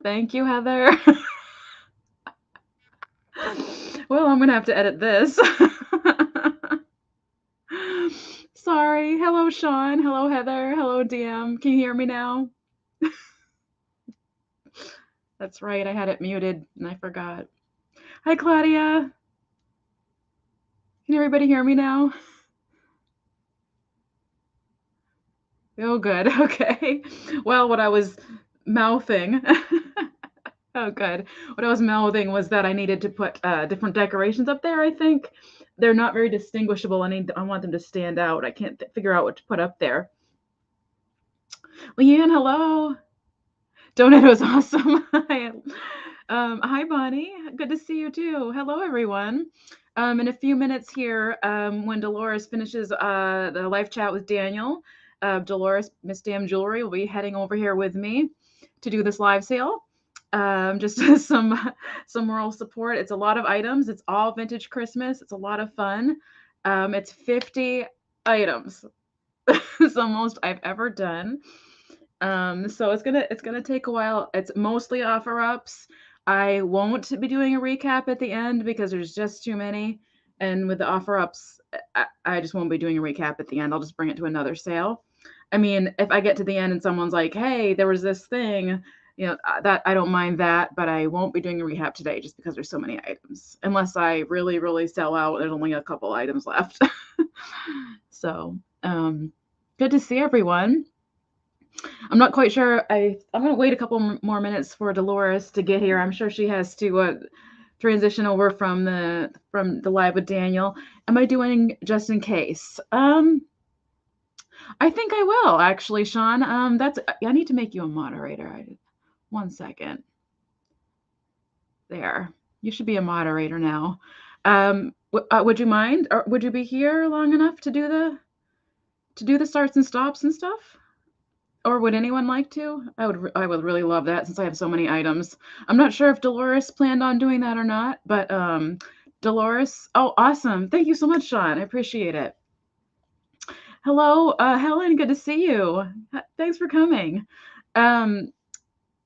Thank you, Heather. Well, I'm gonna have to edit this. Sorry. Hello, Sean. Hello, Heather. Hello, DM. Can you hear me now? That's right. I had it muted and I forgot. Hi, Claudia. Can everybody hear me now? Oh, good. Okay. Well, what I was mouthing. Oh, good. What I was mouthing was that I needed to put different decorations up there. I think they're not very distinguishable. I want them to stand out. I can't figure out what to put up there. Leanne, hello. Donut was awesome. Hi, hi, Bonnie. Good to see you too. Hello, everyone. In a few minutes here, when Dolores finishes the live chat with Daniel, Dolores, Miss Damn Jewelry, will be heading over here with me to do this live sale. Just some moral support. It's a lot of items. It's all vintage Christmas. It's a lot of fun. It's 50 items. It's the most I've ever done. So it's gonna take a while. It's mostly offer ups. I won't be doing a recap at the end because there's just too many. And with the offer ups, I just won't be doing a recap at the end. I'll just bring it to another sale. I mean, if I get to the end and someone's like, "Hey, there was this thing," that I don't mind that, but I won't be doing a recap today just because there's so many items. Unless I really, really sell out, there's only a couple items left. So, good to see everyone. I'm not quite sure. I'm gonna wait a couple more minutes for Dolores to get here. I'm sure she has to transition over from the live with Daniel. Am I doing just in case? I think I will actually, Sean. I need to make you a moderator. One second. There. You should be a moderator now. Would you mind, or would you be here long enough to do the starts and stops and stuff? Or would anyone like to? I would really love that since I have so many items. I'm not sure if Dolores planned on doing that or not, but Dolores, oh, awesome. Thank you so much, Sean. I appreciate it. Hello, Helen, good to see you. Thanks for coming. Um,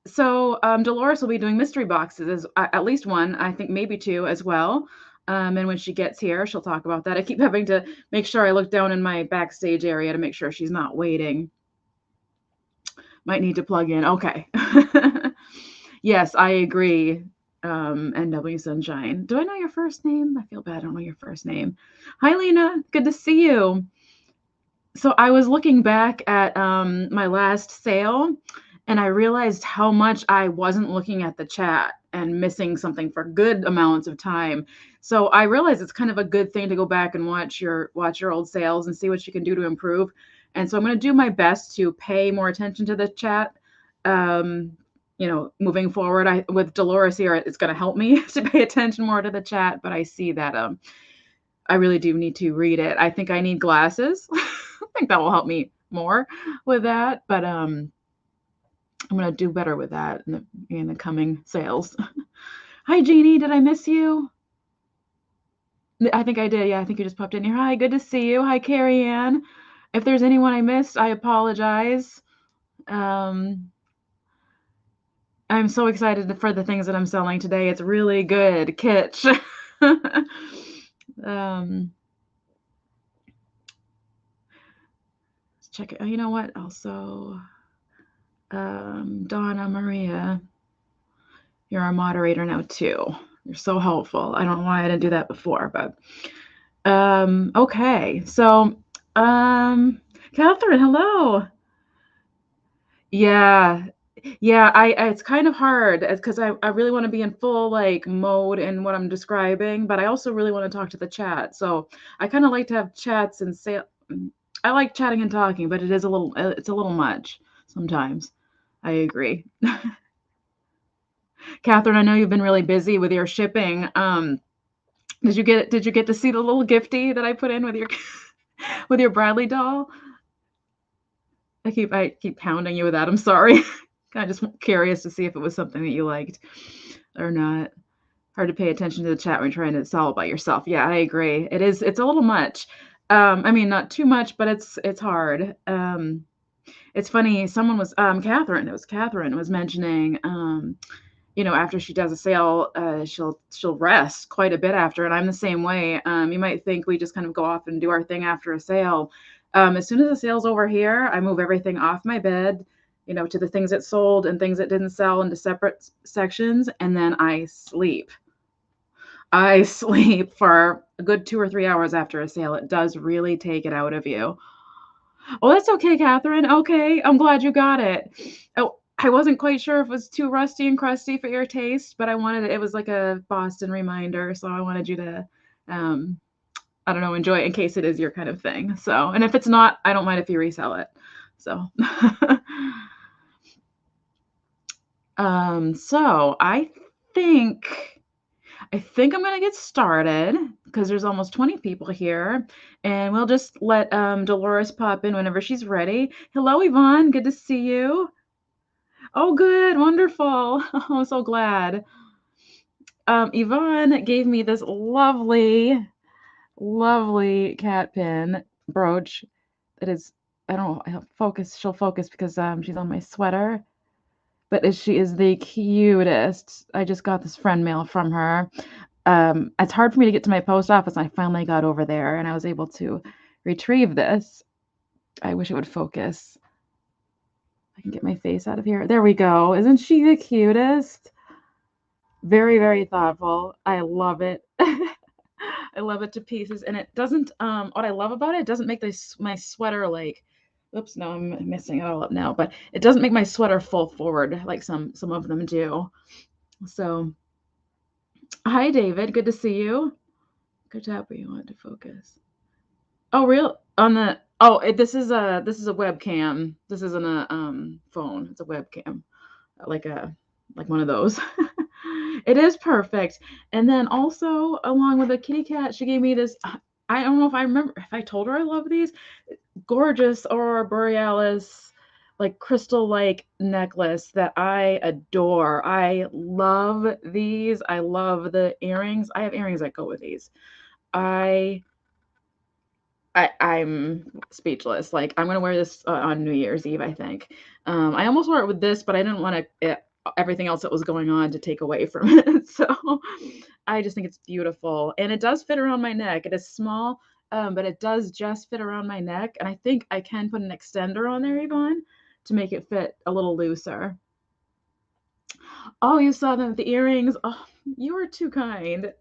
so Dolores will be doing mystery boxes, at least one, I think maybe two as well. And when she gets here, she'll talk about that. I keep having to make sure I look down in my backstage area to make sure she's not waiting. Might need to plug in. Okay. Yes, I agree. NW Sunshine. Do I know your first name? I feel bad. I don't know your first name. Hi, Lena. Good to see you. So I was looking back at my last sale, and I realized how much I wasn't looking at the chat and missing something for good amounts of time. So I realized it's kind of a good thing to go back and watch your old sales and see what you can do to improve. And so I'm going to do my best to pay more attention to the chat. Moving forward, with Dolores here, it's going to help me to pay attention more to the chat. But I see that I really do need to read it. I think I need glasses. I think that will help me more with that. But I'm going to do better with that in the coming sales. Hi, Jeannie. Did I miss you? I think I did. Yeah, I think you just popped in here. Hi, good to see you. Hi, Carrie Ann. If there's anyone I missed, I apologize. I'm so excited for the things that I'm selling today. It's really good. Kitsch. Let's check it. Oh, you know what? Also, Donna Maria, you're our moderator now too. You're so helpful. I don't know why I didn't do that before, but okay. So, Catherine, hello. Yeah, yeah. It's kind of hard because I really want to be in full like mode in what I'm describing, but I also really want to talk to the chat. So I kind of like to have chats and say I like chatting and talking, but it's a little much sometimes. I agree. Catherine, I know you've been really busy with your shipping. Did you get to see the little gifty that I put in with your with your Bradley doll? I keep pounding you with that. I'm sorry. I'm just curious to see if it was something that you liked or not. Hard to pay attention to the chat when you're trying to sell it by yourself. Yeah, I agree. It's a little much. I mean, not too much, but it's hard. It's funny, someone was, Catherine, it was Catherine was mentioning, after she does a sale, she'll rest quite a bit after, and I'm the same way. You might think we just kind of go off and do our thing after a sale. As soon as the sale's over here, I move everything off my bed, to the things that sold and things that didn't sell into separate sections, and then I sleep. I sleep for a good 2 or 3 hours after a sale. It does really take it out of you. Oh, that's okay, Catherine. Okay, I'm glad you got it. Oh, I wasn't quite sure if it was too rusty and crusty for your taste, but it was like a Boston reminder, so I wanted you to, I don't know, enjoy it in case it is your kind of thing. So, and if it's not, I don't mind if you resell it. So, so I think I'm gonna get started because there's almost 20 people here, and we'll just let Dolores pop in whenever she's ready. Hello, Yvonne. Good to see you. Oh, good, wonderful. Oh, I'm so glad. Yvonne gave me this lovely, lovely cat pin brooch. That is, I don't know, she'll focus because she's on my sweater. But she is the cutest. I just got this friend mail from her. It's hard for me to get to my post office. I finally got over there and I was able to retrieve this. I wish it would focus. I can get my face out of here. There we go. Isn't she the cutest? Very, very thoughtful. I love it. I love it to pieces. And it doesn't, what I love about it doesn't make my sweater like, oops, no, I'm messing it all up now, but it doesn't make my sweater full forward like some of them do. So, hi, David. Good to see you. Good job where you want to focus. Oh, real on the this is a webcam. This isn't a phone. It's a webcam, like one of those. It is perfect. And then also along with the kitty cat, she gave me this. I don't know if I remember if I told her I love these. Gorgeous aurora borealis, like crystal-like necklace that I adore. I love these. I love the earrings. I have earrings that go with these. I'm speechless. Like I'm gonna wear this on New Year's Eve, I think. I almost wore it with this, but I didn't want everything else that was going on to take away from it. So I just think it's beautiful, and it does fit around my neck. It is small, but it does just fit around my neck, and I think I can put an extender on there, Avon, to make it fit a little looser. Oh, you saw them with the earrings. Oh, you were too kind.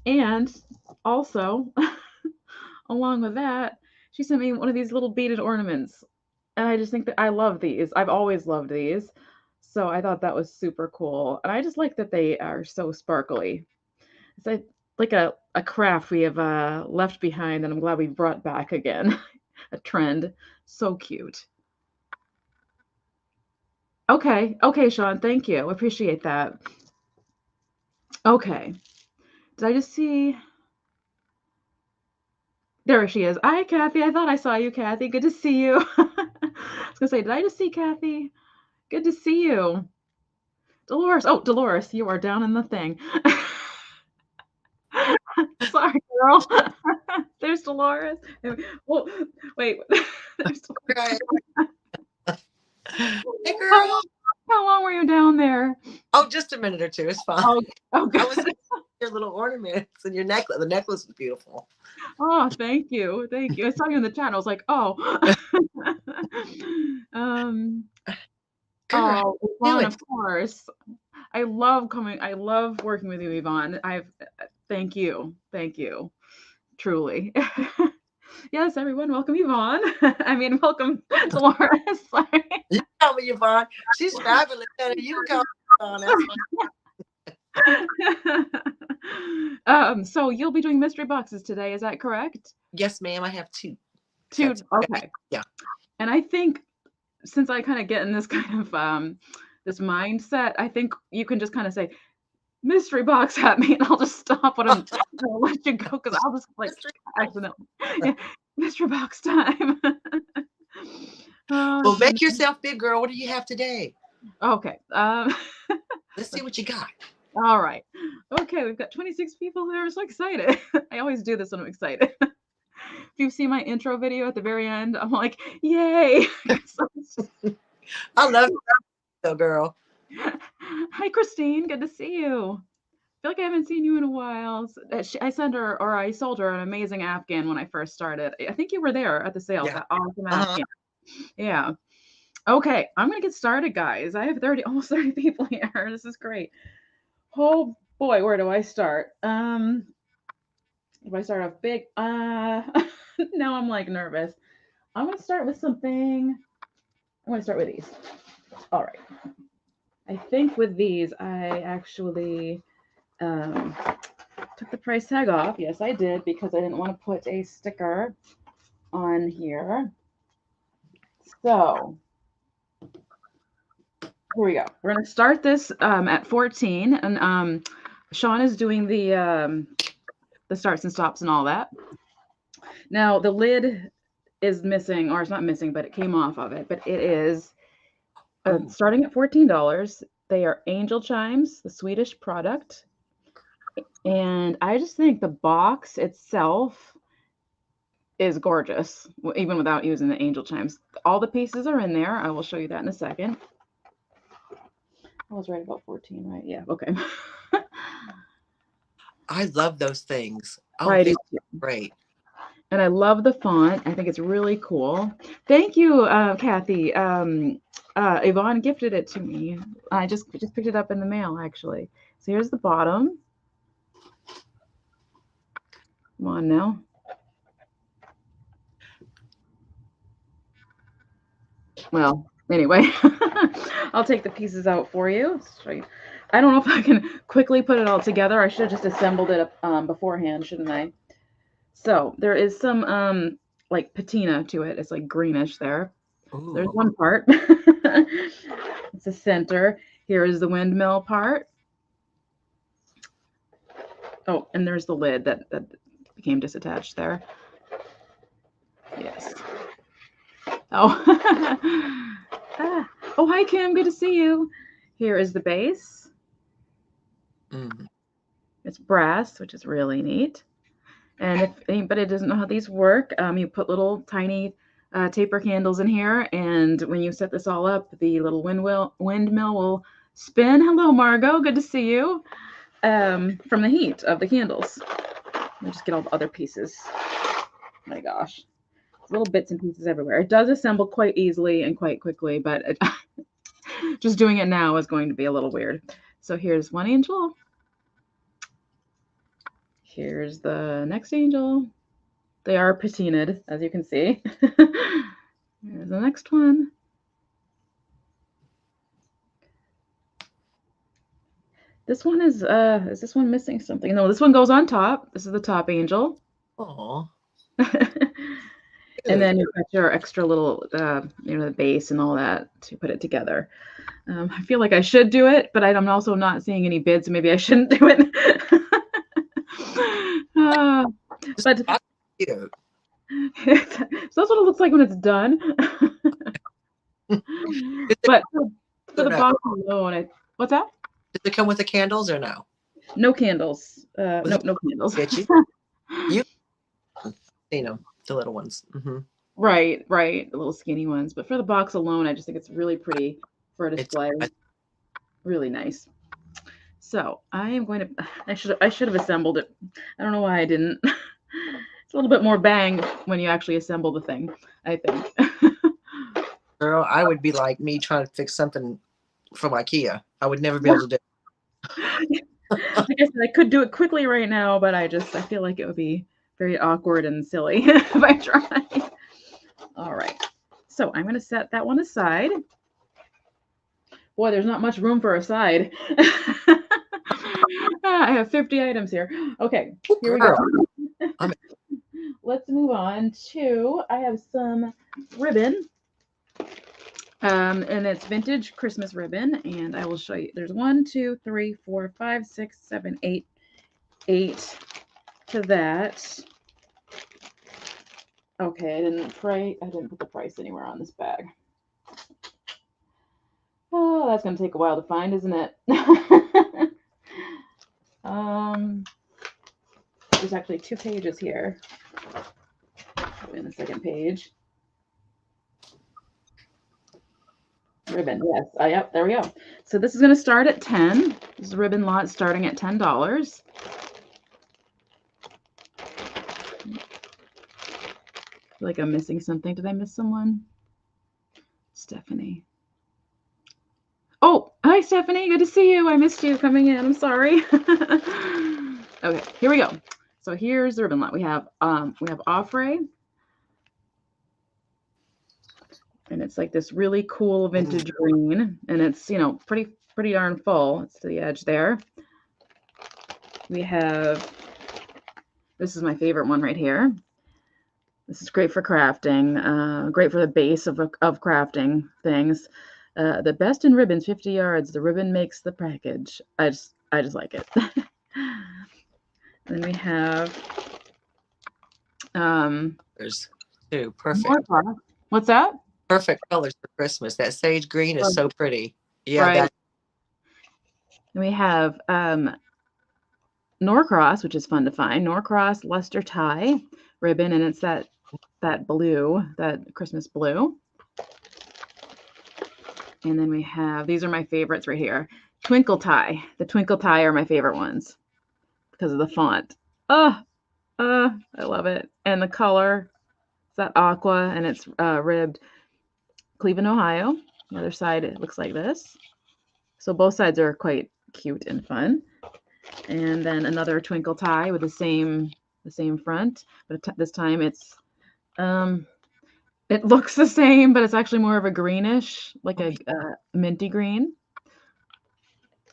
And also. Along with that, she sent me one of these little beaded ornaments. And I just think that I love these. I've always loved these. So I thought that was super cool. And I just like that they are so sparkly. It's like a craft we have left behind, and I'm glad we brought back again. A trend. So cute. Okay. Okay, Sean. Thank you. Appreciate that. Okay. Did I just see... There she is. Hi, Kathy. I thought I saw you, Kathy. Good to see you. I was going to say, did I just see Kathy? Good to see you. Dolores. Oh, Dolores, you are down in the thing. Sorry, girl. There's Dolores. Well, wait. There's Dolores. Hey, girl. How long were you down there? Oh, just a minute or two. It's fine. Oh, good. I was your little ornaments and your necklace. The necklace was beautiful. Oh, thank you. Thank you. I saw you in the chat. I was like, oh. Oh, Yvonne, of course. I love working with you, Yvonne. Thank you. Thank you. Truly. Yes, everyone, welcome Yvonne. I mean, welcome Dolores. Sorry. You call me Yvonne. She's fabulous. You can call me Yvonne. So you'll be doing mystery boxes today, is that correct? Yes, ma'am. I have two. Two. Okay. Yeah. And I think since I kind of get in this kind of this mindset, I think you can just kind of say mystery box at me, and I'll just stop when I'll let you go, because I'll just like accidentally. Yeah, mystery box time. Well, make yourself big, girl. What do you have today? Okay. Let's see what you got. All right. Okay, we've got 26 people there. I'm so excited. I always do this when I'm excited. you see my intro video at the very end, I'm like, yay. I love you, girl. Hi, Christine. Good to see you. I feel like I haven't seen you in a while. I sent her, or I sold her an amazing Afghan when I first started. I think you were there at the sale. Yeah. That awesome Afghan. Yeah. Okay, I'm gonna get started, guys. I have almost 30 people here. This is great. Oh boy, where do I start? If I start off big, now I'm like nervous. I'm gonna start with something. I'm gonna start with these. All right. I think with these, I actually took the price tag off. Yes, I did, because I didn't want to put a sticker on here. So here we go. We're gonna start this at 14, and Sean is doing the starts and stops and all that. Now the lid is missing, or it's not missing, but it came off of it. But it is starting at $14. They are angel chimes, the Swedish product. And I just think the box itself is gorgeous, even without using the angel chimes. All the pieces are in there. I will show you that in a second. I was right about 14, right? Yeah, okay. I love those things. Oh, I do these are great. And I love the font. I think it's really cool. Thank you, Kathy. Avon gifted it to me. I just picked it up in the mail, actually. So here's the bottom. Come on now. Well, anyway, I'll take the pieces out for you. I don't know if I can quickly put it all together. I should have just assembled it beforehand, shouldn't I? So there is some like patina to it. It's like greenish there. So there's one part. It's the center. Here is the windmill part. Oh, and there's the lid that became disattached there. Yes. Oh. Oh, hi, Kim. Good to see you. Here is the base. It's brass, which is really neat. And if anybody doesn't know how these work, you put little tiny taper candles in here, and when you set this all up, the little windmill will spin. Hello, Margot. Good to see you. From the heat of the candles. I'll just get all the other pieces. Oh my gosh. Little bits and pieces everywhere. It does assemble quite easily and quite quickly, but just doing it now is going to be a little weird. So here's one angel. Here's the next angel. They are patinaed, as you can see. Here's the next one. This one is this one missing something? No, this one goes on top. This is the top angel. Aww. And then you've got your extra little, the base and all that to put it together. I feel like I should do it, but I'm also not seeing any bids, so maybe I shouldn't do it. But cute. So that's what it looks like when it's done. But for the box alone, what's that? Does it come with the candles or no? No candles. No candles. You seen them, the little ones. Right, the little skinny ones. But for the box alone, I just think it's really pretty for a display. Really nice. So I am going to. I should have assembled it. I don't know why I didn't. It's a little bit more bang when you actually assemble the thing, I think. Girl, I would be like me trying to fix something from IKEA. I would never be able to do it. Like I said, I could do it quickly right now, but I feel like it would be very awkward and silly if I tried. All right. So I'm going to set that one aside. Boy, there's not much room for a side. I have 50 items here. Okay, here we go. Let's move on to, I have some ribbon. And it's vintage Christmas ribbon, and I will show you. There's 1, 2, 3, 4, 5, 6, 7, 8 to that. Okay, I didn't put the price anywhere on this bag. Oh, that's going to take a while to find, isn't it? There's actually 2 pages here. in the second page. Ribbon, yes. Yep, there we go. So this is going to start at 10. This is a ribbon lot starting at $10. I feel like I'm missing something. Did I miss someone? Stephanie. Oh, hi, Stephanie. Good to see you. I missed you coming in. I'm sorry. Okay, here we go. So here's the ribbon lot. We have Offray. And it's like this really cool vintage green. And it's, you know, pretty darn full. It's to the edge there. We have, this is my favorite one right here. This is great for crafting, great for the base of crafting things. The best in ribbons, 50 yards. The ribbon makes the package. I just like it. Then we have There's two. Perfect. What's that? Perfect colors for Christmas. That sage green is so pretty. Yeah. Right. Then we have Norcross, which is fun to find. Norcross luster tie ribbon, and it's that blue, that Christmas blue. And then we have, these are my favorites right here. Twinkle tie. The twinkle tie are my favorite ones because of the font. I love it. And the color, it's that aqua, and it's ribbed. Cleveland, Ohio. The other side, it looks like this. So both sides are quite cute and fun. And then another twinkle tie with the same front, but this time it's it looks the same, but it's actually more of a greenish, like a minty green.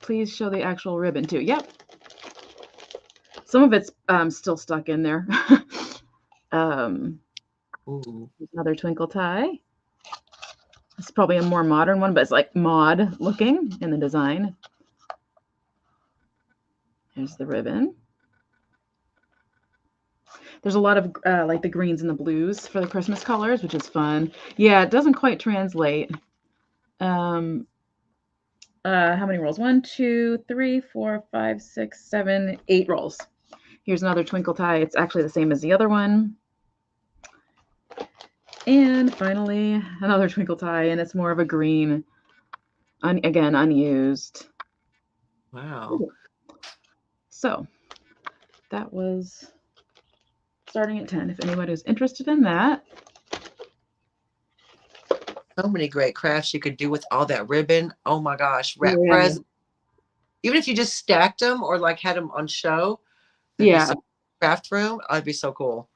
Please show the actual ribbon too. Yep. Some of it's still stuck in there. Another twinkle tie. It's probably a more modern one, but it's like mod looking in the design. Here's the ribbon. There's a lot of like the greens and the blues for the Christmas colors, which is fun. Yeah, it doesn't quite translate. How many rolls? 1, 2, 3, 4, 5, 6, 7, 8 rolls. Here's another twinkle tie. It's actually the same as the other one. And finally, another twinkle tie, and it's more of a green, again, unused. Wow. So that was starting at 10, if anybody's interested in that. So many great crafts you could do with all that ribbon. Oh my gosh. Wrap presents. Even if you just stacked them or like had them on show. Yeah. Craft room. That'd be so cool.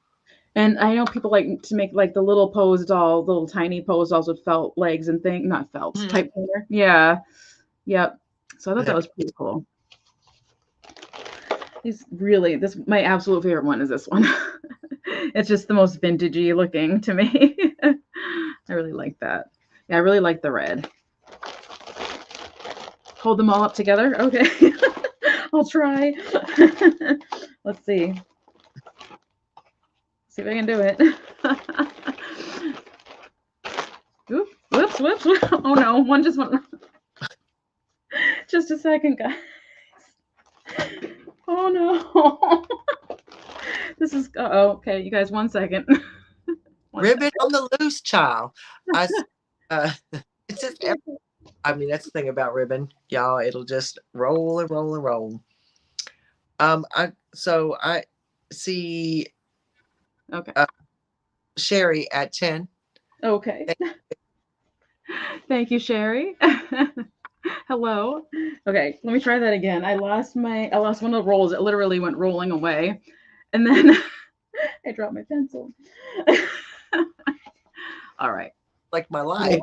And I know people like to make like the little pose doll, little tiny pose dolls with felt legs and things, not felt, type hair. Yeah. Yep. So I thought that was pretty cool. My absolute favorite one is this one. It's just the most vintagey looking to me. I really like that. Yeah, I really like the red. Hold them all up together. Okay. I'll try. Let's see. See if I can do it. Oop, whoops. Oh no, one just went. Just a second, guys. Oh no. This is, okay, you guys, 1 second. Ribbon on the loose, child. It's just, I mean, that's the thing about ribbon, y'all. It'll just roll and roll and roll. I see. Okay. Sherry at 10. Okay. Thank you, Sherry. Hello. Okay, let me try that again. I lost one of the rolls. It literally went rolling away. And then I dropped my pencil. All right. Like my life.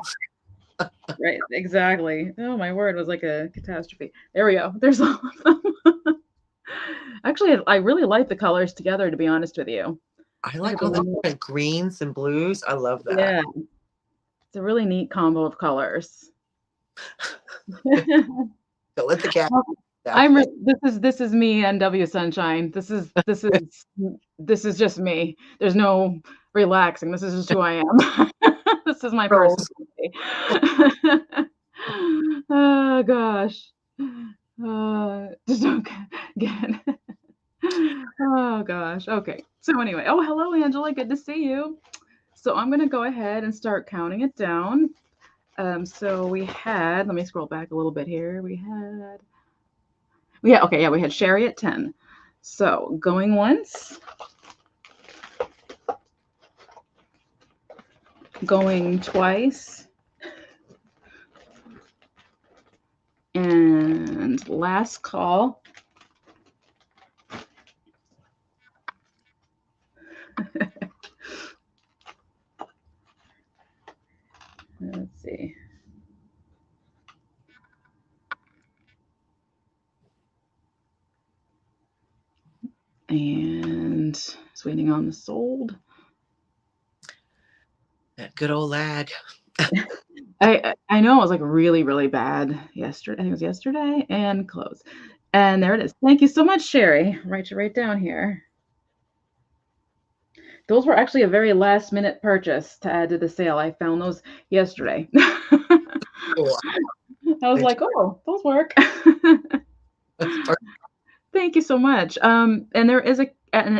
Right, exactly. Oh, my word, it was like a catastrophe. There we go. There's all of them. Actually, I really like the colors together, to be honest with you. I like all the different greens and blues. I love that. Yeah. It's a really neat combo of colors. So let the cat. This is me and W Sunshine. This is just me. There's no relaxing. This is just who I am. This is my personality. Oh gosh. Just don't get it. Oh gosh. Okay. So anyway, hello Angela. Good to see you. So I'm going to go ahead and start counting it down. So we had, let me scroll back a little bit here. We had Sherry at 10. So going once, going twice, and last call. Let's see. And it's waiting on the sold. That good old lag. I know it was like really, really bad yesterday. I think it was yesterday and close. And there it is. Thank you so much, Sherry. Write you right down here. Those were actually a very last minute purchase to add to the sale. I found those yesterday. Cool. I was like, oh, those work. Thank you so much. And there is an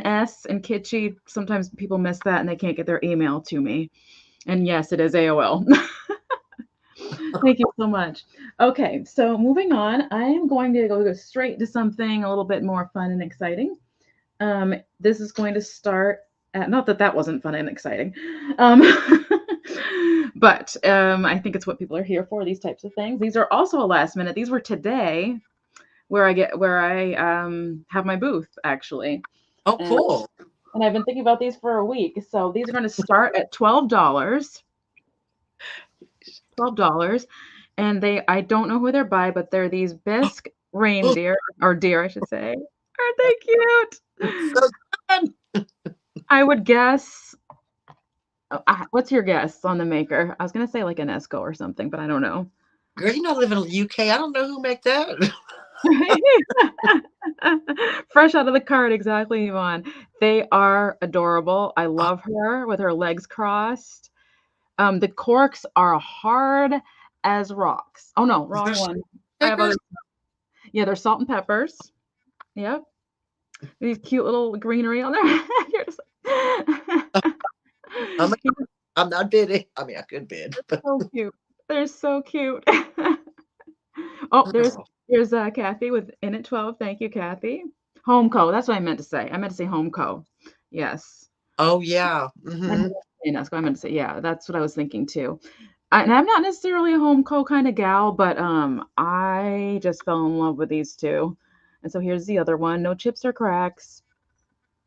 S in Kitschy. Sometimes people miss that and they can't get their email to me. And yes, it is AOL. Thank you so much. Okay, so moving on, I am going to go straight to something a little bit more fun and exciting. This is going to start at, not that that wasn't fun and exciting, but I think it's what people are here for, these types of things. These are also a last minute. These were today where I have my booth, actually. Oh, cool. And I've been thinking about these for a week. So these are going to start at $12. $12. And I don't know who they're by, but they're these Bisque reindeer, or deer, I should say. Aren't they cute? So good. I would guess. What's your guess on the maker? I was gonna say like an Esco or something, but I don't know. Girl, you not live in the UK. I don't know who make that. Fresh out of the cart, exactly, Yvonne. They are adorable. I love her with her legs crossed. The corks are hard as rocks. Oh no, wrong one. I have other. Yeah, they're salt and peppers. Yep. These cute little greenery on there. You're just like, I'm not bidding. I mean, I could bid. They're so cute. They're so cute. Oh, there's Kathy with in at 12. Thank you, Kathy. Homeco. That's what I meant to say. I meant to say Homeco. Yes. Oh yeah. I meant to say, yeah, that's what I was thinking too. And I'm not necessarily a Homeco kind of gal, but I just fell in love with these two. And so here's the other one. No chips or cracks.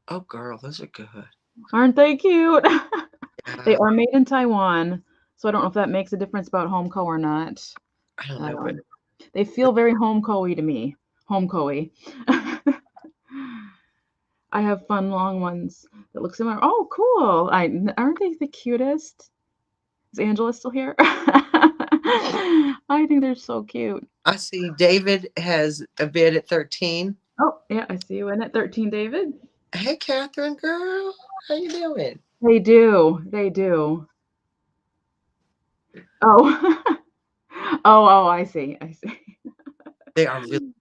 Oh girl, those are good. Aren't they cute? Yeah. They are made in Taiwan. So I don't know if that makes a difference about Homeco or not. I don't know, but they feel very Homeco-y to me. Homeco-y. I have fun long ones that look similar. Oh, cool. Aren't they the cutest? Is Angela still here? I think they're so cute. I see David has a bid at 13. Oh, yeah, I see you in at 13, David. Hey, Catherine, girl. How you doing? They do. They do. Oh. Oh, I see. I see. They are really.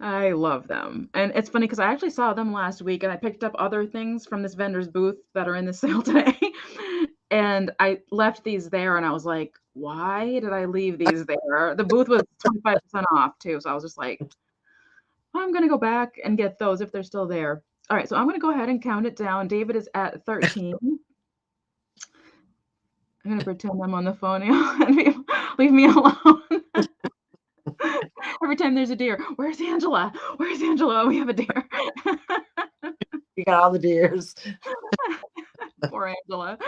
I love them. And it's funny because I actually saw them last week and I picked up other things from this vendor's booth that are in the sale today. And I left these there and I was like, why did I leave these there? The booth was 25% off too. So I was just like, I'm going to go back and get those if they're still there. All right. So I'm going to go ahead and count it down. David is at 13. I'm going to pretend I'm on the phone. Leave me alone. Every time there's a deer, where's Angela? Where's Angela? Oh, we have a deer. You got all the deers. Poor Angela.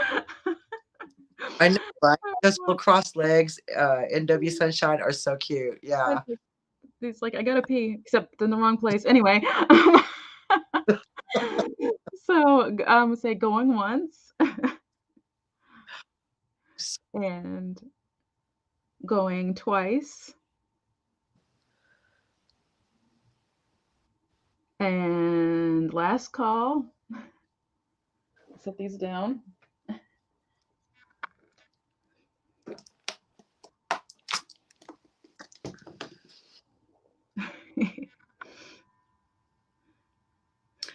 I know, right? Those little cross legs, NW Sunshine are so cute. Yeah. He's like, I gotta pee, except in the wrong place. Anyway. So say going once. And going twice. And last call. Set these down.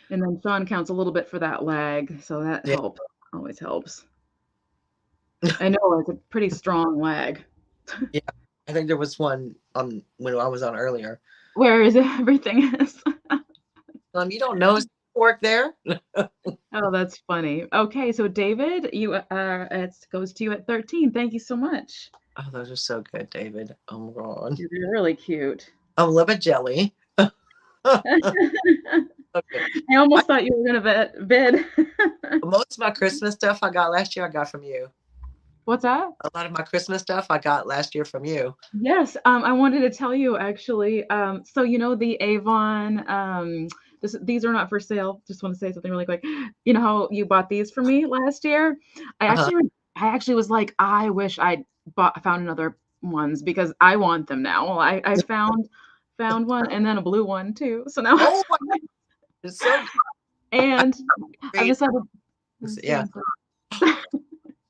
And then Sean counts a little bit for that lag, so that helped. Always helps. I know it's a pretty strong leg. Yeah, I think there was one when I was on earlier. Where is it? Everything is. You don't know work there? Oh, that's funny. Okay, so David, you it goes to you at 13. Thank you so much. Oh, those are so good, David. Oh my god. You're really cute. I'm a little bit jelly. Okay. I almost thought you were gonna bid. Most of my Christmas stuff I got last year, I got from you. What's that? A lot of my Christmas stuff I got last year from you. Yes, I wanted to tell you actually. So you know the Avon. These are not for sale. Just want to say something really quick. You know how you bought these for me last year? Uh-huh. I actually was like, I wish found another ones because I want them now. I found one and then a blue one too. So now, Oh my god, it's so and I've great. decided. Yeah.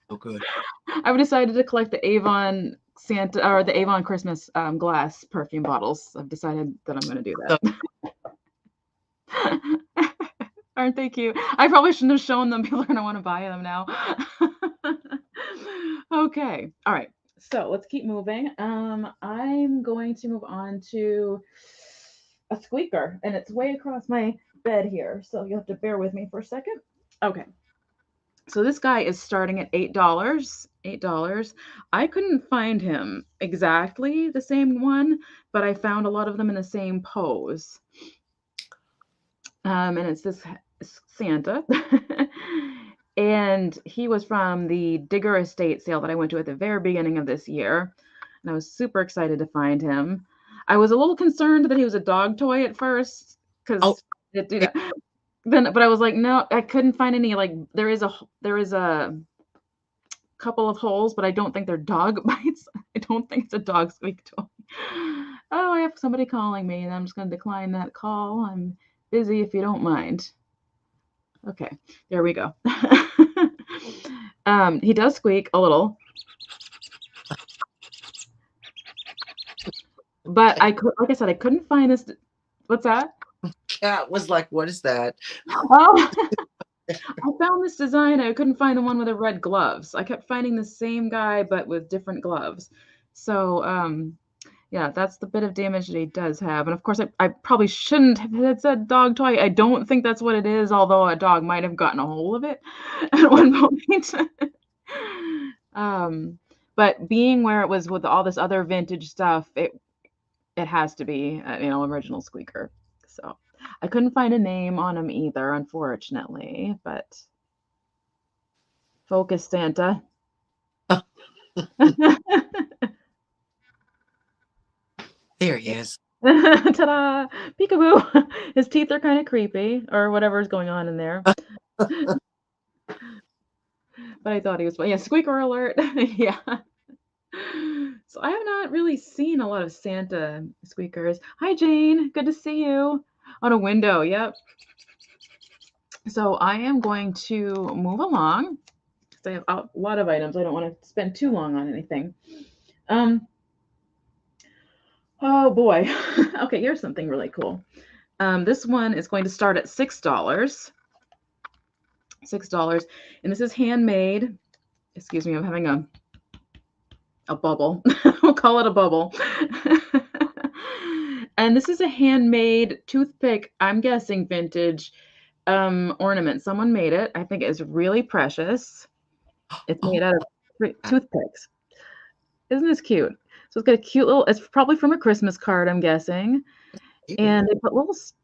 So good. I've decided to collect the Avon Santa or the Avon Christmas glass perfume bottles. I've decided that I'm going to do that. Aren't they cute? I probably shouldn't have shown them. People are going to want to buy them now. Okay. All right. So let's keep moving. I'm going to move on to a squeaker, and it's way across my bed here. So you'll have to bear with me for a second. Okay. So this guy is starting at $8. $8. I couldn't find him exactly the same one, but I found a lot of them in the same pose. And it's this Santa. And he was from the Digger estate sale that I went to at the very beginning of this year. And I was super excited to find him. I was a little concerned that he was a dog toy at first because but I was like, no, I couldn't find any. Like there is a couple of holes, but I don't think they're dog bites. I don't think it's a dog squeak toy. Oh, I have somebody calling me, and I'm just going to decline that call. I'm busy if you don't mind. Okay, there we go. He does squeak a little, but like I said, I couldn't find this. What's that? Cat was like, what is that? Oh, I found this design. I couldn't find the one with the red gloves. I kept finding the same guy, but with different gloves. So, yeah, that's the bit of damage that he does have. And of course, I probably shouldn't have said dog toy. I don't think that's what it is, although a dog might have gotten a hold of it at one point. But being where it was with all this other vintage stuff, it has to be, original squeaker. So I couldn't find a name on him either, unfortunately, but focus, Santa. There he is. Ta-da! Peekaboo! His teeth are kind of creepy, or whatever's going on in there. But I thought he was funny. Yeah, squeaker alert. Yeah. So I have not really seen a lot of Santa squeakers. Hi, Jane. Good to see you. On a window. Yep. So I am going to move along because I have a lot of items. I don't want to spend too long on anything. Oh boy. Okay, here's something really cool. This one is going to start at $6. $6. And this is handmade. Excuse me, I'm having a bubble. We'll call it a bubble. And this is a handmade toothpick, I'm guessing vintage ornament. Someone made it. I think it's really precious. It's made out of toothpicks. Isn't this cute? So it's got a cute little, it's probably from a Christmas card, I'm guessing. And they put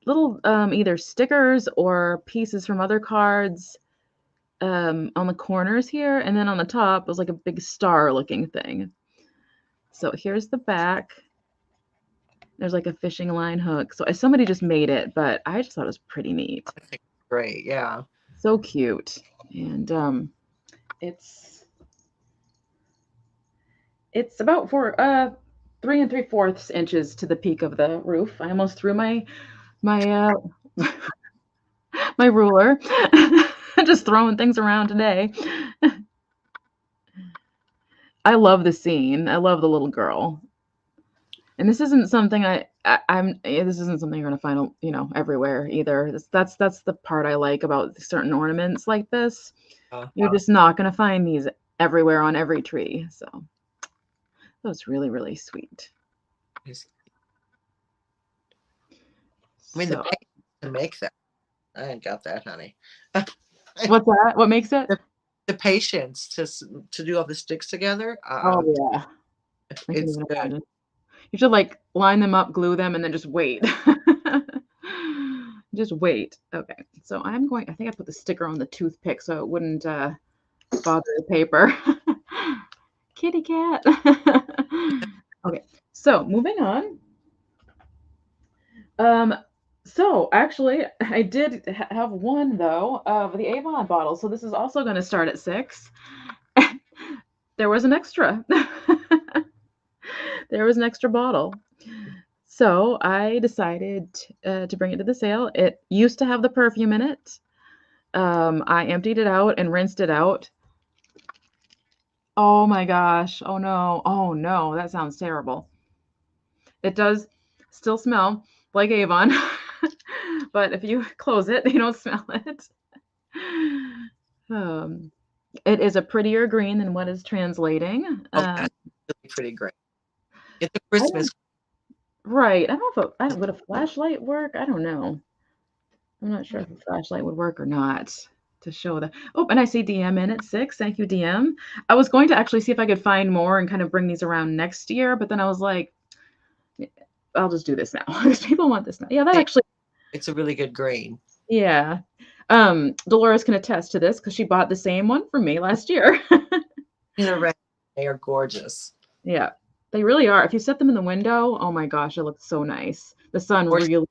little either stickers or pieces from other cards on the corners here. And then on the top was like a big star looking thing. So here's the back. There's like a fishing line hook. So somebody just made it, but I just thought it was pretty neat. Great, yeah. So cute. And it's about 3 3/4 inches to the peak of the roof. I almost threw my my ruler. Just throwing things around today. I love the scene. I love the little girl. And this isn't something this isn't something you're gonna find, everywhere either. That's the part I like about certain ornaments like this. You're just not going to find these everywhere on every tree. So that was really, really sweet. I mean, the patience to make that. I ain't got that, honey. What's that? What makes it? The patience to do all the sticks together. Oh, yeah. It's good. Imagine. You should like line them up, glue them, and then just wait. Just wait. Okay. So I think I put the sticker on the toothpick so it wouldn't bother the paper. Kitty cat. Okay. So moving on. So actually, I did have one though of the Avon bottle. So this is also going to start at 6. There was an extra. There was an extra bottle. So I decided to bring it to the sale. It used to have the perfume in it. I emptied it out and rinsed it out. Oh my gosh. Oh no. Oh no. That sounds terrible. It does still smell like Avon. But if you close it, you don't smell it. It is a prettier green than what is translating. That's really pretty great. It's a Christmas. Right. I don't know if would a flashlight work? I don't know. I'm not sure if a flashlight would work or not to show that. Oh, and I see DM in at 6. Thank you, DM. I was going to actually see if I could find more and kind of bring these around next year, but then I was like, I'll just do this now because people want this now. Yeah, that actually. It's a really good green. Yeah. Dolores can attest to this because she bought the same one for me last year. They are gorgeous. Yeah, they really are. If you set them in the window, oh my gosh, it looks so nice. The sun really.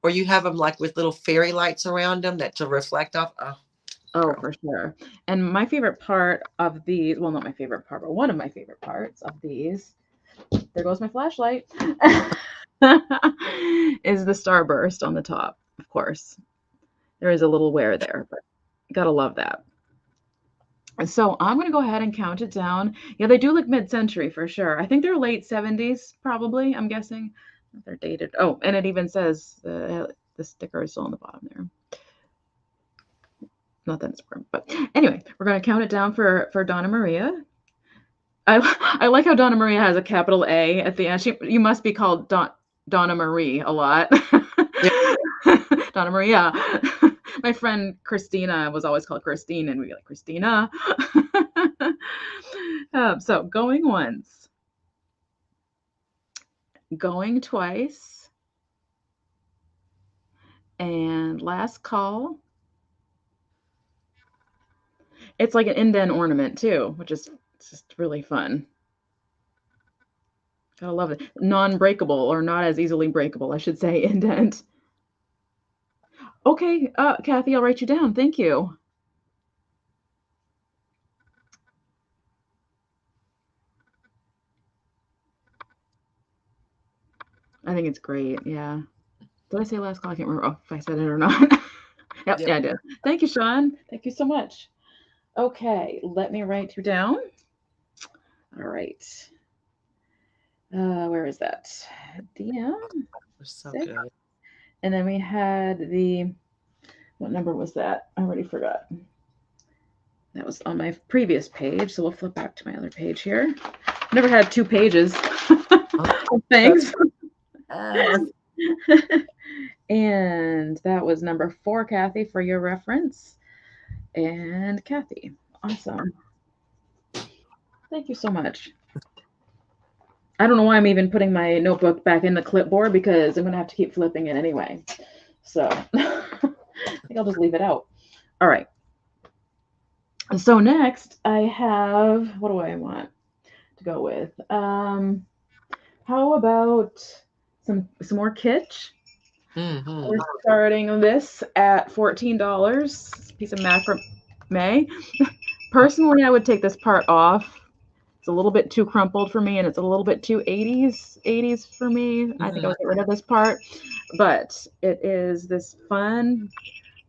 Or you have them like with little fairy lights around them that to reflect off. Oh, for sure. And my favorite part of these, well, not my favorite part, but one of my favorite parts of these, there goes my flashlight, is the starburst on the top, of course. There is a little wear there, but gotta love that. So I'm going to go ahead and count it down. Yeah, they do look mid-century for sure. I think they're late 70s, probably, I'm guessing. They're dated. Oh, and it even says the sticker is still on the bottom there. Not that it's important, but anyway, we're going to count it down for Donna Maria. I like how Donna Maria has a capital A at the end. You must be called Donna Marie a lot. Donna Maria. My friend Christina was always called Christine, and we'd be like, Christina. So going once, going twice, and last call. It's like an indent ornament too, which is just really fun. Gotta love it. Non-breakable, or not as easily breakable, I should say, indent. Okay, Kathy, I'll write you down. Thank you. I think it's great. Yeah. Did I say last call? I can't remember if I said it or not. Yep, yeah, I did. Thank you, Sean. Thank you so much. Okay, let me write you down. All right. Where is that? DM. So good. And then we had what number was that? I already forgot. That was on my previous page, so we'll flip back to my other page here. I've never had 2 pages of things. And that was number 4, Kathy, for your reference. And Kathy, awesome. Thank you so much. I don't know why I'm even putting my notebook back in the clipboard because I'm going to have to keep flipping it anyway. So I think I'll just leave it out. All right. So next I have, what do I want to go with? How about some more Kitsch? Mm-hmm. We're starting this at $14. Piece of macrame. Personally, I would take this part off. It's a little bit too crumpled for me, and it's a little bit too 80s for me. Mm-hmm. I think I'll get rid of this part. But it is this fun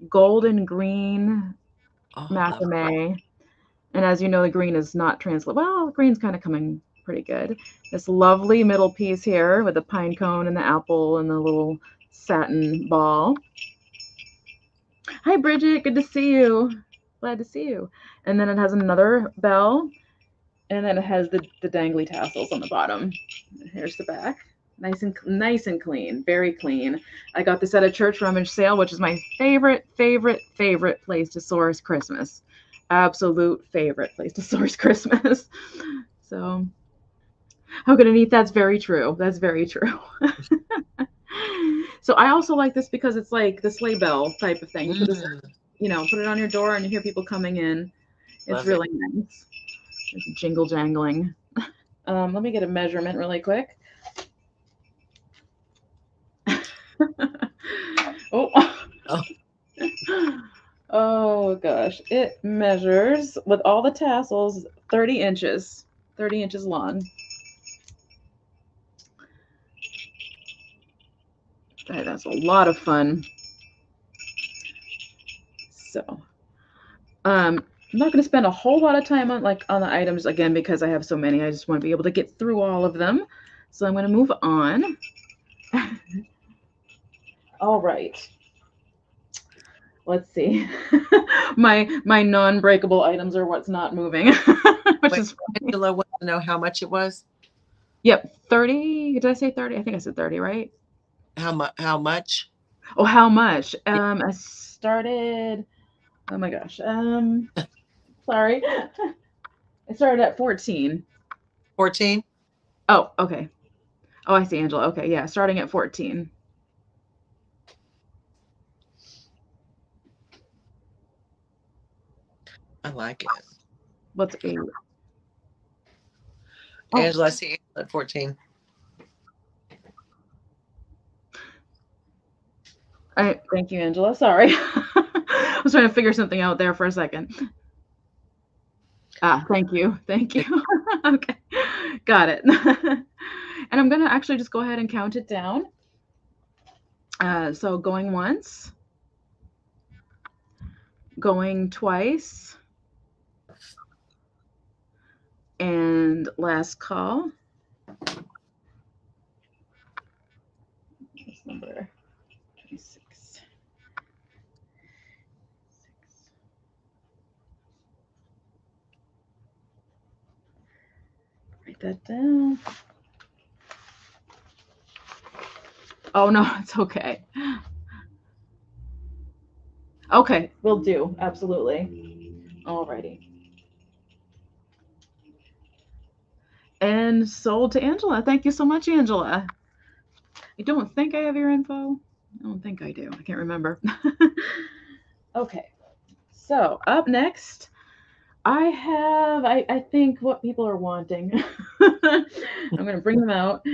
golden green macrame. And as you know, the green is not translucent. Well, the green's kind of coming pretty good. This lovely middle piece here with the pine cone and the apple and the little satin ball. Hi, Bridget. Good to see you. Glad to see you. And then it has another bell, and then it has the dangly tassels on the bottom. Here's the back. Nice and clean, very clean. I got this at a church rummage sale, which is my favorite place to source Christmas. Absolute favorite place to source Christmas. So, how could Anita? That's very true. That's very true. So I also like this because it's like the sleigh bell type of thing. You put this, put it on your door and you hear people coming in. It's really nice. It's jingle jangling. Let me get a measurement really quick. Oh gosh, it measures with all the tassels 30 inches long. That's a lot of fun. So I'm not going to spend a whole lot of time on the items again because I have so many. I just want to be able to get through all of them. So I'm going to move on. All right. Let's see. my non-breakable items are what's not moving. Is Angela wants to know how much it was. Yep, 30. Did I say 30? I think I said 30, right? How much? Oh, how much? I started. Oh my gosh. Sorry. I started at 14. 14? Oh, okay. Oh, I see, Angela. Okay, yeah, starting at 14. I like it. What's 8? Angela, I see Angela at 14. Thank you, Angela. Sorry. I was trying to figure something out there for a second. Thank you. Okay, got it. And I'm gonna actually just go ahead and count it down. So going once, going twice, and last call. This number 26. Write that down. Oh no, it's okay. Okay, will do. Absolutely. Alrighty. And sold to Angela. Thank you so much, Angela. I don't think I have your info. I don't think I do. I can't remember. Okay. So up next, I have, I think what people are wanting. I'm going to bring them out.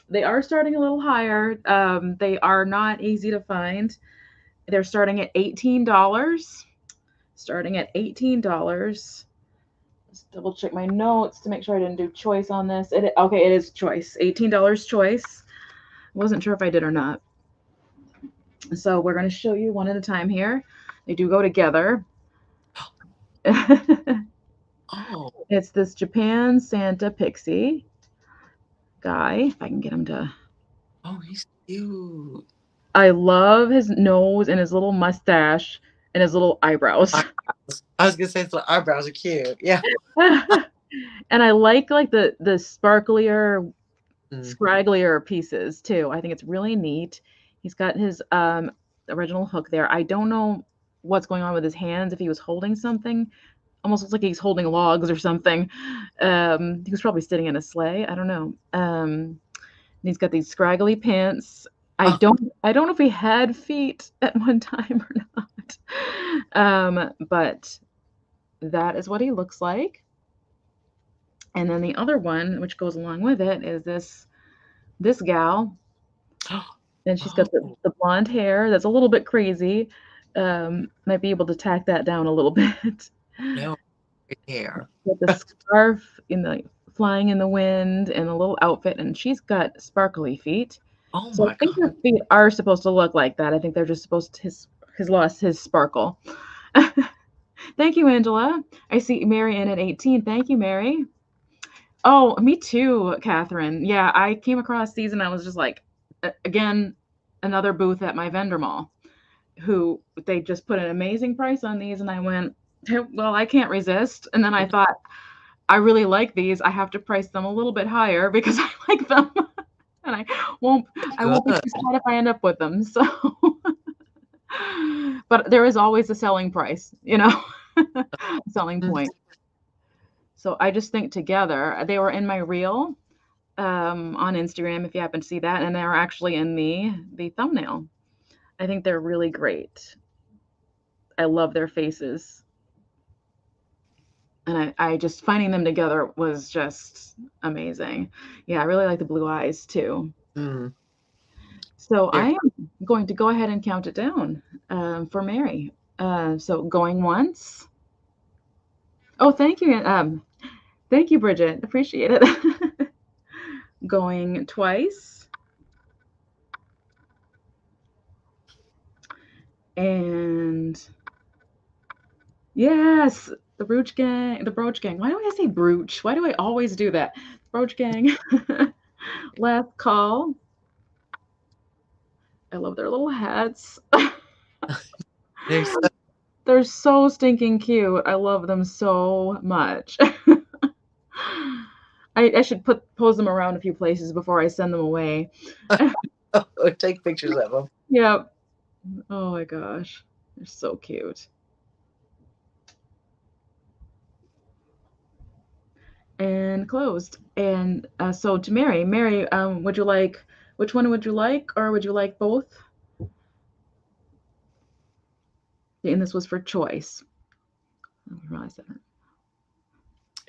They are starting a little higher. They are not easy to find. They're starting at $18. Starting at $18. Let's double check my notes to make sure I didn't do choice on this. Okay, it is choice. $18 choice. I wasn't sure if I did or not. So we're going to show you one at a time here. They do go together. Oh. It's this Japan Santa Pixie guy. If I can get him to. Oh, he's cute. I love his nose and his little mustache and his little eyebrows. I was gonna say his little eyebrows are cute. Yeah. And I like the sparklier, scragglier pieces too. I think it's really neat. He's got his original hook there. I don't know what's going on with his hands. If he was holding something, almost looks like he's holding logs or something. He was probably sitting in a sleigh. I don't know. And he's got these scraggly pants. I don't know if he had feet at one time or not. But that is what he looks like. And then the other one, which goes along with it, is this gal. And she's got the blonde hair that's a little bit crazy. Might be able to tack that down a little bit. No hair. With the scarf flying in the wind and a little outfit, and she's got sparkly feet. Oh so my I think God. her feet are supposed to look like that. I think they're just supposed to his lost his sparkle. Thank you, Angela. I see Mary in at 18. Thank you, Mary. Oh, me too, Catherine. Yeah, I came across these and I was just like, again, another booth at my vendor mall. who they just put an amazing price on these, and I went, well, I can't resist. And then I thought, I really like these. I have to price them a little bit higher because I like them, and won't I won't be Good. too sad if I end up with them. So, but there is always a selling price, selling point. So I just think together they were in my reel on Instagram if you happen to see that, and they're actually in the thumbnail. I think they're really great. I love their faces. And I just finding them together was just amazing. Yeah, I really like the blue eyes too. Mm. So They're I am going to go ahead and count it down for Mary. So going once. Oh, thank you. Thank you, Bridget. Appreciate it. Going twice. And yes, the brooch gang, the brooch gang. Why do I say brooch? Why do I always do that? Brooch gang. Last call. I love their little hats. they're so They're so stinking cute. I love them so much. I should pose them around a few places before I send them away. take pictures of them. Yep. Oh my gosh. They're so cute. And closed. And so to Mary, would you like, which one would you like, or would you like both? And this was for choice. I didn't realize that.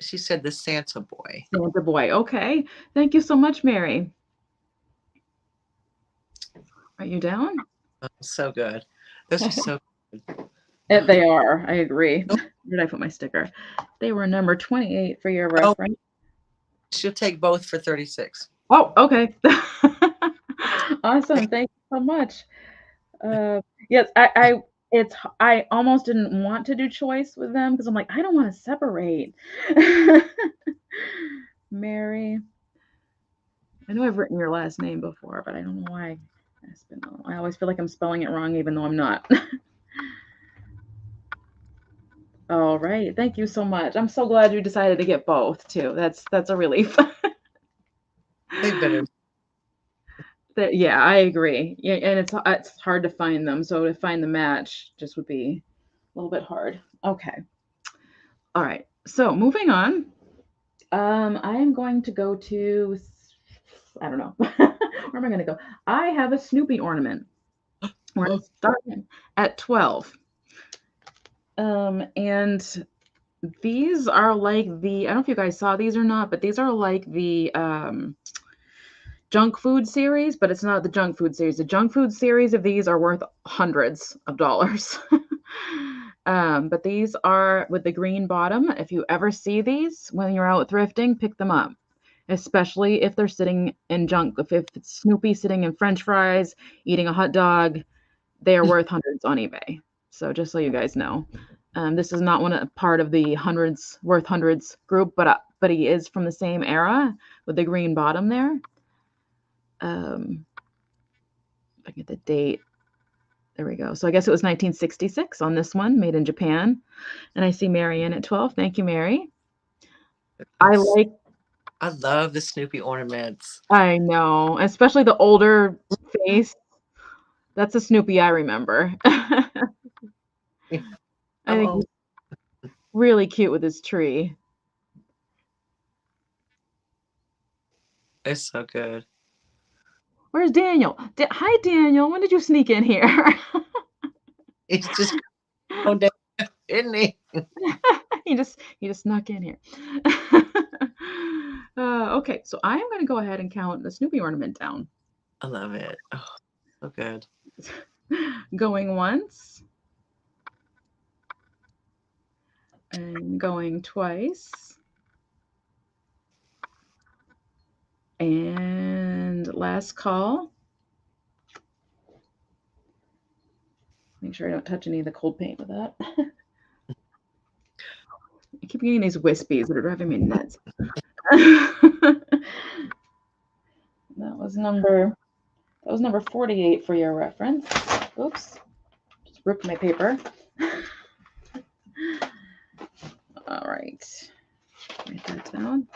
She said the Santa boy. Santa boy. Okay. Thank you so much, Mary. Are you down? Oh, so good. Those are so good. They are. I agree. Where did I put my sticker? They were number 28 for your reference. She'll take both for 36. Oh, okay. Awesome. Thank you so much. Yes, I almost didn't want to do choice with them because I'm like, I don't want to separate. Mary. I know I've written your last name before, but I don't know why. I always feel like I'm spelling it wrong, even though I'm not. All right. Thank you so much. I'm so glad you decided to get both too. That's a relief. They better. Yeah, I agree. Yeah, and it's hard to find them. So to find the match just would be a little bit hard. Okay. All right. So moving on. I am going to go to, I don't know. Where am I going to go? I have a Snoopy ornament. We're going to start at 12. And these are like I don't know if you guys saw these or not, but these are like the junk food series, but it's not the junk food series. The junk food series of these are worth hundreds of dollars. But these are with the green bottom. If you ever see these when you're out thrifting, pick them up, especially if they're sitting in junk. If it's Snoopy sitting in French fries, eating a hot dog, they are worth hundreds on eBay. So just so you guys know, this is not part of the worth hundreds group, but he is from the same era with the green bottom there. If I get the date. There we go. So I guess it was 1966 on this one, made in Japan. And I see Mary in at 12. Thank you, Mary. I love the Snoopy ornaments. I know, especially the older face. That's a Snoopy I remember. I think he's really cute with his tree. It's so good. Where's Daniel? Hi, Daniel. When did you sneak in here? It's just going down, isn't he? he just snuck in here. Okay, so I'm going to go ahead and count the Snoopy ornament down. I love it. Oh, so good. Going once. And going twice. And last call. Make sure I don't touch any of the cold paint with that. I keep getting these wispies that are driving me nuts. That was number 48 for your reference. Oops. ripped my paper. All right. Write that down.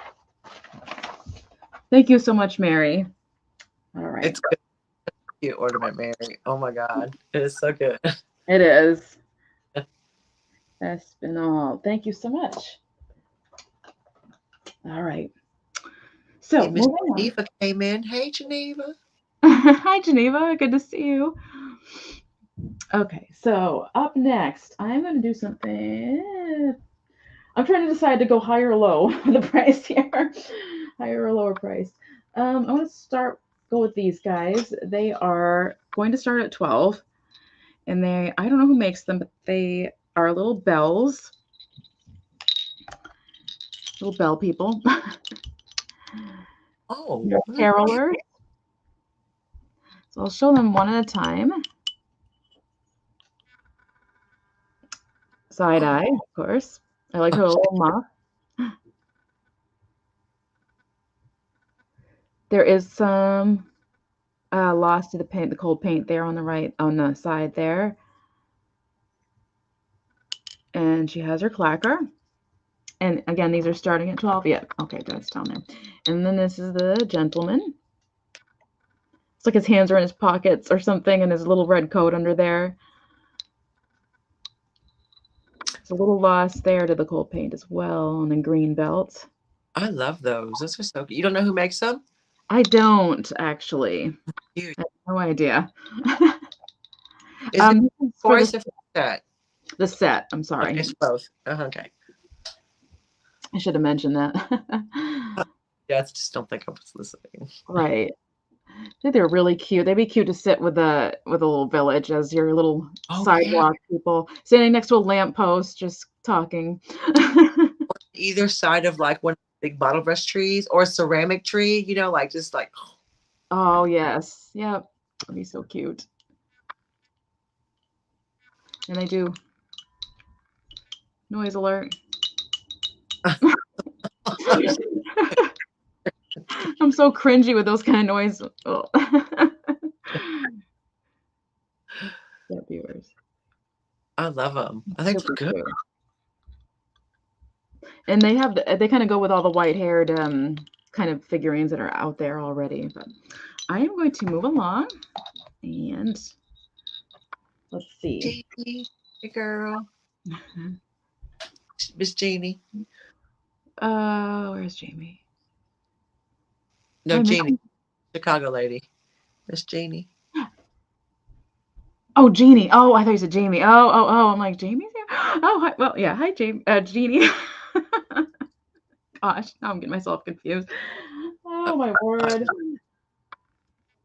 Thank you so much, Mary. All right. It's good. Cute ornament, Mary. Oh my God. It is so good. It is. Espinal. Thank you so much. All right. So, Hey, Miss moving on. Geneva came in. Hey, Geneva. Hi, Geneva. Good to see you. Okay, so up next, I'm going to do something. I'm trying to decide to go high or low for the price here. Higher or lower price. I want to go with these guys. They are going to start at 12. And I don't know who makes them, but they are little bells. Little bell people. Oh. Carolers. So I'll show them one at a time. Side eye, of course. I like her little muff. There is some loss to the paint, the cold paint there on the side there. And she has her clacker. And again, these are starting at 12. Yeah, okay, that's down there. And then this is the gentleman. It's like his hands are in his pockets or something, and his little red coat under there. It's a little loss there to the cold paint as well, and then green belts. I love those. Those are so good. You don't know who makes them? I don't actually. Cute. I have no idea. Is it for the set? The set. I'm sorry. Okay, it's both. Okay. I should have mentioned that. Yeah, I just don't think I was listening. Right. I think they're really cute. They'd be cute to sit with a little village as your little sidewalk people standing next to a lamppost, just talking. Either side of like one of the big bottle brush trees or a ceramic tree, you know, like just like. Oh yes, yep. That'd be so cute. And they do noise alert. I'm so cringy with those kind of noise. Oh. Yeah, viewers. I love them. I think they're good. Cute. And they kind of go with all the white-haired kind of figurines that are out there already. But I am going to move along, and let's see. Jeannie, hey girl. Miss Jeannie. Where's Jamie? No, Jeannie. Chicago lady. Miss Jeannie. Oh, Jeannie. Oh, I thought you said Jamie. Oh. I'm like, Jamie's here? Oh, hi. Well, yeah. Hi, Jeannie. Gosh, now I'm getting myself confused. Oh, my word.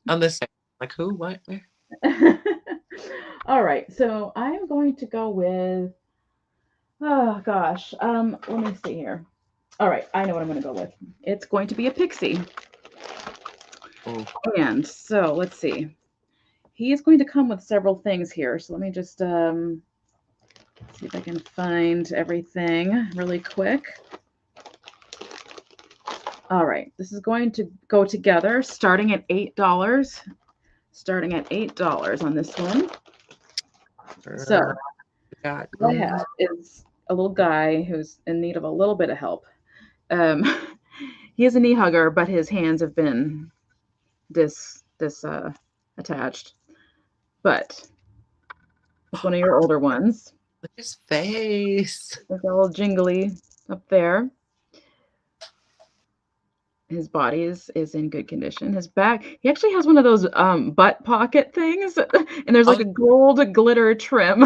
I'm the same. Like who? What? Where? All right. So I'm going to go with, oh, gosh. Let me see here. All right. I know what I'm going to go with. It's going to be a pixie. Oh. And so let's see. He is going to come with several things here. So let me just see if I can find everything really quick. All right. This is going to go together starting at $8. Starting at $8 on this one. So what I have is a little guy who's in need of a little bit of help. He is a knee hugger, but his hands have been attached. But it's one of your older ones. Look at his face. There's a little jingly up there. His body is in good condition. His back, he actually has one of those butt pocket things, and there's like a gold glitter trim.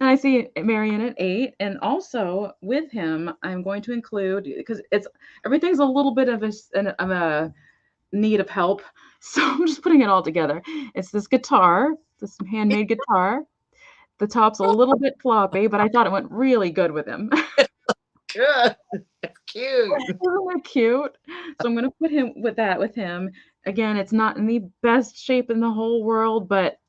And I see Marion at 8, and also with him, I'm going to include, because everything's a little bit of a need of help, so I'm just putting it all together. It's this guitar, this handmade guitar. The top's a little bit floppy, but I thought it went really good with him. Good. It's cute. Isn't that cute? So I'm going to put him with him. Again, it's not in the best shape in the whole world, but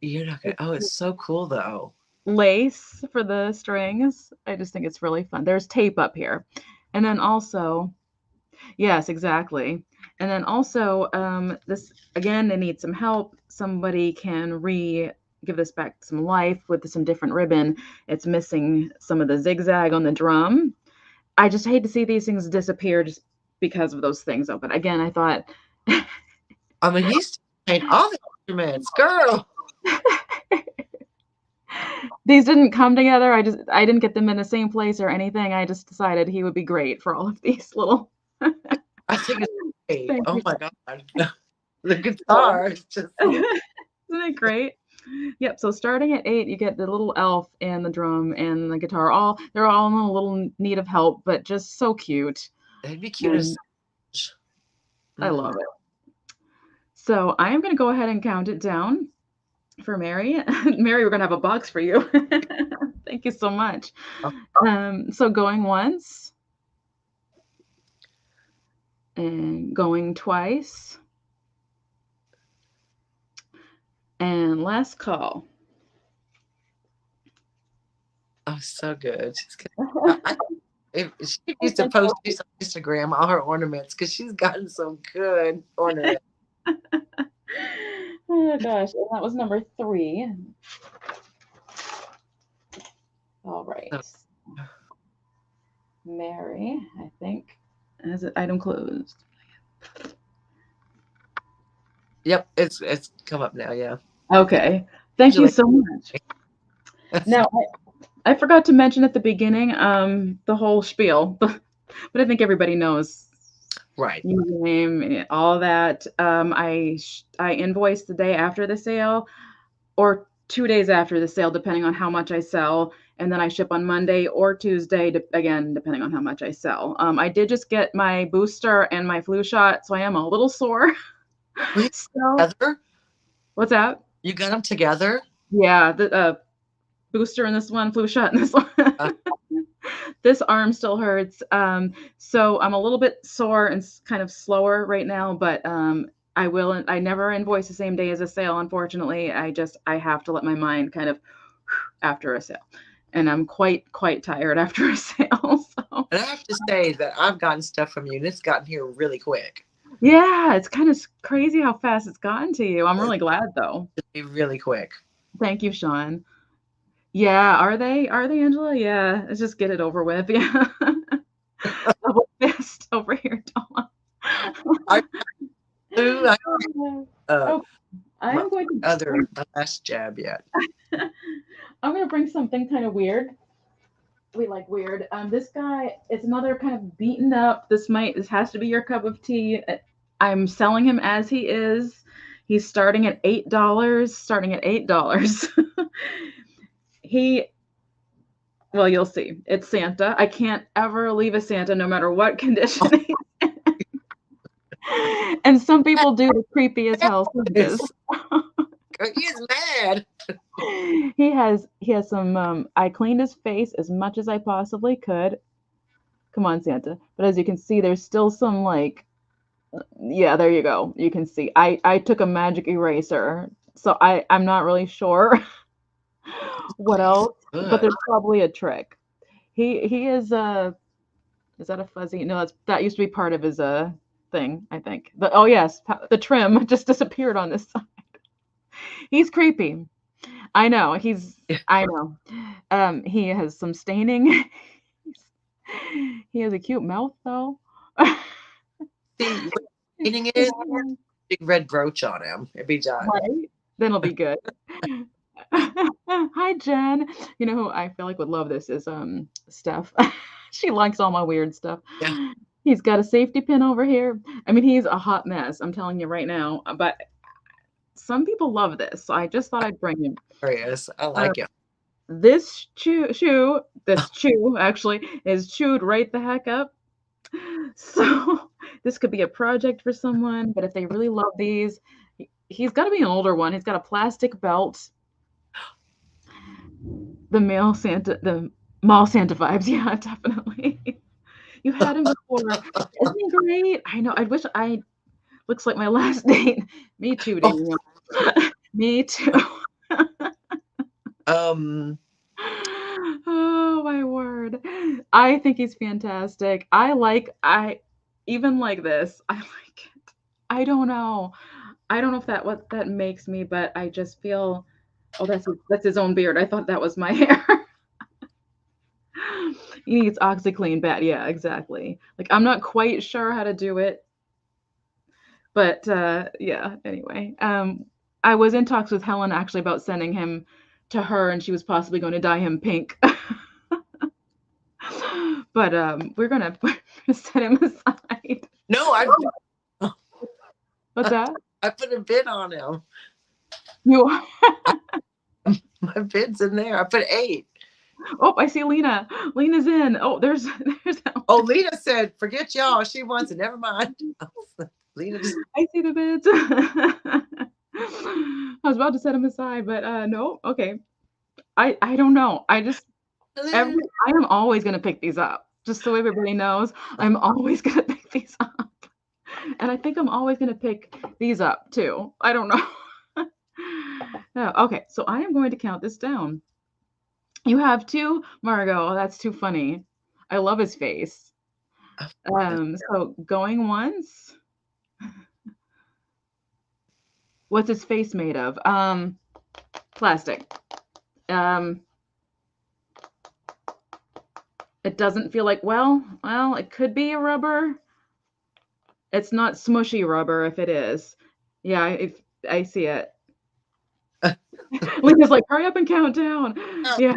you're not gonna. Oh, it's so cool though. Lace for the strings. I just think it's really fun. There's tape up here. And then also, yes, exactly. And then also, this again, they need some help. Somebody can give this back some life with some different ribbon. It's missing some of the zigzag on the drum. I just hate to see these things disappear just because of those things. But again, I thought I mean, he's playing all the instruments, girl. these didn't come together. I didn't get them in the same place or anything. I just decided he would be great for all of these little. I think it's great. Thank Oh you. my God. The guitar is just Isn't it great? Yep. So starting at 8, you get the little elf and the drum and the guitar. They're all in a little need of help, but just so cute. it'd be cute as such. I love it. So I am going to go ahead and count it down for Mary. Mary, we're going to have a box for you. Thank you so much. So going once and going twice. And last call. Oh, so good. She needs to post these on Instagram, all her ornaments, because she's gotten some good ornaments. Oh gosh, and that was number 3. All right. Mary, I think, has an item closed. Yep, it's come up now, yeah. Okay. Thank you so much. Now, I forgot to mention at the beginning the whole spiel, but I think everybody knows. Right. Username, all that. I invoice the day after the sale or 2 days after the sale, depending on how much I sell. And then I ship on Monday or Tuesday, again, depending on how much I sell. I did just get my booster and my flu shot, so I am a little sore. Together? What's that? You got them together? Yeah, the booster in this one, flu shot in this one. This arm still hurts. So I'm a little bit sore and kind of slower right now, but I never invoice the same day as a sale, unfortunately. I have to let my mind kind of after a sale. And I'm quite tired after a sale. So. And I have to say that I've gotten stuff from you and it's gotten here really quick. Yeah, it's kind of crazy how fast it's gotten to you. I'm really glad though. It'd be really quick. Thank you, Sean. Yeah, are they, Angela? Yeah, let's just get it over with. Yeah. Double fist over here, Dawn. I'm going to the last jab yet. I'm going to bring something kind of weird. We like weird. This guy is another kind of beaten up. This has to be your cup of tea. I'm selling him as he is. He's starting at $8. Well, you'll see. It's Santa. I can't ever leave a Santa no matter what condition he's in. And some people do the creepiest house of this. He is mad. He has some I cleaned his face as much as I possibly could. Come on, Santa. But as you can see, there's still some yeah, there you go. You can see. I took a magic eraser. So I'm not really sure what else, but there's probably a trick. He is that a fuzzy? No, that used to be part of his thing, I think. Oh yes, the trim just disappeared on this side. He's creepy. I know. I know. He has some staining. He has a cute mouth though. See, what staining is big red brooch on him. It'd be done. Right? Then it'll be good. Hi, Jen. You know who I feel like would love this is Steph. She likes all my weird stuff. Yeah. He's got a safety pin over here. I mean, he's a hot mess. I'm telling you right now. But some people love this, so I just thought I'd bring him. Hilarious. I like it. This chew actually is chewed right the heck up. So this could be a project for someone. But if they really love these, he's got to be an older one. He's got a plastic belt. The mall Santa vibes. Yeah, definitely. You had him before. Isn't he great? I know. I wish looks like my last date. Me too, Daniel. Me too. Oh my word. I think he's fantastic. I even like this. I like it. I don't know. I don't know if that what that makes me, but I just feel, oh, that's his own beard. I thought that was my hair. He needs OxyClean bad. Yeah, exactly. Like I'm not quite sure how to do it, but yeah. Anyway, I was in talks with Helen actually about sending him to her, and she was possibly going to dye him pink. But we're gonna set him aside. No, What's that? I put a bid on him. You. My bid's in there. I put 8. Oh, I see Lena. Lena's in. Oh, there's. Oh, Lena said, "Forget y'all. She wants it. Never mind." Lena just. I see the bids. I was about to set him aside, but no. Okay. I don't know. I am always gonna pick these up. Just so everybody knows, I'm always gonna pick these up. And I think I'm always gonna pick these up too. I don't know. Okay, so I am going to count this down. You have 2, Margot. Oh, that's too funny. I love his face. So going once. What's his face made of? Plastic. It doesn't feel like, well, it could be a rubber. It's not smushy rubber if it is. Yeah, if I see it. Lena's like, hurry up and count down. Yeah.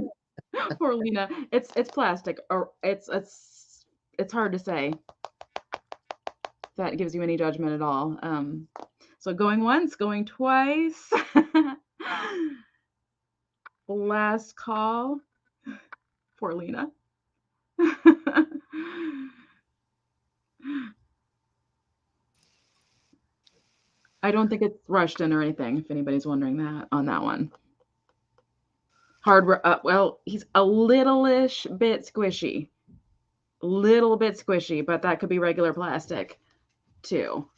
Poor Lena. It's plastic. Or it's hard to say. If that gives you any judgment at all. So going once, going twice. Last call. Poor Lena. I don't think it's rushed in or anything, if anybody's wondering that on that one. Hardware, well, he's a little-ish bit squishy. Little bit squishy, but that could be regular plastic too.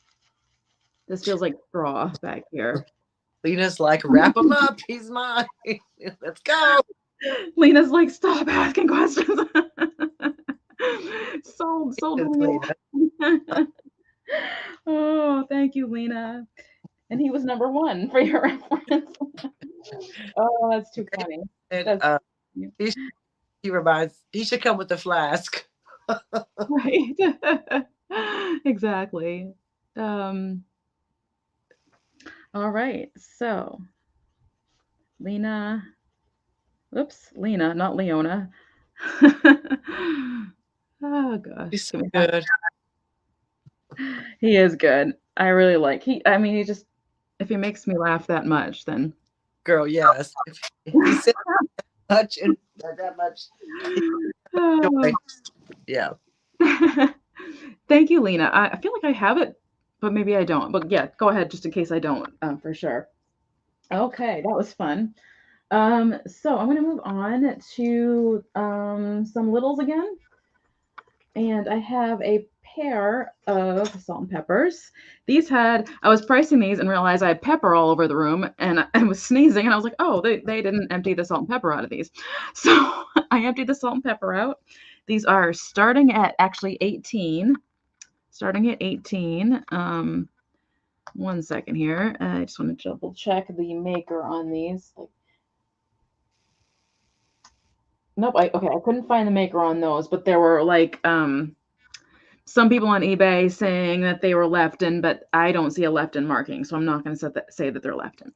This feels like straw back here. Lena's like, wrap him up. He's mine. Let's go. Lena's like, stop asking questions. Sold, Lena. Oh, thank you, Lena. And he was number 1 for your reference. Oh, that's too funny. And, he should come with the flask. Right. Exactly. All right. So Lena, not Leona. Oh gosh. He's so good. He is good. I really like he just, if he makes me laugh that much, then girl, yes. If he said much and that much. Oh. Yeah. Thank you, Lena. I feel like I have it, but maybe I don't. But yeah, go ahead just in case I don't, for sure. Okay, that was fun. So I'm going to move on to some littles again. And I have a pair of salt and peppers. I was pricing these and realized I had pepper all over the room, and I was sneezing, and I was like, oh, they didn't empty the salt and pepper out of these. So I emptied the salt and pepper out. These are starting at actually 18. Starting at 18. One second here. I just want to double check the maker on these. Nope. I couldn't find the maker on those, but there were like some people on eBay saying that they were Lefton, but I don't see a Lefton marking, so I'm not going to say that they're Lefton.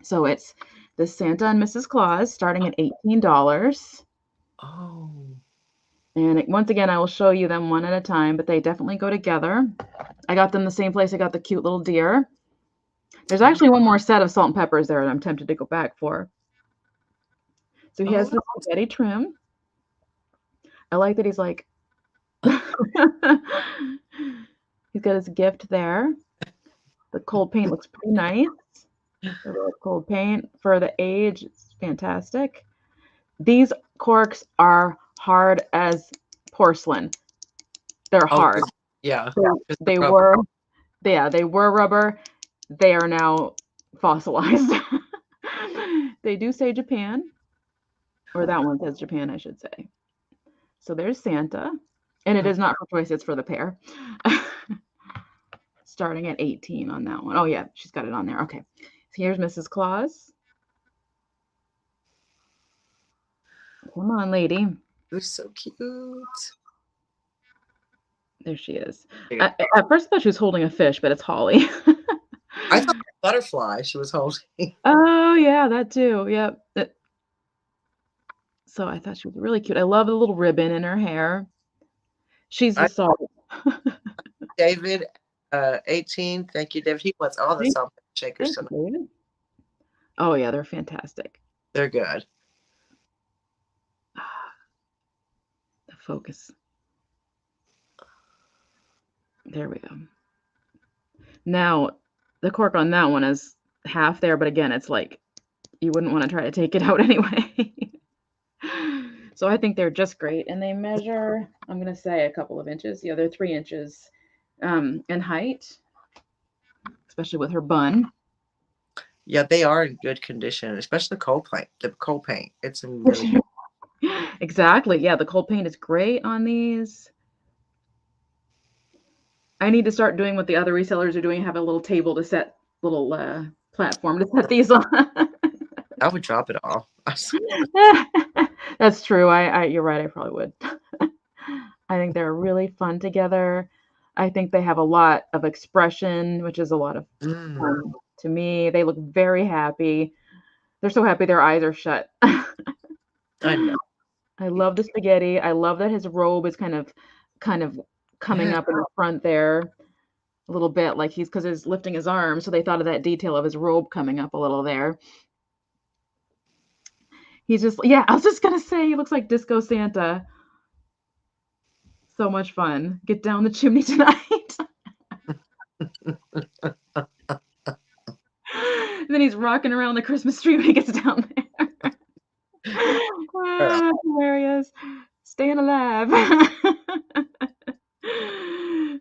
So it's the Santa and Mrs. Claus starting at $18. Oh. And once again, I will show you them one at a time, but they definitely go together. I got them the same place I got the cute little deer. There's actually one more set of salt and peppers there that I'm tempted to go back for. So he has the spaghetti trim. I like that he's like, he's got his gift there. The cold paint looks pretty nice. The cold paint for the age, it's fantastic. These corks are hard as porcelain. They're hard. Yeah. They were rubber. They are now fossilized. They do say Japan, or that one says Japan, I should say. So there's Santa, and it is not for choice, it's for the pair. starting at 18 on that one. Oh yeah, she's got it on there. Okay. So here's Mrs. Claus. Come on, lady. It was so cute. There she is. At first I thought she was holding a fish, but it's Holly. I thought butterfly she was holding. Oh yeah, that too. Yep. So I thought she was really cute. I love the little ribbon in her hair. She's the salt. David, 18. Thank you, David. He wants all the salt shakers tonight. David. Oh yeah, they're fantastic. They're good. The focus. There we go. Now, the cork on that one is half there, but again, it's like you wouldn't want to try to take it out anyway. So I think they're just great. And they measure, I'm going to say a couple of inches. Yeah, they're 3 inches in height, especially with her bun. Yeah, they are in good condition, especially the coal paint. The coal paint. It's in really Exactly. Yeah, the coal paint is great on these. I need to start doing what the other resellers are doing, have a little table to set, little platform to set these on. I would drop it all. That's true. You're right. I probably would. I think they're really fun together. I think they have a lot of expression, which is a lot of fun to me. They look very happy. They're so happy their eyes are shut. I know. I love the spaghetti. I love that his robe is kind of coming up in the front there a little bit, like because he's lifting his arms. So they thought of that detail of his robe coming up a little there. He's just, yeah, I was just going to say, he looks like Disco Santa. So much fun. Get down the chimney tonight. And then he's rocking around the Christmas tree when he gets down there. Hilarious. Staying alive.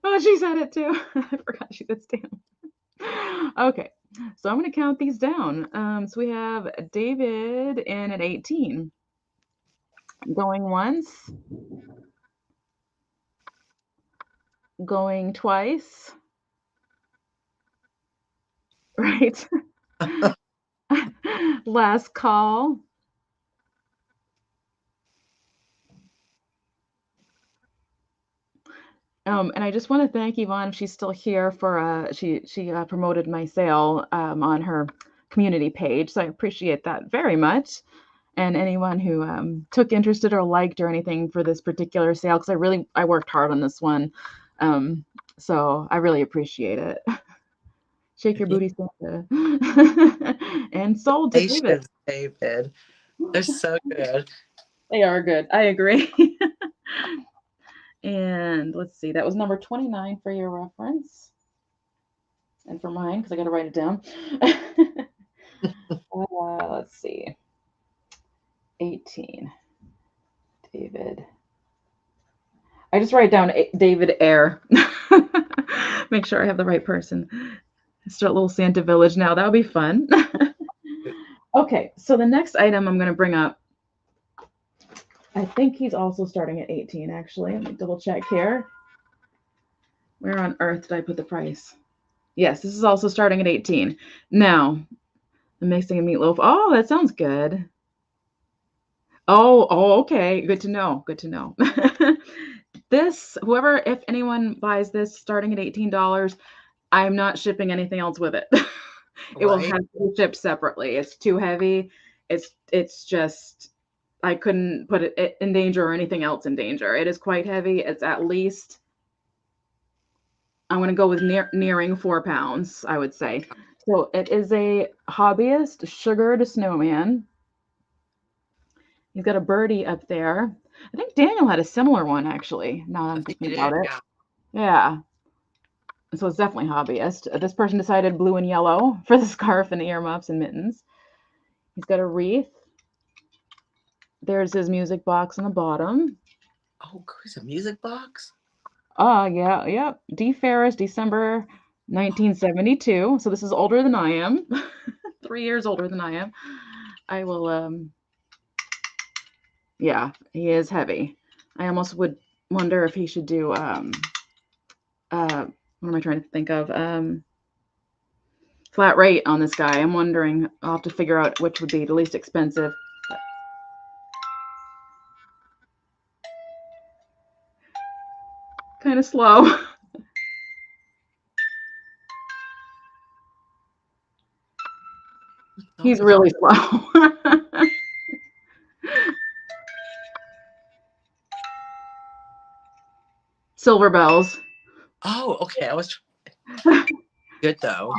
Oh, she said it too. I forgot she said stay alive. Okay. So I'm going to count these down. So we have David in at 18. Going once. Going twice. Right. Last call. And I just want to thank Yvonne, if she's still here, for she promoted my sale on her community page. So I appreciate that very much. And anyone who took interested or liked or anything for this particular sale, because I worked hard on this one. So I really appreciate it. Shake your booty, Santa. And sold to David. David. They're so good. They are good. I agree. And let's see, that was number 29 for your reference. And for mine, because I got to write it down. Let's see. 18. David. I just write down David Air. Make sure I have the right person. Start a little Santa Village now. That would be fun. Okay, so the next item I'm going to bring up, I think he's also starting at 18, actually. Let me double check here. Where on earth did I put the price? Yes, this is also starting at 18. Now, I'm mixing a meatloaf. Oh, that sounds good. Oh, okay. Good to know. Good to know. This, if anyone buys this starting at $18, I'm not shipping anything else with it. It will have to be shipped separately. It's too heavy. It's just, I couldn't put it in danger or anything else in danger. It is quite heavy. It's at least, I'm going to go with nearing 4 pounds, I would say. So it is a hobbyist sugared snowman. He's got a birdie up there. I think Daniel had a similar one, actually, now that I'm thinking about it. Yeah. So it's definitely hobbyist. This person decided blue and yellow for the scarf and the earmuffs and mittens. He's got a wreath. There's his music box on the bottom. Oh, there's a music box? Yeah, yep. D. Ferris, December 1972. So this is older than I am. 3 years older than I am. I will, yeah, he is heavy. I almost would wonder if he should do what am I trying to think of? Flat rate on this guy. I'm wondering, I'll have to figure out which would be the least expensive. Kind of slow. He's really slow. Silver bells. Oh, okay. I was good though.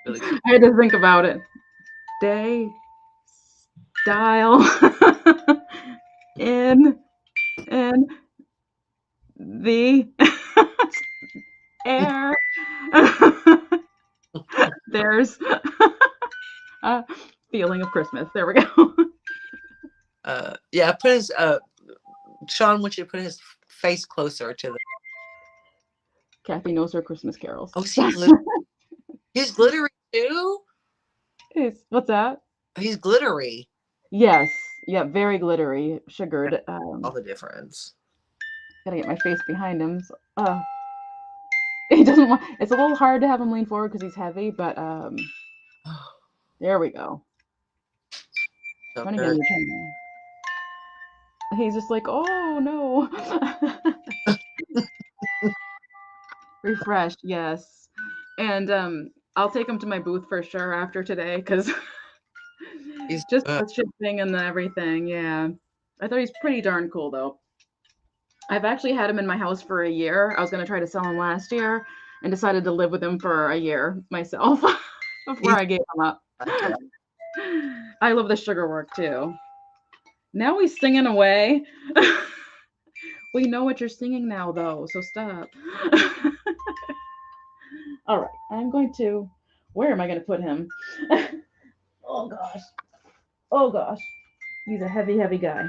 Really good. I had to think about it. Day, style, in, the air. There's a feeling of Christmas. There we go. Yeah, put his Sean wants you to put his face closer to the. Kathy knows her Christmas carols. Oh, he's glittery too. What's that? He's glittery. Yes. Yeah, very glittery, sugared. All the difference. Gotta get my face behind him. So, he doesn't want. It's a little hard to have him lean forward because he's heavy, but there we go. So Trying to get him to turn. He's just like, oh no. Refreshed, yes. And I'll take him to my booth for sure after today because just the shipping and everything. Yeah, I thought he's pretty darn cool though. I've actually had him in my house for a year. I was gonna try to sell him last year and decided to live with him for a year myself before I gave him up. I love the sugar work too. Now he's singing away. We know what you're singing now though, so stop. All right, I'm going to, where am I going to put him? Oh gosh. Oh gosh. He's a heavy, heavy guy.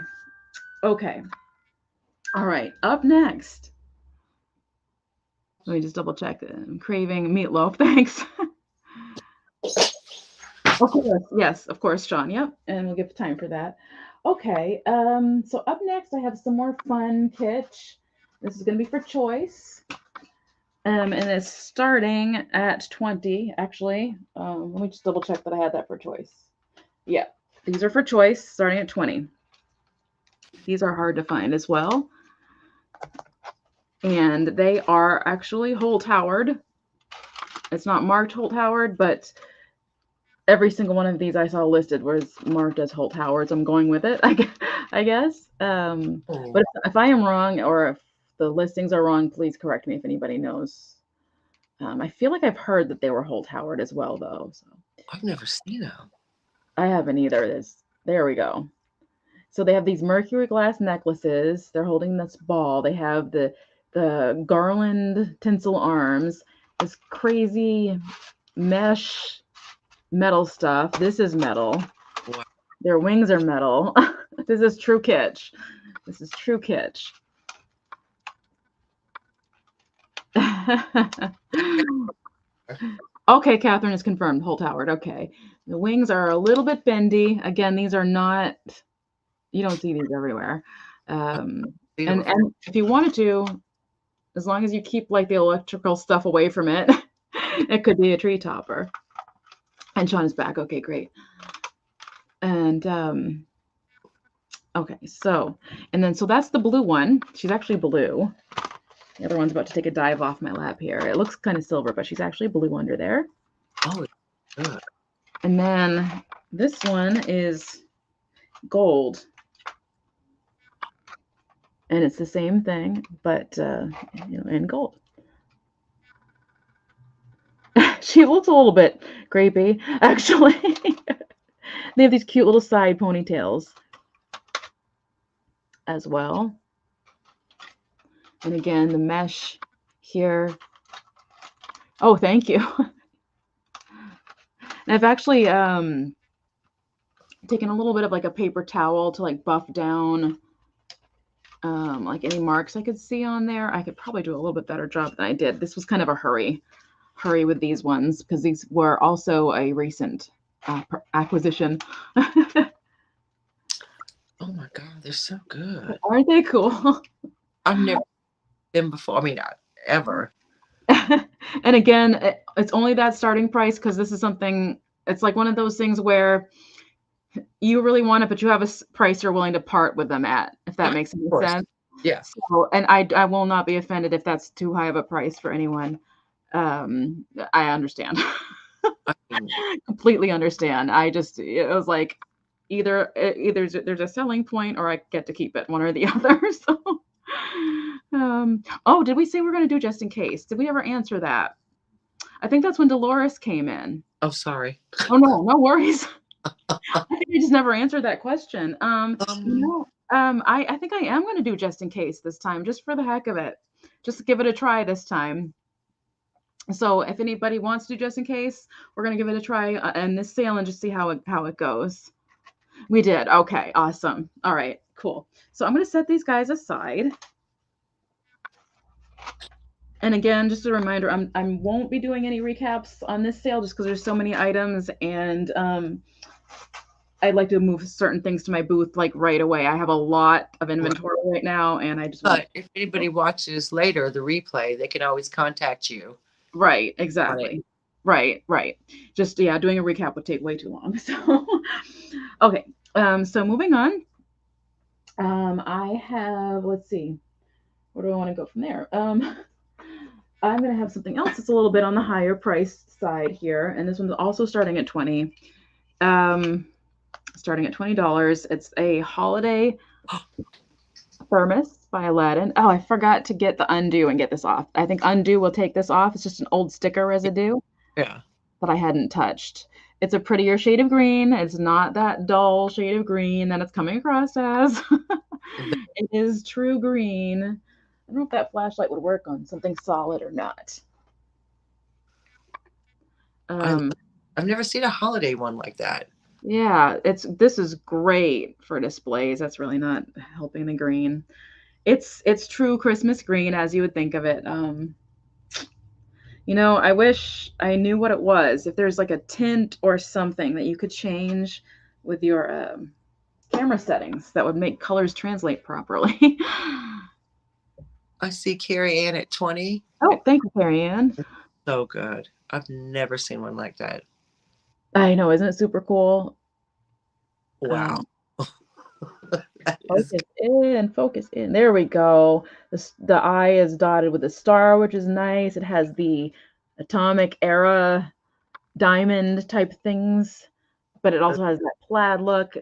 Okay. All right, up next. Let me just double check. I'm craving meatloaf, thanks. Of course, yes, of course, Sean, yep. And we'll give time for that. Okay, so up next I have some more fun kitsch. This is going to be for choice. And it's starting at 20, actually. Let me just double check that I had that for choice. Yeah, these are for choice, starting at 20. These are hard to find as well. And they are actually Holt-Howard. It's not marked Holt-Howard, but every single one of these I saw listed was marked as Holt-Howard, so I'm going with it, I guess. But if I am wrong or if the listings are wrong, please correct me if anybody knows. I feel like I've heard that they were Holt-Howard as well, though. So I've never seen them. I haven't either. There we go. So they have these mercury glass necklaces. They're holding this ball. They have the garland tinsel arms. This crazy mesh metal stuff. This is metal. Wow. Their wings are metal. This is true kitsch. This is true kitsch. Okay, Catherine is confirmed. Holt-Howard. Okay. The wings are a little bit bendy. Again, these are not, you don't see these everywhere. And if you wanted to, as long as you keep like the electrical stuff away from it, it could be a tree topper. And Sean is back. Okay, great. And okay, so that's the blue one. She's actually blue. The other one's about to take a dive off my lap here. It looks kind of silver, but she's actually blue under there. Oh, good. And then this one is gold. And it's the same thing, but in gold. She looks a little bit grapey, actually. They have these cute little side ponytails as well. And again, the mesh here. Oh, thank you. And I've actually taken a little bit of like a paper towel to like buff down like any marks I could see on there. I could probably do a little bit better job than I did. This was kind of a hurry with these ones because these were also a recent acquisition. Oh my God, they're so good. Aren't they cool? I've never seen them before. I mean, ever. And again, it's only that starting price because this is something, it's like one of those things where you really want it, but you have a price you're willing to part with them at, if that makes any sense. Yeah. So, and I will not be offended if that's too high of a price for anyone. I understand. Completely understand. It was like either there's a selling point or I get to keep it, one or the other. So, oh, did we say we're going to do just in case? Did we ever answer that? I think that's when Dolores came in. Oh, sorry. Oh no, no worries. I think I just never answered that question. I think I am going to do just in case this time, just for the heck of it. Just give it a try this time. So if anybody wants to do just in case, we're going to give it a try in this sale and just see how it goes. We did. Okay, awesome. All right, cool. So I'm going to set these guys aside. And again, just a reminder, I won't be doing any recaps on this sale just because there's so many items, and I'd like to move certain things to my booth like right away. I have a lot of inventory right now, and I just But if anybody watches later the replay, they can always contact you. Right, exactly. Right. Just doing a recap would take way too long. So okay. So moving on. I have, let's see, where do I want to go from there? I'm going to have something else that's a little bit on the higher price side here, and this one's also starting at $20. Starting at $20. It's a holiday thermos by Aladdin. Oh, I forgot to get the undo and get this off. I think undo will take this off. It's just an old sticker residue. Yeah. That I hadn't touched. It's a prettier shade of green. It's not that dull shade of green that it's coming across as. It is true green. I don't know if that flashlight would work on something solid or not. I've never seen a holiday one like that. Yeah, this is great for displays. That's really not helping the green. It's true Christmas green as you would think of it. I wish I knew what it was. If there's like a tint or something that you could change with your camera settings that would make colors translate properly. I see Carrie Ann at 20. Oh, thank you, Carrie Ann. So good. I've never seen one like that. I know, isn't it super cool? Wow. Focus in. There we go. The eye is dotted with a star, which is nice. It has the atomic era diamond type things, but it also has that plaid look.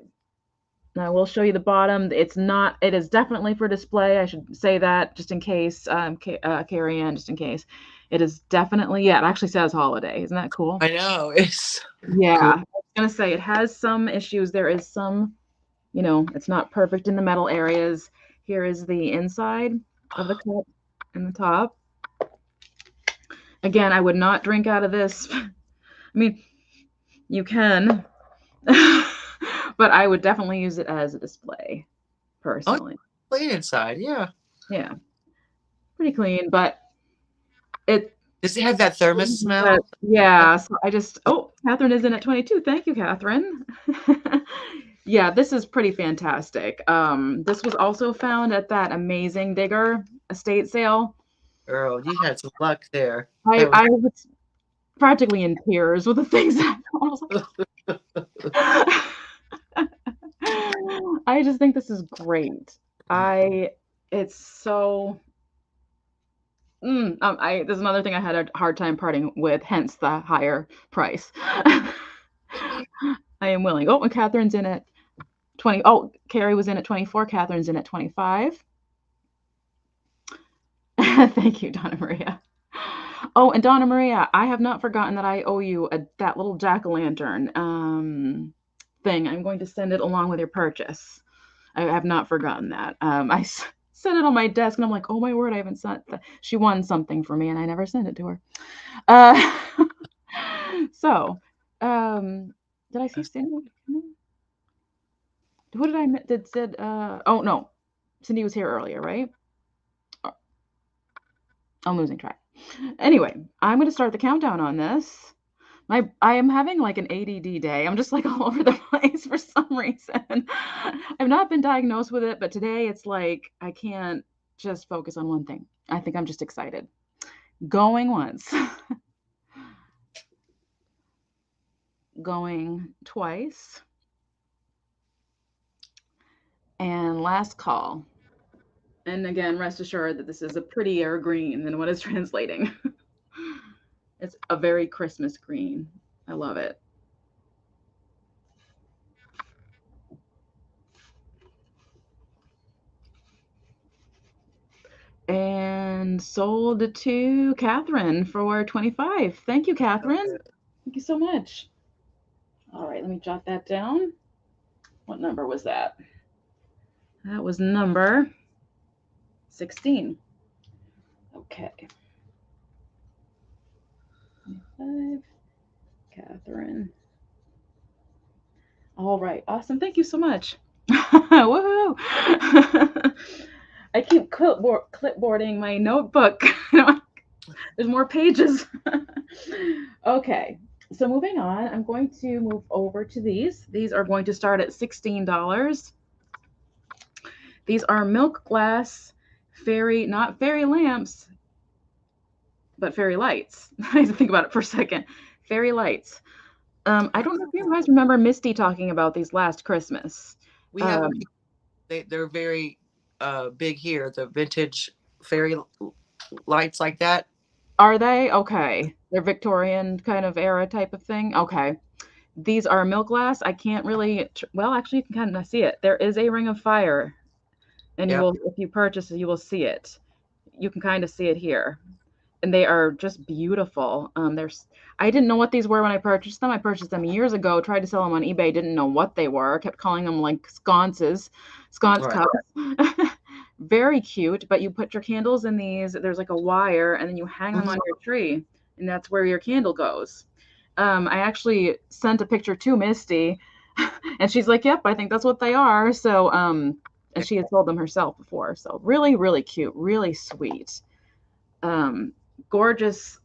Now we'll show you the bottom. It is definitely for display. I should say that just in case, Carrie Ann, just in case. It is definitely, it actually says holiday. Isn't that cool? I know. It's yeah. cool. I was going to say it has some issues. There is some, it's not perfect in the metal areas. Here is the inside of the cup and the top. Again, I would not drink out of this. I mean, you can, but I would definitely use it as a display, personally. Oh, clean inside, yeah. Yeah. Pretty clean, but does it have that thermos smell? Yeah, so Catherine is in at 22. Thank you, Catherine. Yeah, this is pretty fantastic. This was also found at that amazing Digger estate sale. Girl, you had some luck there. I was practically in tears with the things that I was like, I just think this is great. It's so there's another thing I had a hard time parting with, hence the higher price. I am willing. Oh, and Catherine's in at 20. Oh, Carrie was in at 24. Catherine's in at 25. Thank you, Donna Maria. Oh, and Donna Maria, I have not forgotten that I owe you that little jack-o'-lantern thing. I'm going to send it along with your purchase. I have not forgotten that. I set it on my desk, and I'm like, oh my word, I haven't sent that. She won something for me, and I never sent it to her. So, did I see Cindy? Who did I did said? Oh no, Cindy was here earlier, right? I'm losing track. Anyway, I'm going to start the countdown on this. I am having like an ADD day. I'm just like all over the place for some reason. I've not been diagnosed with it, but today it's like I can't just focus on one thing. I think I'm just excited. Going once. Going twice. And last call. And again, rest assured that this is a prettier green than what is translating. It's a very Christmas green. I love it. And sold to Catherine for 25. Thank you, Catherine. Thank you so much. All right, let me jot that down. What number was that? That was number 16. Okay. 25. Catherine. All right, awesome. Thank you so much. Woohoo! I keep clipboarding my notebook. There's more pages. Okay, so moving on, I'm going to move over to these. These are going to start at $16. These are milk glass fairy, not fairy lamps, but fairy lights. I had to think about it for a second. Fairy lights. I don't know if you guys remember Misty talking about these last Christmas. We have them. They're very big here. The vintage fairy lights like that. Are they? Okay. They're Victorian kind of era type of thing. Okay. These are milk glass. I can't really, well, actually, you can kind of see it. There is a ring of fire, and you Yep. will, if you purchase it, you will see it. You can kind of see it here. And they are just beautiful. I didn't know what these were when I purchased them. I purchased them years ago, tried to sell them on eBay, didn't know what they were, kept calling them like sconce Right. cups. Very cute, but you put your candles in these, there's like a wire, and then you hang them on your tree, and that's where your candle goes. I actually sent a picture to Misty, and she's like, yep, I think that's what they are. So, and she had sold them herself before. So really, really cute, really sweet. Gorgeous,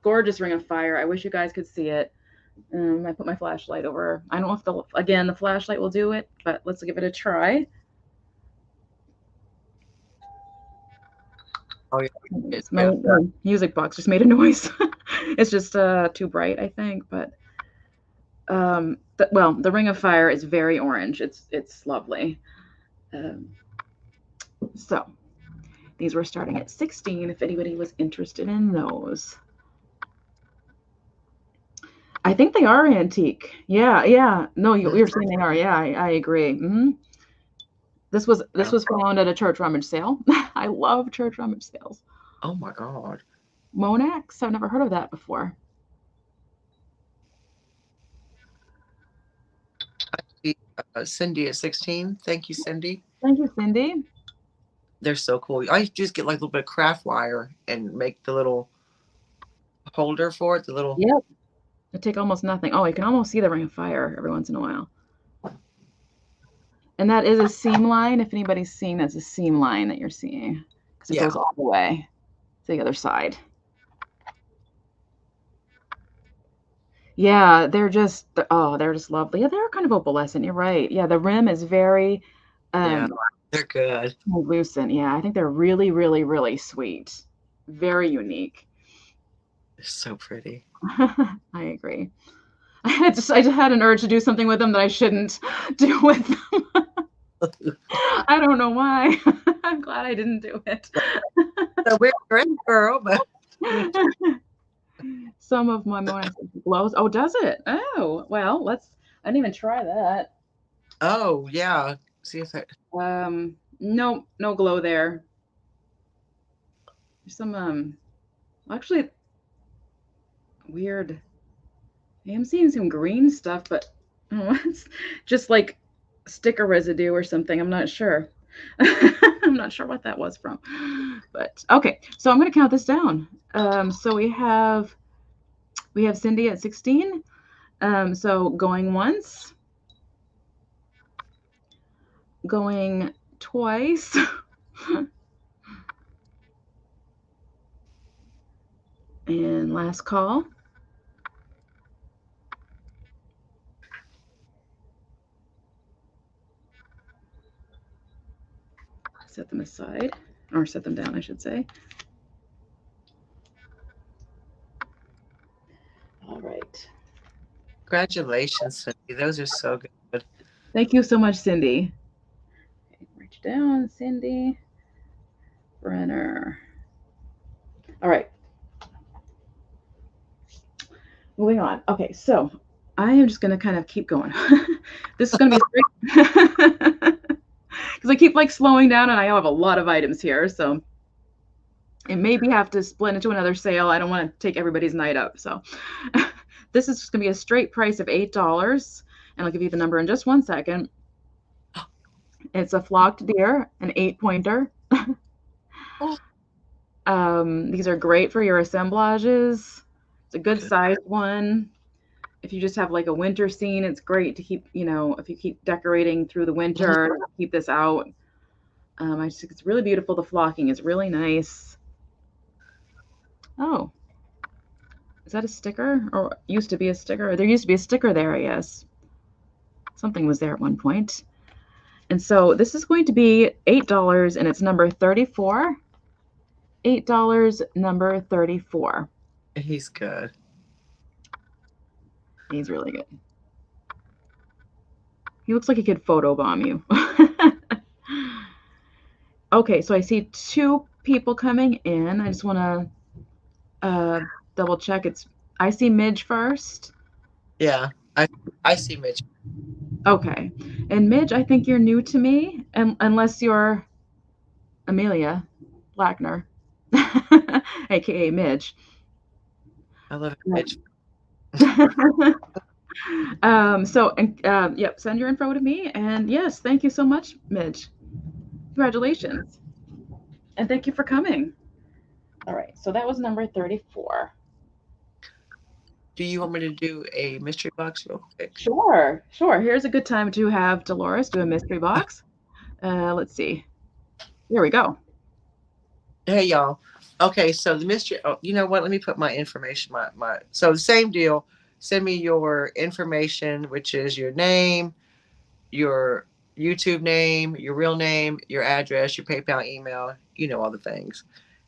gorgeous ring of fire. I wish you guys could see it. I put my flashlight over. I don't know if the flashlight will do it, but let's give it a try. Oh yeah. My music box just made a noise. It's just too bright, I think. But the ring of fire is very orange. It's lovely. So these were starting at 16 if anybody was interested in those. I think they are antique. Yeah. No, you're saying they are. Yeah, I agree. Mm-hmm. This was found at a church rummage sale. I love church rummage sales. Oh my God. Monax? I've never heard of that before. Cindy at 16. Thank you, Cindy. Thank you, Cindy. They're so cool. I just get like a little bit of craft wire and make the little holder for it. The little. Yep. They take almost nothing. Oh, you can almost see the ring of fire every once in a while. And that is a seam line. If anybody's seeing, that's a seam line that you're seeing because it goes all the way to the other side. Yeah, they're just lovely. Yeah, they're kind of opalescent. You're right. Yeah, the rim is very Yeah, they're good. translucent. Yeah, I think they're really, really, really sweet. Very unique. They're so pretty. I agree. I just had an urge to do something with them that I shouldn't do with them. I don't know why. I'm glad I didn't do it. So we're great, girl, but some of my Monax glows. Oh, does it? Oh, well, I didn't even try that. Oh yeah. See if that. No glow there. There's some actually weird. I'm seeing some green stuff, but it's just like sticker residue or something. I'm not sure. I'm not sure what that was from. But okay, so I'm going to count this down. So we have Cindy at 16. So going once, going twice. And last call. Set them aside, or set them down, I should say. All right. Congratulations, Cindy. Those are so good. Thank you so much, Cindy. Okay, write you down, Cindy Brenner. All right. Moving on. Okay, so I am just gonna kind of keep going. This is gonna be because I keep like slowing down, and I have a lot of items here, so it maybe have to split into another sale. I don't want to take everybody's night up, so this is just gonna be a straight price of $8, and I'll give you the number in just one second. It's a flocked deer, an 8-pointer. These are great for your assemblages. It's a good sized one. If you just have like a winter scene, it's great to keep, if you keep decorating through the winter, keep this out. I just think it's really beautiful. The flocking is really nice. Oh, is that a sticker? Or used to be a sticker? There used to be a sticker there, I guess. Something was there at one point. And so this is going to be $8, and it's number 34. $8, number 34. He's good. He's really good. He looks like he could photobomb you. Okay, so I see 2 people coming in. I just want to double check. I see Midge first. Yeah, I see Mitch. Okay, and Midge, I think you're new to me, unless you're Amelia Blackner, aka Midge. I love Mitch. Yep, send your info to me, and yes, thank you so much, Midge. Congratulations, and thank you for coming. All right, so that was number 34. Do you want me to do a mystery box real quick? Sure. Here's a good time to have Dolores do a mystery box. Let's see. Here we go. Hey, y'all. Okay, so the mystery. Oh, you know what? Let me put my information. So the same deal. Send me your information, which is your name, your YouTube name, your real name, your address, your PayPal email. You know all the things.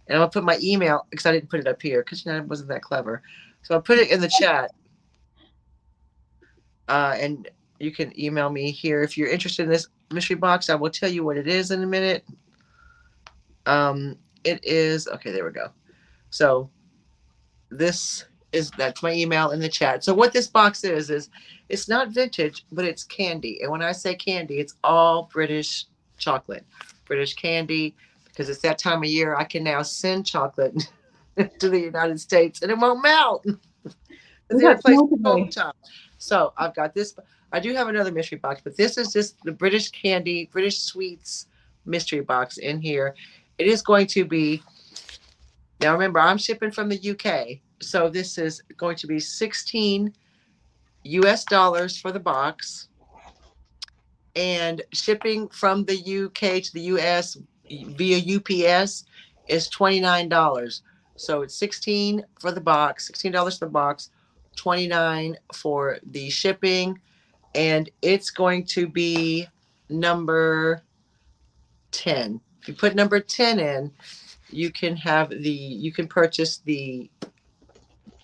And I'm gonna put my email because I didn't put it up here because I wasn't that clever. So I'll put it in the chat. And you can email me here if you're interested in this mystery box. I will tell you what it is in a minute. It is okay. There we go. So that's my email in the chat. So what this box is it's not vintage, but it's candy. And when I say candy, it's all British chocolate, British candy, because it's that time of year. I can now send chocolate to the United States and it won't melt. So I've got this. I do have another mystery box, but this is just the British candy, British sweets mystery box in here. It is going to be, now remember, I'm shipping from the UK. So this is going to be $16 US for the box. And shipping from the UK to the US via UPS is $29. So it's $16 for the box, $16 for the box, $29 for the shipping. And it's going to be number 10. If you put number 10 in, you can purchase the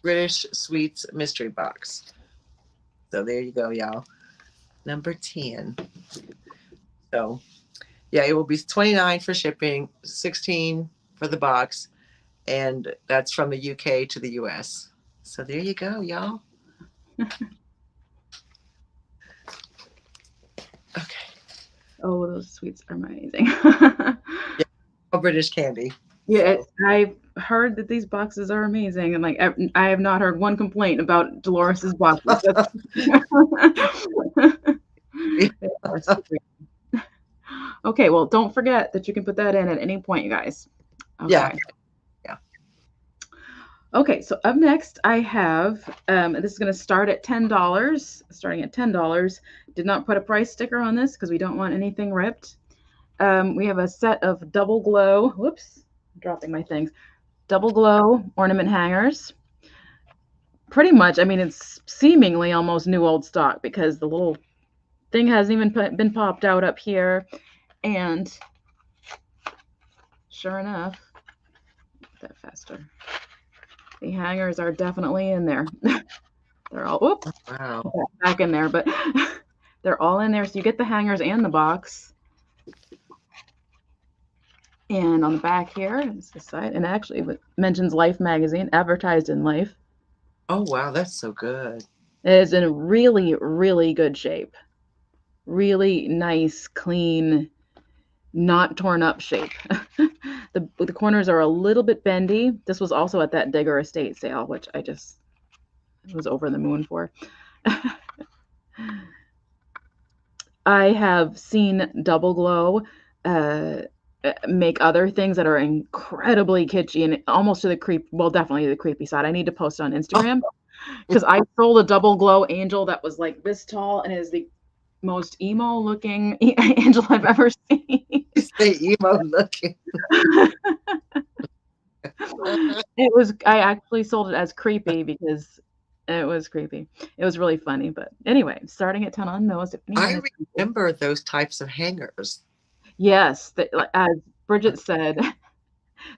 British Sweets mystery box. So there you go, y'all. Number 10. So yeah, it will be $29 for shipping, $16 for the box, and that's from the UK to the US. So there you go, y'all. Okay. Oh, those sweets are amazing. Yeah, British candy. Yeah, I've heard that these boxes are amazing, and like I have not heard one complaint about Dolores's boxes. Okay, well, don't forget that you can put that in at any point, you guys. Okay. Yeah. Okay, so up next I have, this is going to start at $10, starting at $10. Did not put a price sticker on this because we don't want anything ripped. We have a set of double glow, whoops, I'm dropping my things, double glow ornament hangers. Pretty much, I mean, it's seemingly almost new old stock because the little thing hasn't even been popped out up here. And sure enough, that faster. The hangers are definitely in there. They're all, whoop, Wow. back in there, but they're all in there. So you get the hangers and the box. And on the back here is the side, and actually it mentions Life magazine, advertised in Life. Oh, wow. That's so good. It is in really, really good shape. Really nice, clean, not torn up shape. The corners are a little bit bendy. This was also at that Digger estate sale, which I just was over the moon for. I have seen Double Glow make other things that are incredibly kitschy and almost to the creep, well, definitely the creepy side. I need to post it on Instagram because I sold a Double Glow angel that was like this tall and is the most emo looking angel I've ever seen. Say emo looking. I actually sold it as creepy because it was creepy. It was really funny. But anyway, starting at 10 on those. I remember those types of hangers. Yes. As Bridget said,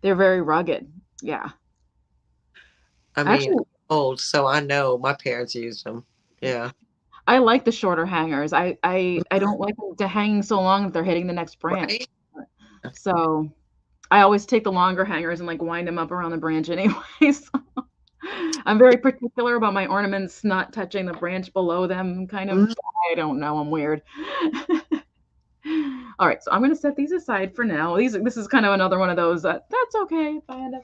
they're very rugged. Yeah. I mean, actually, I'm old, so I know my parents used them. Yeah. I like the shorter hangers. I don't like them to hang so long if they're hitting the next branch. Right? So I always take the longer hangers and like wind them up around the branch anyway. So I'm very particular about my ornaments not touching the branch below them, kind of. I don't know. I'm weird. All right, so I'm going to set these aside for now. This is kind of another one of those that's okay. Kind of,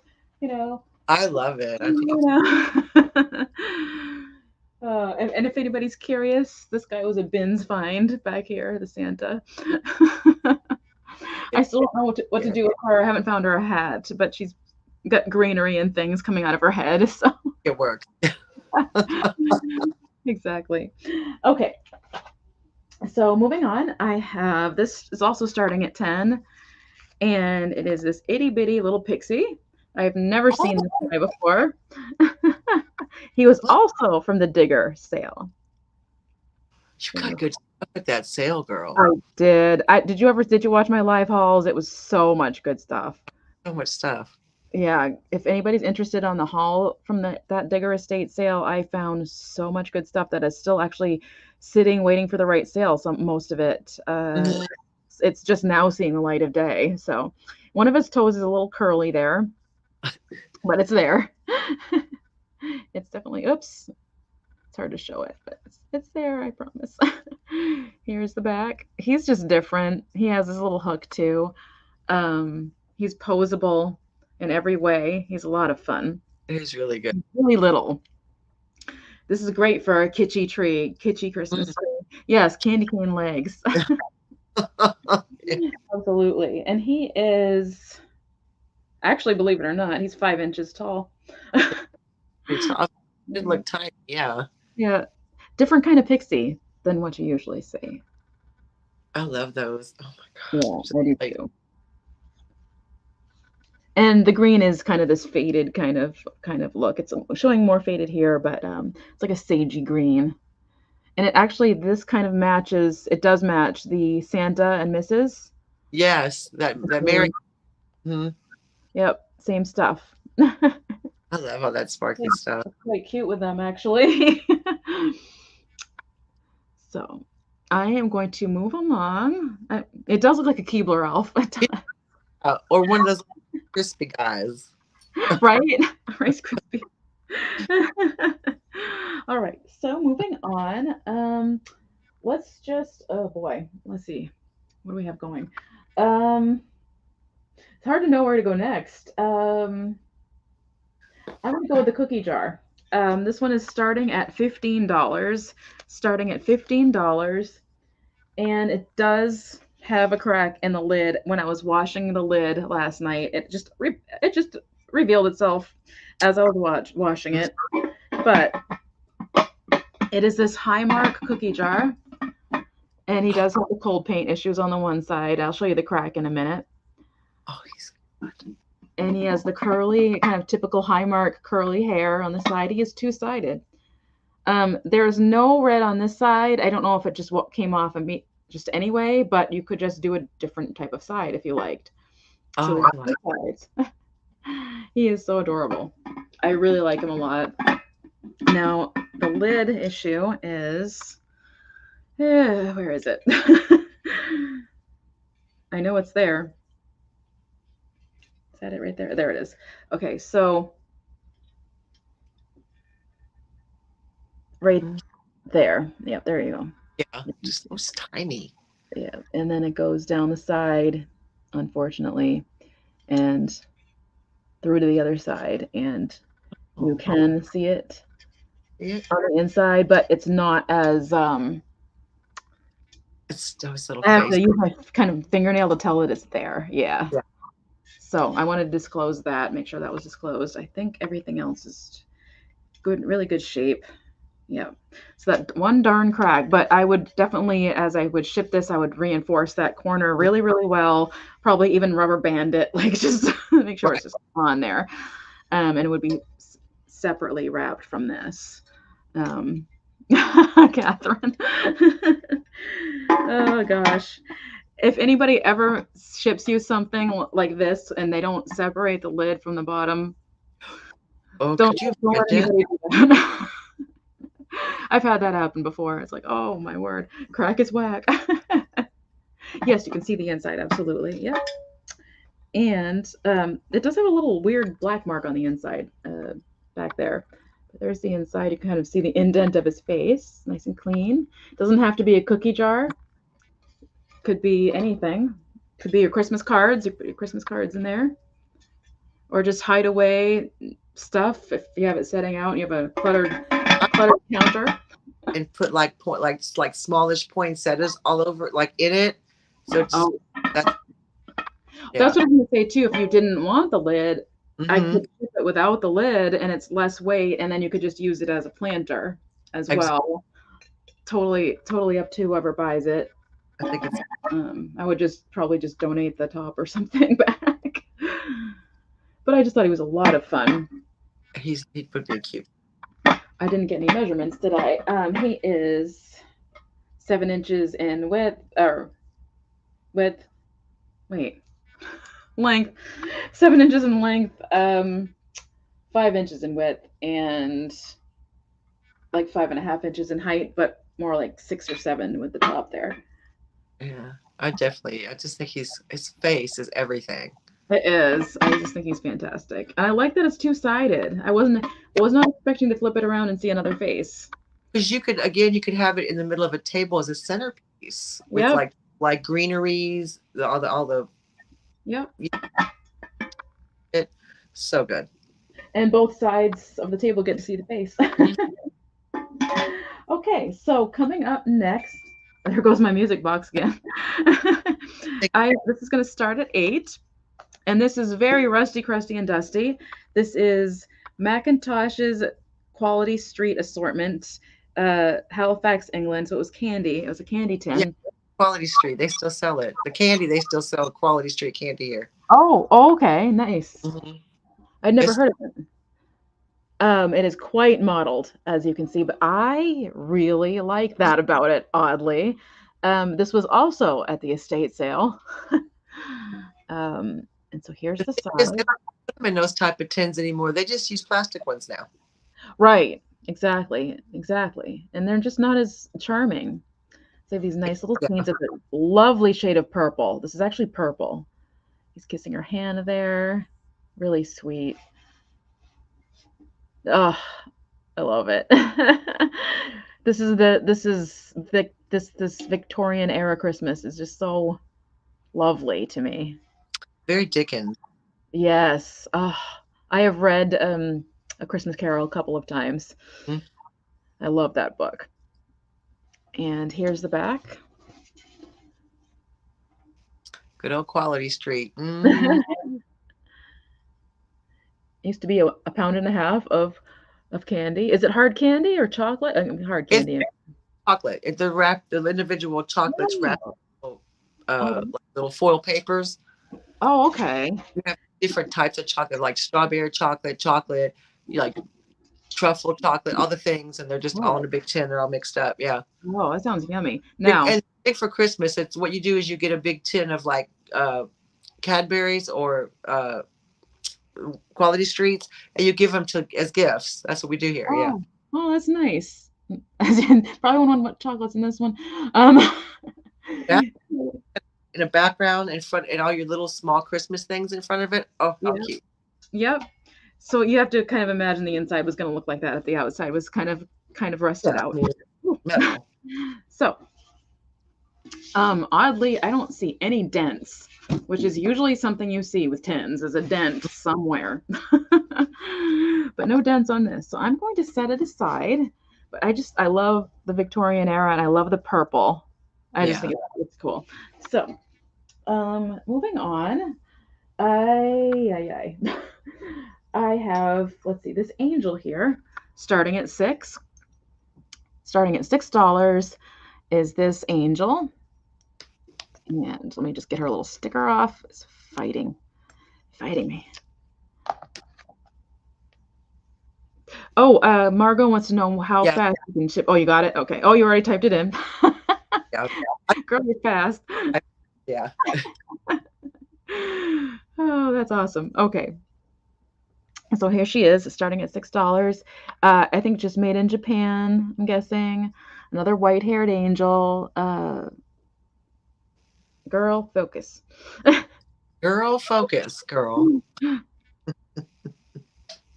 I love it. And if anybody's curious, this guy was a bins find back here, the Santa. I still don't know what to do with her. I haven't found her a hat, but she's got greenery and things coming out of her head. So it works. Exactly. Okay. So moving on, I have, this is also starting at 10, and it is this itty bitty little pixie. I've never seen this guy before. He was also from the Digger sale. You got good stuff at that sale, girl. I did. Did you watch my live hauls? It was so much good stuff. So much stuff. Yeah. If anybody's interested on the haul from that Digger estate sale, I found so much good stuff that is still actually sitting, waiting for the right sale. Most of it. It's just now seeing the light of day. So one of his toes is a little curly there, but it's there. It's definitely, oops, it's hard to show it, but it's there, I promise. Here's the back. He's just different. He has this little hook too. He's posable in every way. He's a lot of fun. He's really good. He's really little. This is great for a kitschy tree, kitschy Christmas tree. Yes, candy cane legs. Absolutely. And he is, actually, believe it or not, he's 5 inches tall. It looked tiny, yeah. Yeah, different kind of pixie than what you usually see. I love those. Oh my gosh. Yeah, I do too. And the green is kind of this faded kind of look. It's showing more faded here, but it's like a sagey green. And it actually, this kind of matches, it does match the Santa and Mrs. Yes, that Mary. Mm-hmm. Yep, same stuff. I love all that sparkly stuff. It's quite cute with them, actually. So I am going to move along. It does look like a Keebler elf. Or one of those crispy guys. Right? Rice Krispie. All right. So moving on. Let's just, oh boy. Let's see. What do we have going? It's hard to know where to go next. I'm going to go with the cookie jar. This one is starting at $15. And it does have a crack in the lid. When I was washing the lid last night, it just revealed itself as I was washing it. But it is this Highmark cookie jar. And he does have the cold paint issues on the one side. I'll show you the crack in a minute. Oh, he's good. And he has the curly, kind of typical Highmark curly hair on the side. He is two-sided. There's no red on this side. I don't know if it just came off and just anyway, but you could just do a different type of side if you liked. Oh, so sides. He is so adorable. I really like them a lot. Now, the lid issue is, where is it? I know it's there. Is that it right there? There it is. Okay, so right there. Yeah, there you go. Yeah, just it was tiny. Yeah, and then it goes down the side, unfortunately, and through to the other side, and you can see it on the inside, but it's not as it's those little I have face. to use my kind of fingernail to tell it it's there. Yeah. So I wanted to disclose that, make sure that was disclosed. I think everything else is good, really good shape. Yeah. So that one darn crack, but I would definitely, as I would ship this, I would reinforce that corner really, really well. Probably even rubber band it, like just make sure it's just on there. And it would be separately wrapped from this. Catherine. Oh gosh. If anybody ever ships you something like this and they don't separate the lid from the bottom, don't let anybody do that. I've had that happen before. It's like, oh my word, crack is whack. Yes, you can see the inside, absolutely. Yep. And it does have a little weird black mark on the inside back there. But there's the inside. You can kind of see the indent of his face, nice and clean. Doesn't have to be a cookie jar. Could be anything. Could be your Christmas cards. You put your Christmas cards in there. Or just hide away stuff if you have it setting out and you have a cluttered counter. And put like smallish poinsettias all over, like in it. So just, that's what I'm going to say too. If you didn't want the lid, I could keep it without the lid, and it's less weight, and then you could just use it as a planter as well. Totally up to whoever buys it. I think it's. I would probably just donate the top or something back. But I just thought he was a lot of fun. He would be cute. I didn't get any measurements, did I? He is 7 inches in length, 7 inches in length, 5 inches in width, and like 5.5 inches in height, but more like 6 or 7 with the top there. Yeah, I just think his face is everything. It is. I just think he's fantastic. And I like that it's two-sided. I was not expecting to flip it around and see another face. Because you could have it in the middle of a table as a centerpiece with like greeneries, all the. Yep. It's so good. And both sides of the table get to see the face. Okay, so coming up next, there goes my music box again. This is going to start at 8. And this is very rusty, crusty, and dusty. This is Macintosh's Quality Street Assortment, Halifax, England. So it was candy. It was a candy tin. Yeah, Quality Street. They still sell it. The candy, they still sell Quality Street candy here. Oh, okay. Nice. I'd never heard of it. It is quite modeled, as you can see, but I really like that about it, oddly. This was also at the estate sale. And so here's the size. They don't put them in those type of tins anymore. They just use plastic ones now. Right. Exactly. And they're just not as charming. They have these nice little tins of a lovely shade of purple. This is actually purple. He's kissing her hand there. Really sweet. Oh, I love it. This Victorian era Christmas is just so lovely to me. Very Dickens. Yes. I have read A Christmas Carol a couple of times. I love that book. And here's the back. Good old Quality Street. Used to be a pound and a half of candy. Is it hard candy or chocolate? Hard candy. It's chocolate. The individual chocolates wrapped like little foil papers. Oh, okay. You have different types of chocolate, like strawberry chocolate, like truffle chocolate, all the things, and they're just all in a big tin. They're all mixed up. Yeah. Oh, that sounds yummy. Now, and I think for Christmas, it's what you do is you get a big tin of like Cadbury's or quality streets, and you give them to as gifts. That's what we do here. Yeah. Oh, that's nice. As in, probably won't want chocolates in this one. Um, Yeah. In a background in front, and all your little small Christmas things in front of it. Oh, how yeah. cute. Yep. So you have to kind of imagine the inside was going to look like that if the outside was kind of rusted Yeah, I out. mean, metal. So, oddly, I don't see any dents, which is usually something you see with tins, is a dent somewhere. But no dents on this. So I'm going to set it aside. But I love the Victorian era and I love the purple. I just Yeah. think it's cool. So, moving on. I have, let's see, this angel here, starting at $6 is this angel. And let me just get her little sticker off. It's fighting me. Oh, Margot wants to know how Yeah. fast you can ship. Oh, you got it? Okay. Oh, you already typed it in. Yeah. Girl, you're fast. Yeah. Oh, that's awesome. Okay. So here she is, starting at $6. I think just made in Japan, I'm guessing. Another white-haired angel. Girl, focus. Girl, focus, girl.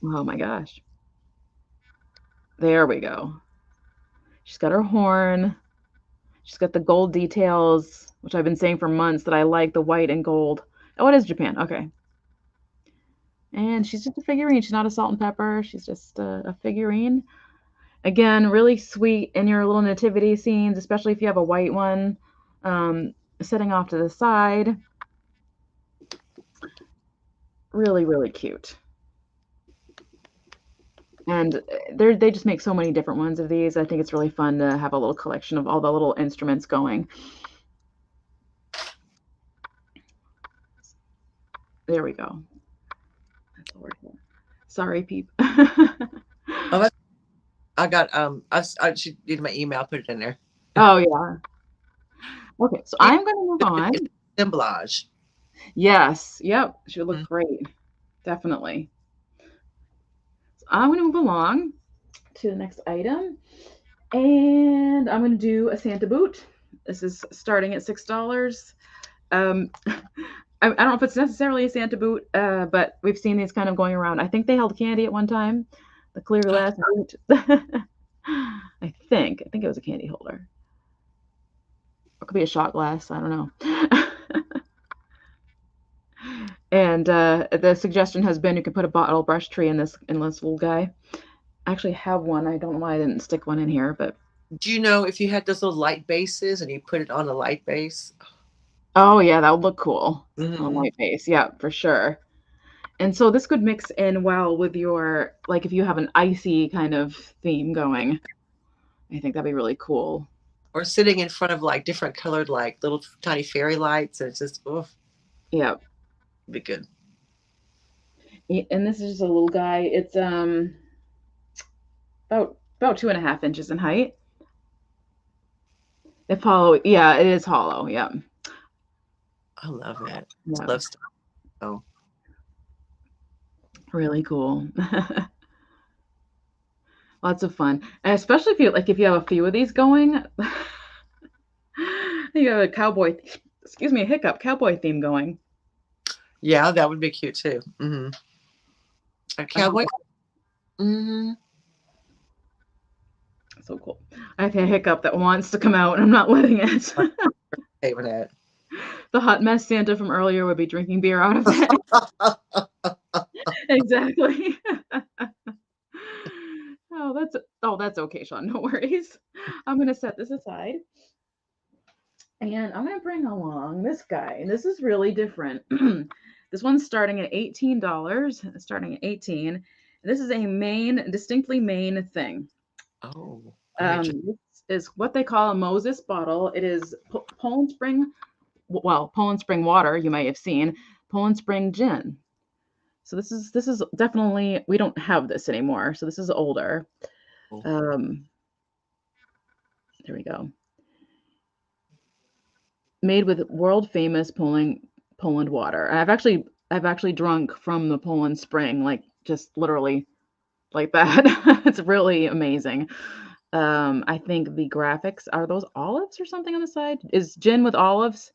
Oh my gosh. There we go. She's got her horn. She's got the gold details, which I've been saying for months that I like the white and gold. Oh, it is Japan. Okay. And she's just a figurine. She's not a salt and pepper. She's just a figurine. Again, really sweet in your little nativity scenes, especially if you have a white one sitting off to the side. Really, really cute. And they just make so many different ones of these. I think it's really fun to have a little collection of all the little instruments going. There we go. That's over here. Sorry, Peep. Oh, I got I should need my email. Put it in there. Oh yeah. Okay, so Yeah, I'm going to move on. it's assemblage. Yes. Yep. She would look Mhm. great. Definitely. So I'm going to move along to the next item, and I'm going to do a Santa boot. This is starting at $6. I don't know if it's necessarily a Santa boot, but we've seen these kind of going around. I think they held candy at one time. The clear glass boot. I think it was a candy holder. It could be a shot glass. I don't know. And the suggestion has been you can put a bottle brush tree in this little guy. I actually have one. I don't know why I didn't stick one in here, but Do you know if you had those little light bases and you put it on a light base? oh yeah, that would look cool on Hmm. white base. Yeah, for sure. And so this could mix in well with your like if you have an icy kind of theme going. I think that'd be really cool. Or sitting in front of like different colored, like little tiny fairy lights, and it's just, oh, Yeah. be good. And this is just a little guy. It's about 2.5 inches in height. If hollow, yeah, it is hollow. Yeah. I love it. Yeah. Love stuff. Oh, Really cool. Lots of fun. And especially if you have a few of these going. You have a cowboy, excuse me, a hiccup, cowboy theme going. yeah, that would be cute too. A Oh, cowboy. Hmm. so cool. I have a hiccup that wants to come out and I'm not letting it. Favorite that. The hot mess Santa from earlier would be drinking beer out of it. Exactly. That's okay, Sean. No worries. I'm gonna set this aside. And I'm going to bring along this guy. This is really different. This one's starting at $18, starting at 18. This is a MAINE, distinctly MAINE thing. Oh, I'm interested. This is what they call a Moses bottle. It is Poland Spring, well, Poland Spring water, you may have seen, Poland Spring gin. So this is definitely, we don't have this anymore. So this is older. Um, there we go. Made with world famous Poland water. I've actually I've actually drunk from the Poland Spring, like just literally like that. It's really amazing. I think the graphics are those olives or something on the side? Is gin with olives?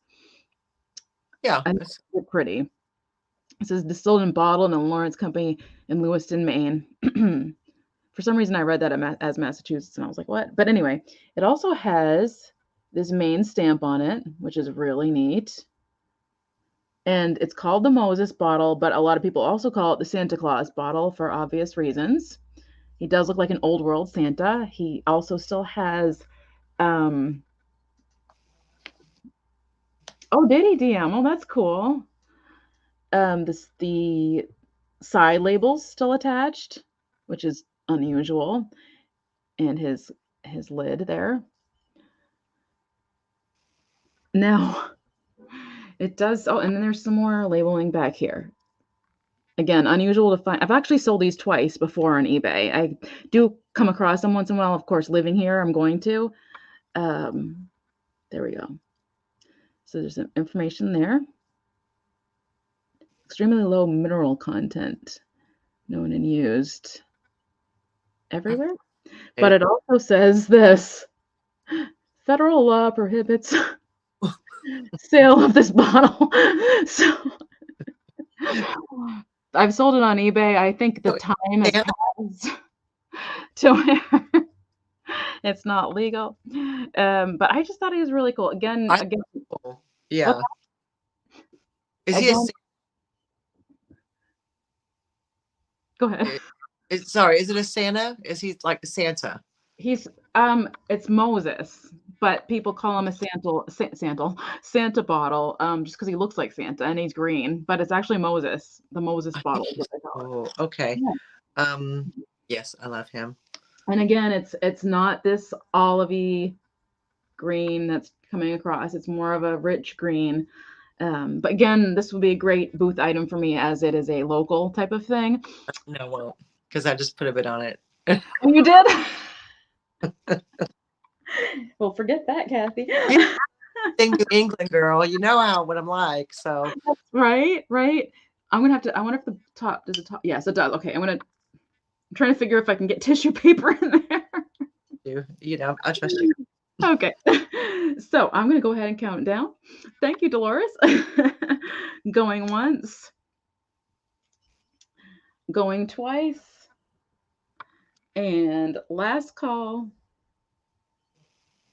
Yeah. I think they're pretty. It says distilled and bottled in the Lawrence Company in Lewiston, Maine. For some reason, I read that as Massachusetts, and I was like, what? But anyway, it also has this Maine stamp on it, which is really neat. And it's called the Moses bottle, but a lot of people also call it the Santa Claus bottle for obvious reasons. He does look like an old world Santa. He also still has, um, oh, did he DM? Oh, that's cool. The side labels still attached, which is unusual, and his lid there. Now, it does. Oh, and then there's some more labeling back here. Again, unusual to find. I've actually sold these twice before on eBay. I do come across them once in a while. Of course, living here, I'm going to. There we go. So there's some information there. Extremely low mineral content, known and used everywhere. But it also says this: federal law prohibits sale of this bottle. So I've sold it on eBay. I think the time has passed to where it's not legal. But I just thought he was really cool. Again, yeah. Is he go ahead. Sorry, is it a Santa? Is he like a Santa? He's it's Moses, but people call him a Santa bottle, just because he looks like Santa and he's green, but it's actually Moses, the Moses bottle. Oh, okay. Yeah. Yes, I love him. And again, it's not this olivey green that's coming across. It's more of a rich green. But again, this would be a great booth item for me as it is a local type of thing. No, it won't, because I just put a bit on it. Oh, you did? Well, forget that, Kathy. Thing to England, girl. You know what I'm like. So right. I'm gonna have to. I wonder if the top does. The top? Yes, it does. Okay, I'm trying to figure if I can get tissue paper in there. You know, I trust you. Okay, so I'm gonna go ahead and count down. Thank you, Dolores. Going once, going twice, and last call.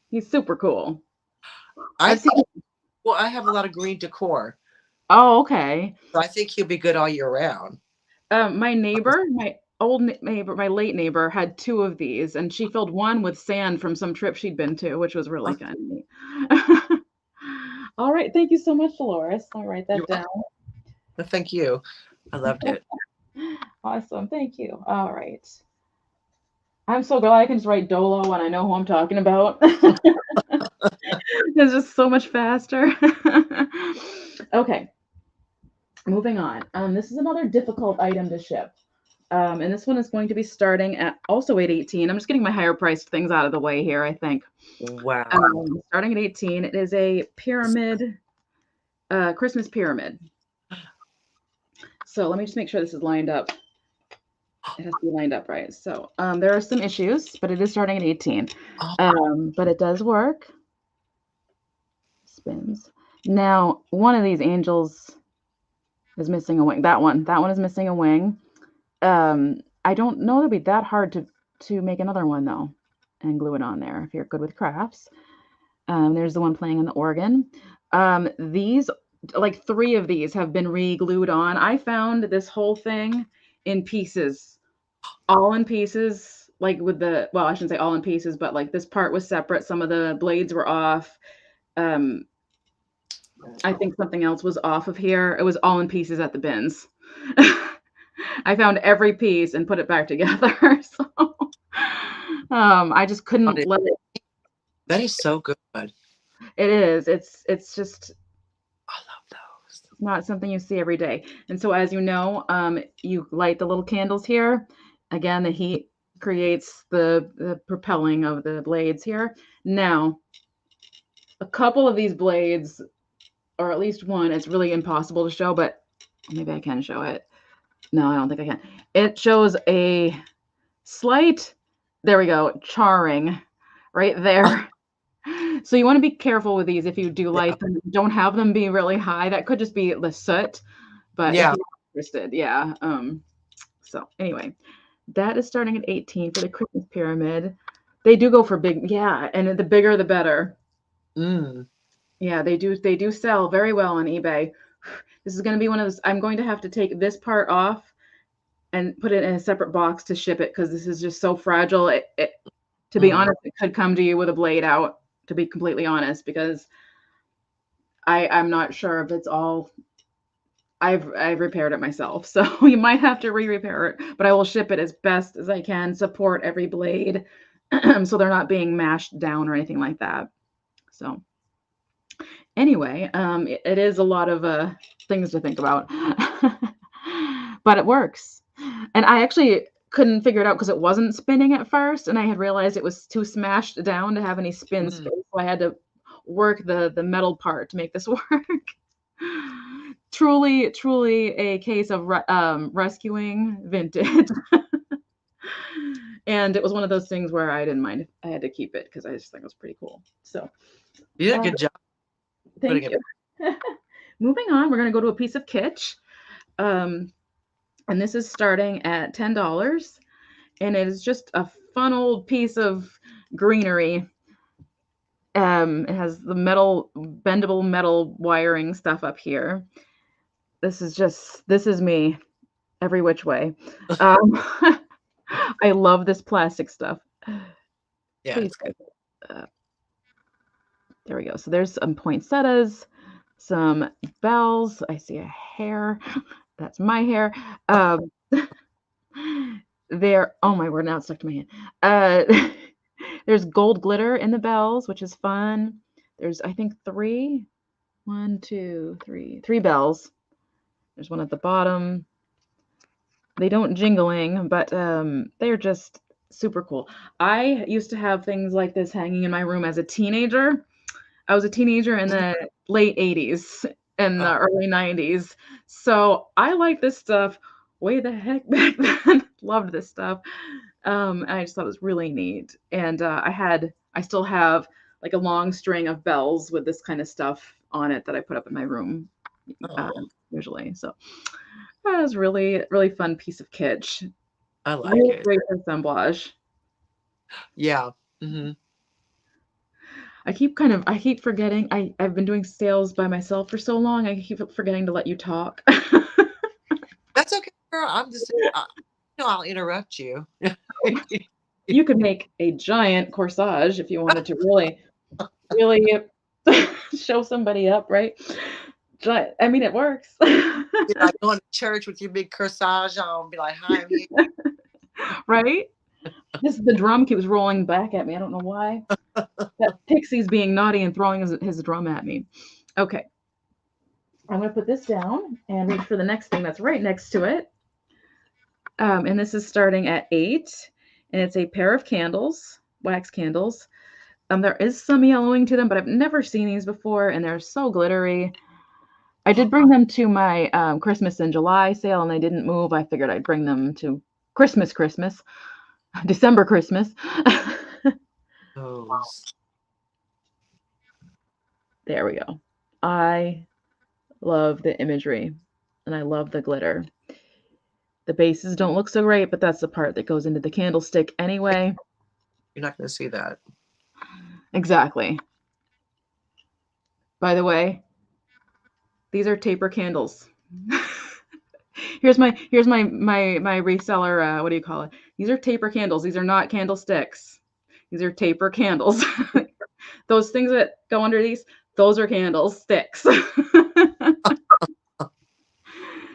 He's super cool. I have a lot of green decor. Oh, okay. So I think he'll be good all year round. My neighbor, my late neighbor had 2 of these, and she filled one with sand from some trip she'd been to, which was really kind of neat. All right, thank you so much, Dolores. I'll write that down. Well, thank you. I loved it. Awesome, thank you. All right. I'm so glad I can just write Dolo and I know who I'm talking about. It's just so much faster. Okay, moving on. This is another difficult item to ship. And this one is going to be starting at also at 18. I'm just getting my higher priced things out of the way here, I think. Wow. Starting at 18, it is a pyramid, Christmas pyramid. So let me just make sure this is lined up. It has to be lined up right. So there are some issues, but it is starting at 18. But it does work. Spins. Now, one of these angels is missing a wing. That one is missing a wing. I don't know it'd be that hard to make another one though, and glue it on there if you're good with crafts. There's the one playing on the organ. These, like 3 of these have been re-glued on. I found this whole thing in pieces, all in pieces, like with the, well, I shouldn't say all in pieces, but like this part was separate. Some of the blades were off. I think something else was off of here. It was all in pieces at the bins. I found every piece and put it back together. So I just couldn't let it. That is so good. It is. It's just, I love those. Not something you see every day. And so as you know, you light the little candles here. Again, the heat creates the propelling of the blades here. Now, a couple of these blades, or at least one, it's really impossible to show, but Maybe I can show it. No, I don't think I can. It shows a slight, there we go, charring right there. So you want to be careful with these if you do Yeah. light them. Don't have them be really high. That could just be the soot. But if Yeah. you're interested, yeah. So anyway, that is starting at 18 for the Christmas pyramid. They do go for big, yeah, and the bigger the better. Mm. Yeah, they do sell very well on eBay. This is going to be one of those. I'm going to have to take this part off and put it in a separate box to ship it because this is just so fragile. To be honest, it could come to you with a blade out, to be completely honest, because I'm not sure if it's all. I've repaired it myself, so you might have to re-repair it, but I will ship it as best as I can, support every blade, so they're not being mashed down or anything like that. So anyway, it is a lot of things to think about, but it works. And I actually couldn't figure it out because it wasn't spinning at first, and I had realized it was too smashed down to have any spin space, so I had to work the metal part to make this work. Truly a case of rescuing vintage. And it was one of those things where I didn't mind if I had to keep it because I just think it was pretty cool. So You did a good job. thank you. Moving on, we're going to go to a piece of kitsch. And this is starting at $10. And it is just a fun old piece of greenery. It has the bendable metal wiring stuff up here. This is me every which way. I love this plastic stuff. Yeah. Please. There we go. So there's some poinsettias, some bells. I see a hair. That's my hair. There. Oh my word! Now it's stuck to my hand. There's gold glitter in the bells, which is fun. There's, I think, three bells. There's one at the bottom. They don't jingling, but they're just super cool. I used to have things like this hanging in my room as a teenager. I was a teenager in the late 80s and the early 90s. So I like this stuff way the heck back then. Loved this stuff. And I just thought it was really neat. And I still have like a long string of bells with this kind of stuff on it that I put up in my room usually. So that was really, really fun piece of kitsch. I like Really it. great assemblage. Yeah. Mm-hmm. I keep forgetting. I've been doing sales by myself for so long. I keep forgetting to let you talk. That's okay, girl. I'm just, I'll interrupt you. You could make a giant corsage if you wanted to really, really show somebody up, right? I mean, it works. You're like going to church with your big corsage on, be like, "Hi, I'm here." Right? The drum keeps rolling back at me. I don't know why. That Pixie's being naughty and throwing his drum at me. Okay. I'm going to put this down and reach for the next thing that's right next to it. And this is starting at $8. And it's a pair of candles, wax candles. There is some yellowing to them, but I've never seen these before, and they're so glittery. I did bring them to my Christmas in July sale, and they didn't move. I figured I'd bring them to Christmas, December Christmas. There we go. I love the imagery, and I love the glitter. The bases don't look so great, but that's the part that goes into the candlestick anyway. You're not going to see that. Exactly. By the way, these are taper candles. Here's my reseller. What do you call it? These are taper candles. These are not candlesticks. These are taper candles. Those things that go under those are candlesticks.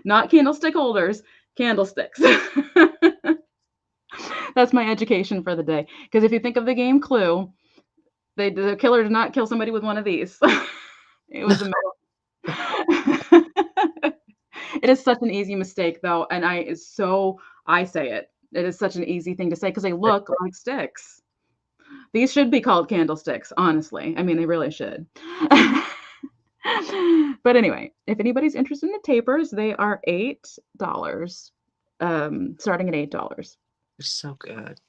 Not candlestick holders, candlesticks. That's my education for the day. Because if you think of the game Clue, the killer did not kill somebody with one of these. It was a metal. It is such an easy mistake, though, and I say it. It is such an easy thing to say because they look like sticks. These should be called candlesticks, honestly. I mean, they really should. But anyway, if anybody's interested in the tapers, they are $8, starting at $8. They're so good.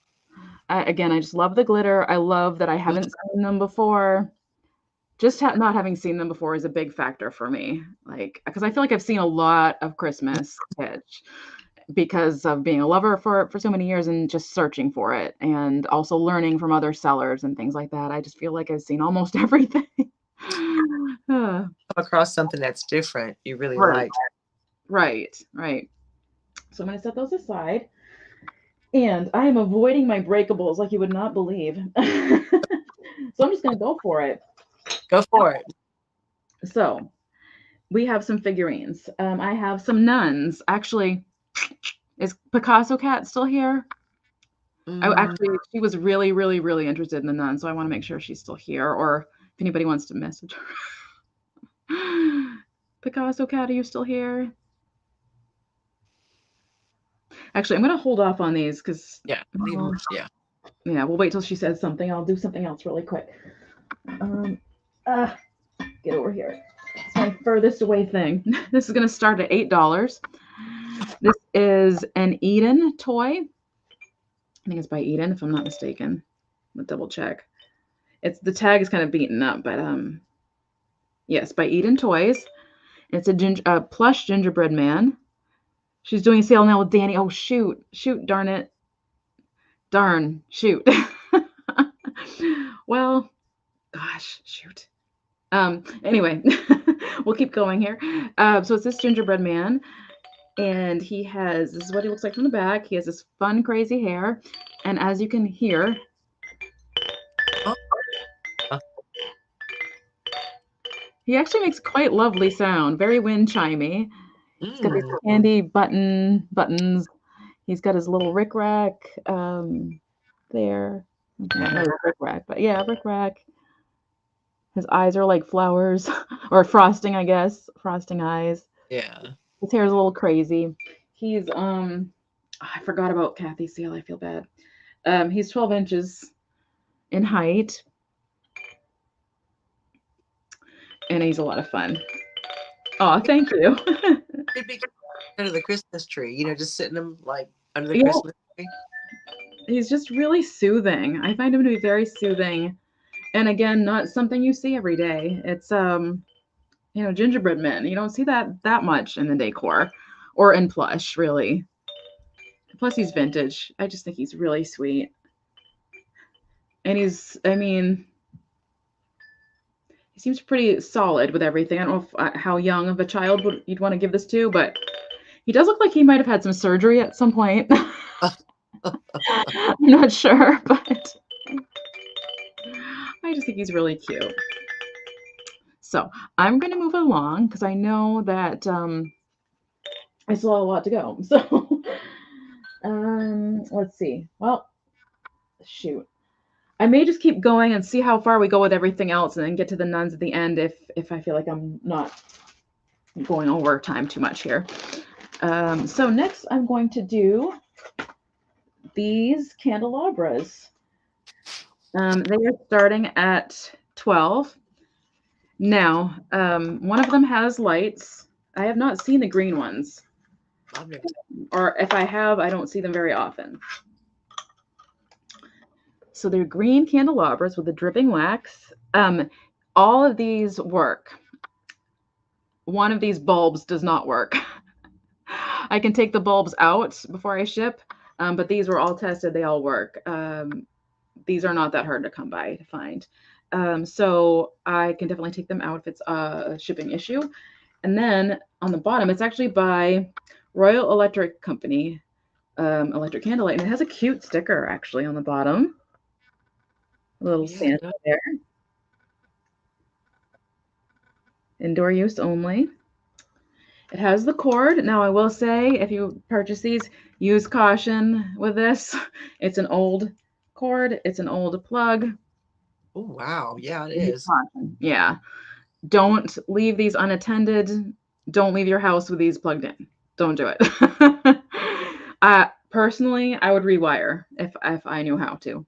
Again, I just love the glitter. I love that I haven't seen them before. Just not having seen them before is a big factor for me. Like, because I feel like I've seen a lot of Christmas Kitsch because of being a lover for so many years and just searching for it, and also learning from other sellers and things like that. I just feel like I've seen almost everything. Come across something that's different, you really Right. like. Right. So I'm going to set those aside. And I am avoiding my breakables like you would not believe. So I'm just going to go for it. Go for it. So we have some figurines. I have some nuns. Actually, is Picasso Cat still here? Actually, she was really, really, really interested in the nun, so I want to make sure she's still here, or if anybody wants to message her. Picasso Cat, are you still here? Actually, I'm going to hold off on these because Yeah. Yeah. Yeah, we'll wait till she says something. I'll do something else really quick. Get over here. It's my furthest away thing. This is going to start at $8. This is an Eden toy. I think it's by Eden, if I'm not mistaken. Let's double check. The tag is kind of beaten up, but yes, by Eden Toys. It's a plush gingerbread man. She's doing a sale now with Danny. Oh shoot, darn it, shoot. Well, gosh, shoot. Anyway, we'll keep going here. So it's this gingerbread man, and this is what he looks like from the back. He has this fun, crazy hair, and as you can hear, he actually makes quite lovely sound, very wind chimey. He's got these candy buttons. He's got his little rickrack there. Not rickrack, but yeah, rickrack. His eyes are like flowers or frosting, I guess. Frosting eyes. Yeah. His hair is a little crazy. He's I forgot about Kathy Seal. I feel bad. He's 12 inches in height. And he's a lot of fun. Oh, thank you. He'd be under the Christmas tree, just sitting him like under the Christmas tree. He's just really soothing. I find him to be very soothing. And again, not something you see every day. It's gingerbread men. You don't see that much in the decor or in plush, really. Plus he's vintage. I just think he's really sweet. And he seems pretty solid with everything. I don't know how young of a child you'd want to give this to, but he does look like he might have had some surgery at some point. I'm not sure, but I just think he's really cute. So I'm going to move along because I know that I still have a lot to go. So let's see. Well, shoot. I may just keep going and see how far we go with everything else and then get to the nuns at the end if I feel like I'm not going over time too much here. So next I'm going to do these candelabras. They are starting at $12. Now, one of them has lights. I have not seen the green ones. Or if I have, I don't see them very often. So they're green candelabras with the dripping wax. All of these work. One of these bulbs does not work. I can take the bulbs out before I ship, but these were all tested. They all work. These are not that hard to come by to find. So I can definitely take them out if it's a shipping issue. And then on the bottom, it's actually by Royal Electric Company, Electric Candlelight. And it has a cute sticker actually on the bottom. A little Santa there. Indoor use only. It has the cord. Now I will say, if you purchase these, use caution with this. It's an old cord. It's an old plug. Oh, wow. Yeah, it is. Yeah. Don't leave these unattended. Don't leave your house with these plugged in. Don't do it. Personally, I would rewire if I knew how to.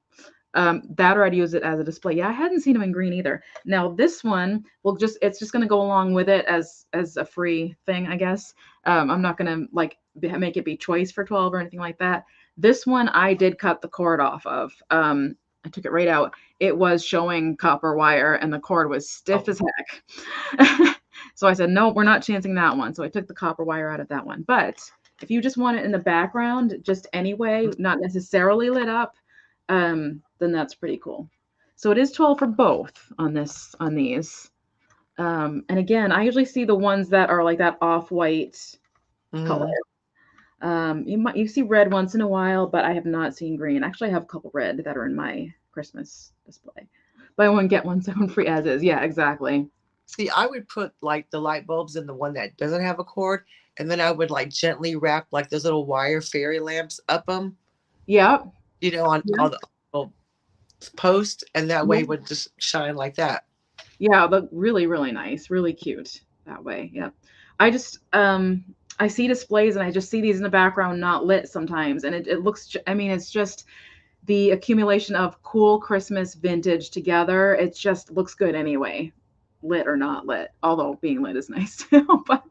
That or I'd use it as a display. Yeah, I hadn't seen them in green either. Now this one will it's just gonna go along with it as a free thing, I guess. I'm not gonna like make it be choice for 12 or anything like that. This one I did cut the cord off of. I took it right out. It was showing copper wire and the cord was stiff as heck. So I said, no, we're not chancing that one. So I took the copper wire out of that one. But if you just want it in the background, just anyway, not necessarily lit up, then that's pretty cool. So it is 12 for both on these. And again, I usually see the ones that are like that off-white color. You see red once in a while, but I have not seen green. Actually, I have a couple red that are in my Christmas display. Buy one, get one, second free as is. Yeah, exactly. See, I would put like the light bulbs in the one that doesn't have a cord, and then I would like gently wrap like those little wire fairy lamps up them. Yep. On all the little posts, and that way it would just shine like that. Yeah, but really, really nice, really cute that way. Yeah. I just I see displays and I just see these in the background not lit sometimes, and it looks. I mean, it's just the accumulation of cool Christmas vintage together. It just looks good anyway, lit or not lit. Although being lit is nice too, but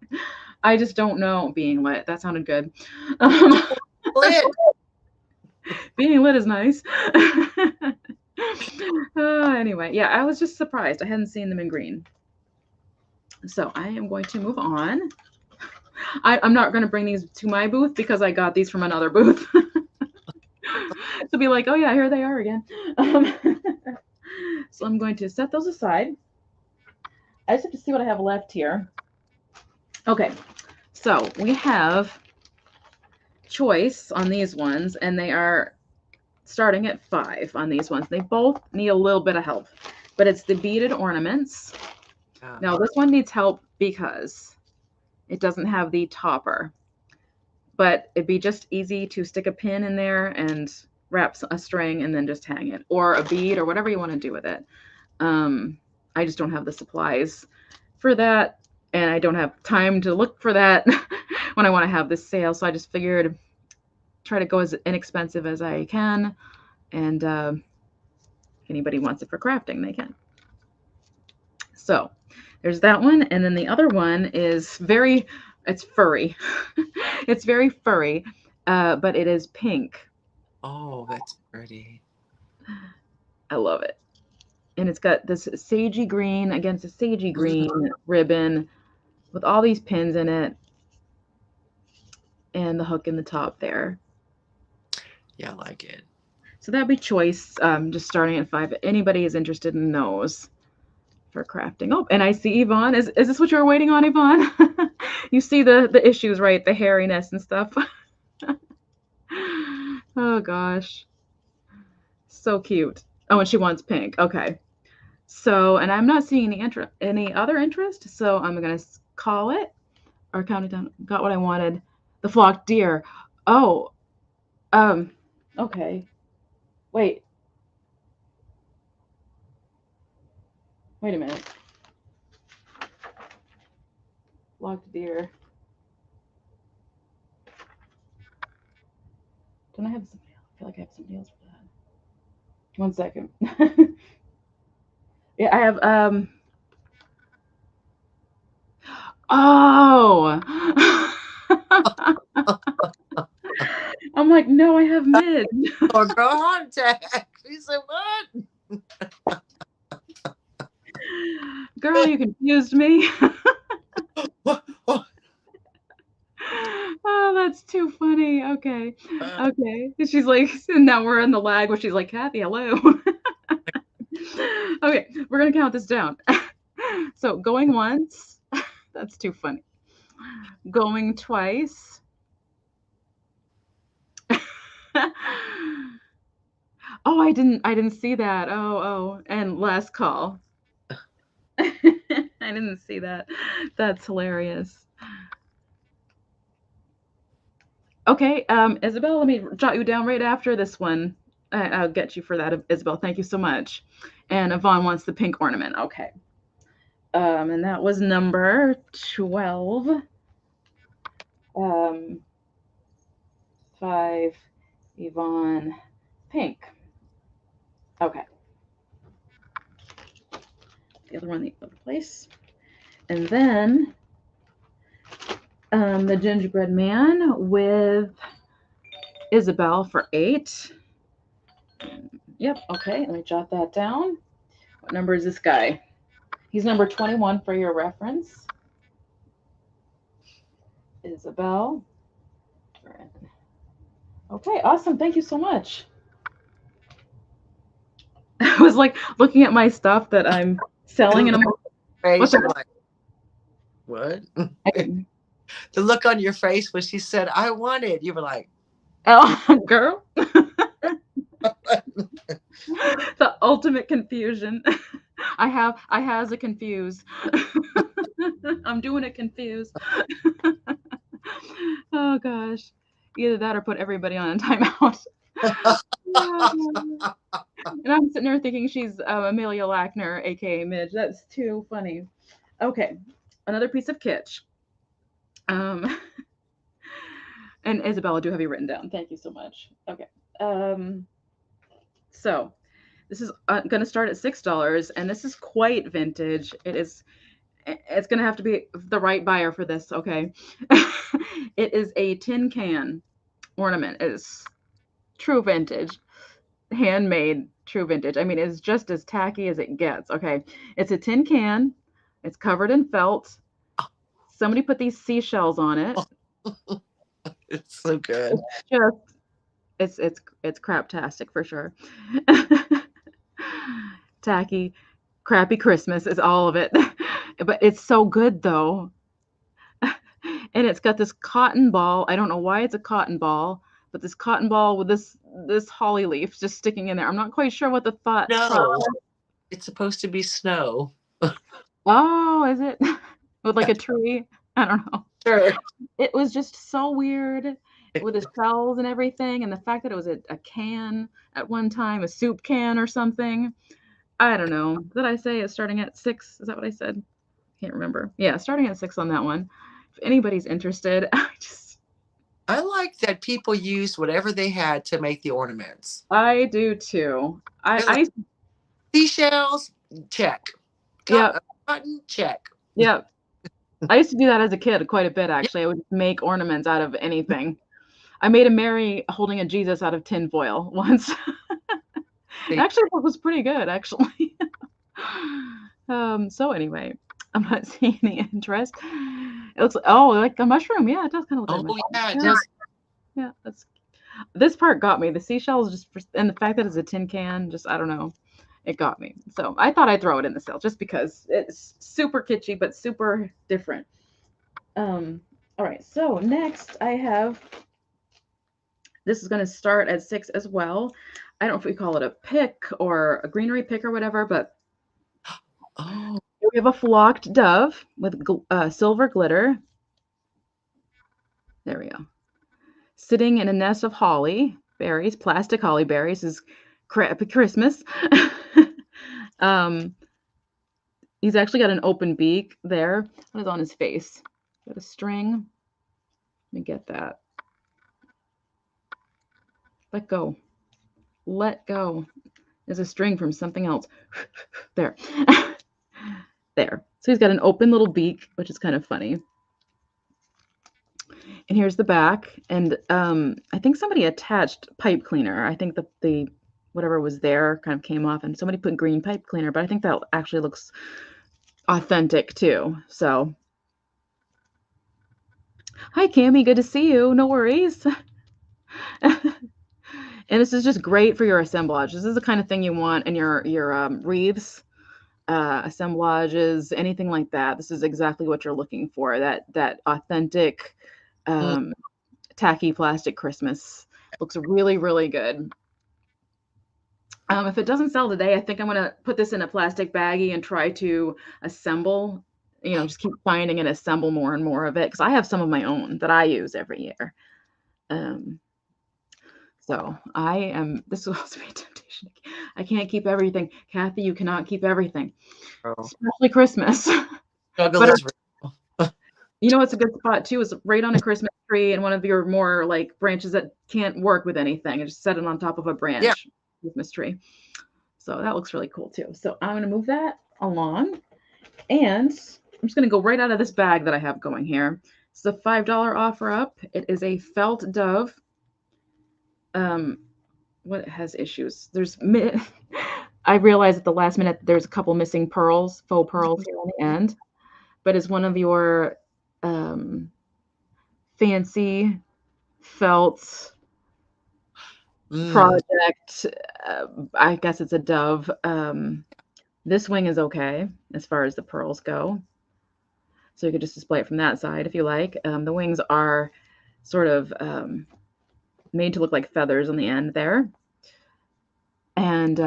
I just don't know being lit. That sounded good. Lit. Being lit is nice. Anyway, yeah, I was just surprised. I hadn't seen them in green. So I am going to move on. I'm not going to bring these to my booth because I got these from another booth. To be like, oh yeah, here they are again. So I'm going to set those aside. I just have to see what I have left here. Okay, so we have choice on these ones, and they are starting at 5 on these ones. They both need a little bit of help, but it's the beaded ornaments. Now this one needs help because it doesn't have the topper, but it'd be just easy to stick a pin in there and wrap a string and then just hang it, or a bead, or whatever you want to do with it. I just don't have the supplies for that, and I don't have time to look for that when I want to have this sale. So I just figured try to go as inexpensive as I can, and if anybody wants it for crafting, they can. So there's that one, and then the other one is it's furry. It's very furry, but it is pink. Oh, that's pretty. I love it. And it's got this sagey green against a sagey green ribbon with all these pins in it and the hook in the top there. Yeah, I like it. So that'd be choice, just starting at 5. If anybody is interested in those for crafting. Oh, and I see Avon. Is this what you were waiting on, Avon? You see the issues, right? The hairiness and stuff. Oh gosh. So cute. Oh, and she wants pink. Okay. So, and I'm not seeing any other interest, so I'm gonna call it or count it down. Got what I wanted. The flocked deer. Oh, okay. Wait a minute. Flocked deer. Don't I have somebody else? I feel like I have somebody else for that. 1 second. Yeah, I have oh. I'm like, no, I have mid. Or girl heart attack. She said, what? Girl, you confused me. Oh, that's too funny. Okay. Okay. She's like, and now we're in the lag where she's like, Kathy, hello. Okay, we're gonna count this down. So going once, that's too funny. Going twice. Oh, I didn't see that. Oh, and last call. I didn't see that. That's hilarious. Okay, Isabel, let me jot you down right after this one. I'll get you for that, Isabel. Thank you so much. And Yvonne wants the pink ornament. Okay. And that was number 12. 5, Yvonne, pink. Okay. The other one, the other place. And then the gingerbread man with Isabel for 8. Yep. Okay. Let me jot that down. What number is this guy? He's number 21 for your reference. Isabel. Okay. Awesome. Thank you so much. I was like looking at my stuff that I'm selling, and I'm like, what's like, what? The look on your face when she said, "I want it," you were like, "Oh, girl." The ultimate confusion. I has a confuse. I'm doing it confused. Oh gosh. Either that or put everybody on a timeout. And I'm sitting there thinking she's Amelia Lackner, aka Midge. That's too funny. Okay, another piece of kitsch. And Isabella, do have you written down? Thank you so much. Okay. So this is going to start at $6, and this is quite vintage. It's going to have to be the right buyer for this. Okay. It is a tin can ornament. It is true vintage, handmade, true vintage. I mean, it's just as tacky as it gets. Okay. It's a tin can. It's covered in felt. Somebody put these seashells on it. It's so good. It's just, it's craptastic for sure. Tacky, crappy Christmas is all of it. But it's so good though. And it's got this cotton ball. I don't know why it's a cotton ball, but this cotton ball with this holly leaf just sticking in there. I'm not quite sure what the thought. No, it's supposed to be snow. Oh, is it? With like a tree? I don't know. Sure. It was just so weird with the shells and everything, and the fact that it was a can at one time, a soup can or something. I don't know. Did I say it's starting at 6? Is that what I said? Can't remember. Yeah, starting at 6 on that one. If anybody's interested, I like that people used whatever they had to make the ornaments. I do too. I seashells, check. Cotton, check. Yep. I used to do that as a kid quite a bit, actually. I would make ornaments out of anything. I made a Mary holding a Jesus out of tin foil once. Actually, it was pretty good, actually. So anyway, I'm not seeing any interest. It looks like a mushroom. Yeah, it does kind of look like a mushroom. Yeah, it does. Yeah, this part got me. The seashells and the fact that it's a tin can, just I don't know. It got me. So I thought I'd throw it in the sale just because it's super kitschy, but super different. All right. So next I have, this is going to start at 6 as well. I don't know if we call it a pick or a greenery pick or whatever, but we have a flocked dove with silver glitter. There we go. Sitting in a nest of holly berries, plastic holly berries is crappy Christmas. He's actually got an open beak there. What is on his face? Got a string. Let me get that. Let go. Let go. There's a string from something else. There. There. So he's got an open little beak, which is kind of funny. And here's the back. And I think somebody attached pipe cleaner. I think the whatever was there kind of came off, and somebody put green pipe cleaner, but I think that actually looks authentic too. So hi Cammie, good to see you. No worries. And this is just great for your assemblage. This is the kind of thing you want in your wreaths, assemblages, anything like that. This is exactly what you're looking for. That authentic tacky plastic Christmas. Looks really, really good. If it doesn't sell today, I think I'm going to put this in a plastic baggie and try to assemble, just keep finding and assemble more and more of it, because I have some of my own that I use every year. So this will also be a temptation. I can't keep everything. Kathy, you cannot keep everything, especially Christmas. But it's a good spot too, is right on a Christmas tree and one of your more like branches that can't work with anything, and just set it on top of a branch. Yeah. Christmas tree. So that looks really cool too. So I'm going to move that along, and I'm just going to go right out of this bag that I have going here. It's a $5 offer up. It is a felt dove. What has issues? I realized at the last minute there's a couple missing pearls, faux pearls here on the end, but it's one of your fancy felt project. I guess it's a dove. This wing is okay as far as the pearls go. So you could just display it from that side if you like. The wings are sort of made to look like feathers on the end there. And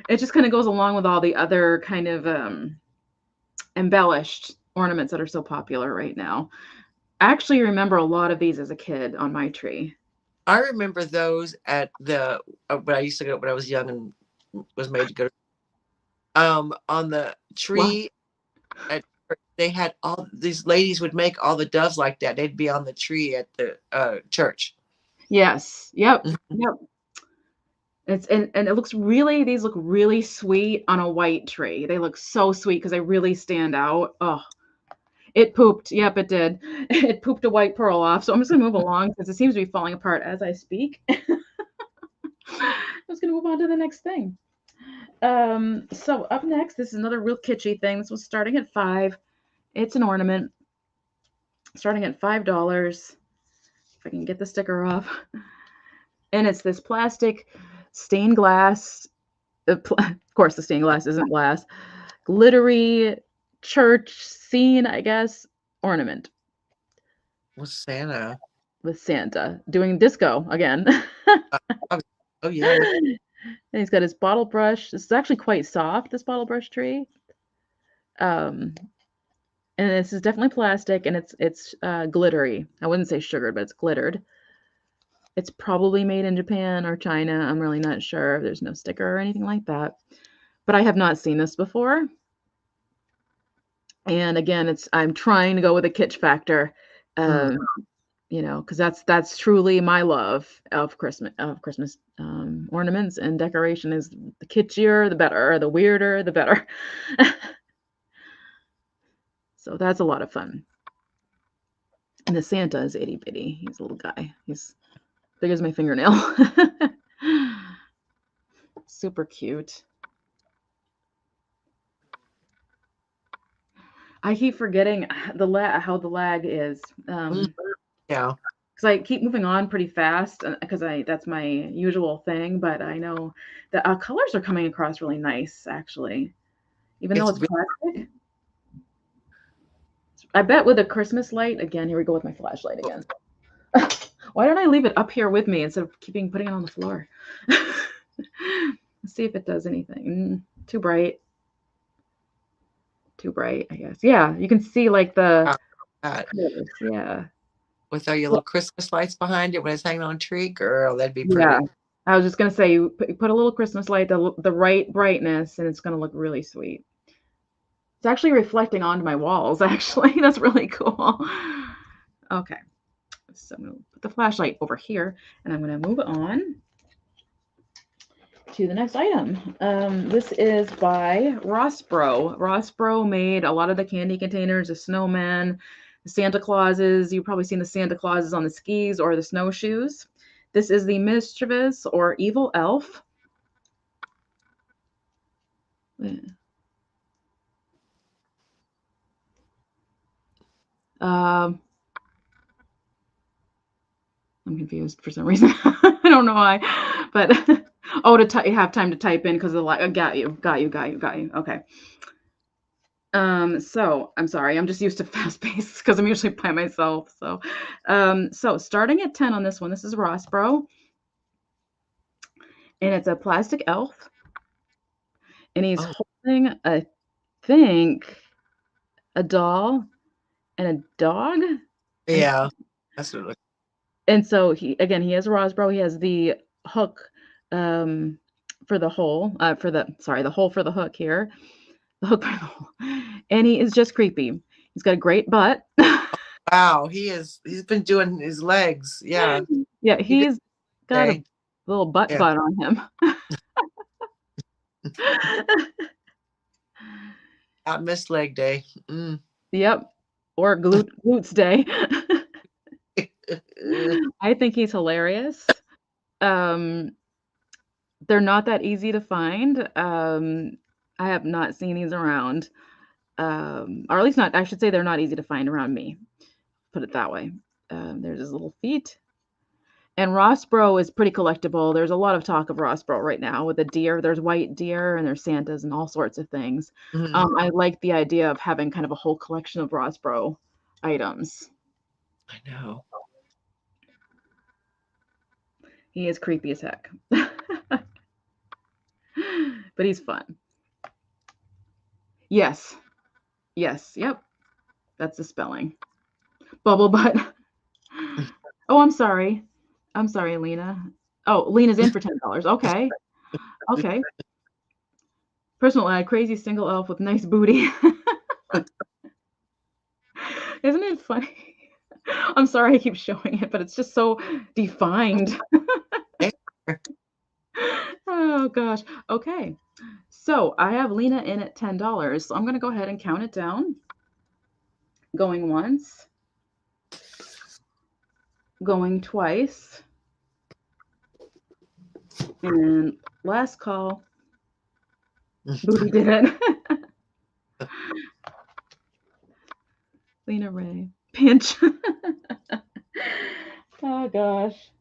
it just kind of goes along with all the other kind of embellished ornaments that are so popular right now. I actually remember a lot of these as a kid on my tree. I remember those at the when I used to go when I was young and was made to go. On the tree, they had all these ladies would make all the doves like that. They'd be on the tree at the church. Yes. Yep. Yep. And it looks really, these look really sweet on a white tree. They look so sweet because they really stand out. Oh, it pooped. Yep, it did. It pooped a white pearl off. So I'm just gonna move along because it seems to be falling apart as I speak. I'm just gonna move on to the next thing. So up next, this is another real kitschy thing. This was starting at $5. It's an ornament starting at $5. If I can get the sticker off. And it's this plastic stained glass. Of course, the stained glass isn't glass. Glittery church scene, I guess, ornament. With Santa. With Santa doing disco again. Oh, yeah. And he's got his bottle brush. This is actually quite soft, this bottle brush tree. And this is definitely plastic, and it's glittery. I wouldn't say sugared, but it's glittered. It's probably made in Japan or China. I'm really not sure. There's no sticker or anything like that. But I have not seen this before. And again, I'm trying to go with a kitsch factor. You know, because that's truly my love of Christmas ornaments and decoration. Is the kitschier the better, the weirder the better. So that's a lot of fun. And the Santa is itty bitty. He's a little guy. He's big as my fingernail. Super cute. I keep forgetting how the lag is. Yeah. Because I keep moving on pretty fast because that's my usual thing. But I know the colors are coming across really nice, actually. Even though it's plastic. I bet with a Christmas light, again, here we go with my flashlight again. Why don't I leave it up here with me instead of putting it on the floor? Let's see if it does anything. Too bright. Too bright, I guess. Yeah, you can see like the colors, yeah. With all your little Christmas lights behind it when it's hanging on a tree, girl, that'd be pretty. Yeah, I was just gonna say, you put a little Christmas light, the right brightness, and it's gonna look really sweet. It's actually reflecting onto my walls, actually. That's really cool. Okay, so I'm gonna put the flashlight over here, and I'm gonna move on to the next item. This is by Rossbro. Rossbro made a lot of the candy containers, the snowman, the Santa Clauses. You've probably seen the Santa Clauses on the skis or the snowshoes. This is the mischievous or evil elf. I'm confused for some reason. I don't know why, but have time to type in because of the lag. Got you. Okay. So I'm sorry. I'm just used to fast pace because I'm usually by myself. So, so starting at 10 on this one. This is Rossbro, and it's a plastic elf, and he's holding, I think, a doll and a dog. Yeah, that's what it looks. And so he has Rossbro. He has the hook for the hole the hole for the hook here. The hook for the hole. And he is just creepy. He's got a great butt. Wow, he's been doing his legs. Yeah. Yeah, he's got a little butt on him. I miss leg day. Mm. Yep. Or glutes day. I think he's hilarious. Um, they're not that easy to find. I have not seen these around. Or at least not, I should say they're not easy to find around me. Put it that way. There's his little feet. And Rossbro is pretty collectible. There's a lot of talk of Rossbro right now with the deer. There's white deer and there's Santas and all sorts of things. I like the idea of having kind of a whole collection of Rossbro items. I know. He is creepy as heck. But he's fun. Yes. Yes. Yep. That's the spelling. Bubble butt. Oh, I'm sorry. I'm sorry, Lena. Oh, Lena's in for $10. Okay. Okay. Personal ad, crazy single elf with nice booty. Isn't it funny? I'm sorry I keep showing it, but it's just so defined. Oh, gosh. Okay. So I have Lena in at $10. So I'm going to go ahead and count it down. Going once. Going twice. And last call. Booty did it. Lena Ray. Pinch. Oh, gosh.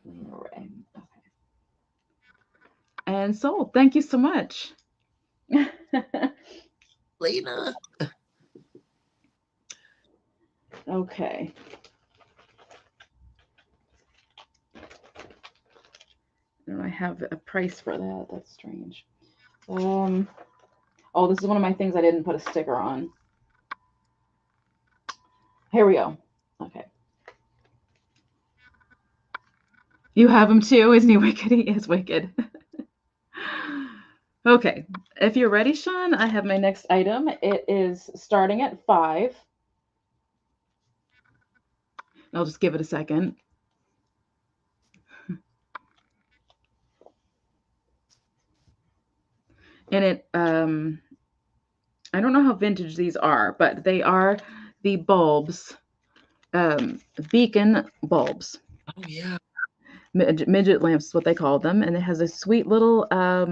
Lena Ray. Okay. And so, thank you so much. Lena. Okay. And I have a price for that. That's strange. Oh, this is one of my things I didn't put a sticker on. Here we go. Okay. You have him too, isn't he wicked? He is wicked. Okay. If you're ready, Sean, I have my next item. It is starting at 5. I'll just give it a second. And it, I don't know how vintage these are, but they are the bulbs, beacon bulbs. Oh, yeah. Midget lamps is what they call them. And it has a sweet little, what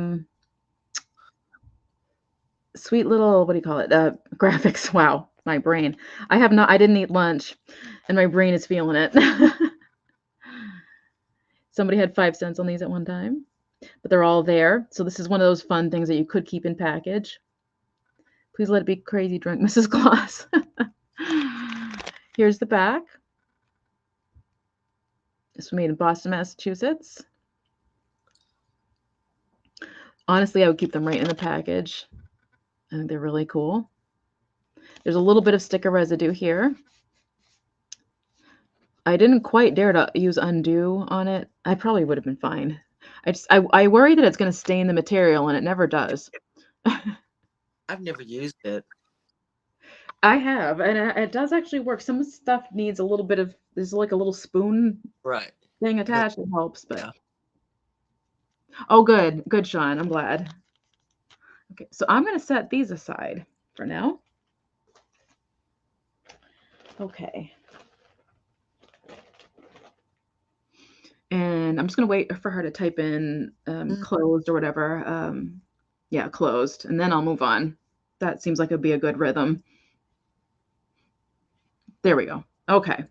do you call it? Graphics. Wow. My brain. I didn't eat lunch and my brain is feeling it. Somebody had 5 cents on these at one time, but they're all there. So this is one of those fun things that you could keep in package. Please let it be crazy drunk, Mrs. Claus. Here's the back. This was made in Boston, Massachusetts. Honestly, I would keep them right in the package. I think they're really cool. There's a little bit of sticker residue here. I didn't quite dare to use undo on it. I probably would have been fine. I worry that it's going to stain the material, and it never does. I've never used it. I have, and it does actually work. Some stuff needs a little bit of, there's like a little spoon thing attached that helps, but. Yeah. Oh, good. Good, Sean. I'm glad. Okay, so I'm going to set these aside for now. Okay. And I'm just going to wait for her to type in closed or whatever. Yeah, closed. And then I'll move on. That seems like it'd be a good rhythm. There we go. Okay.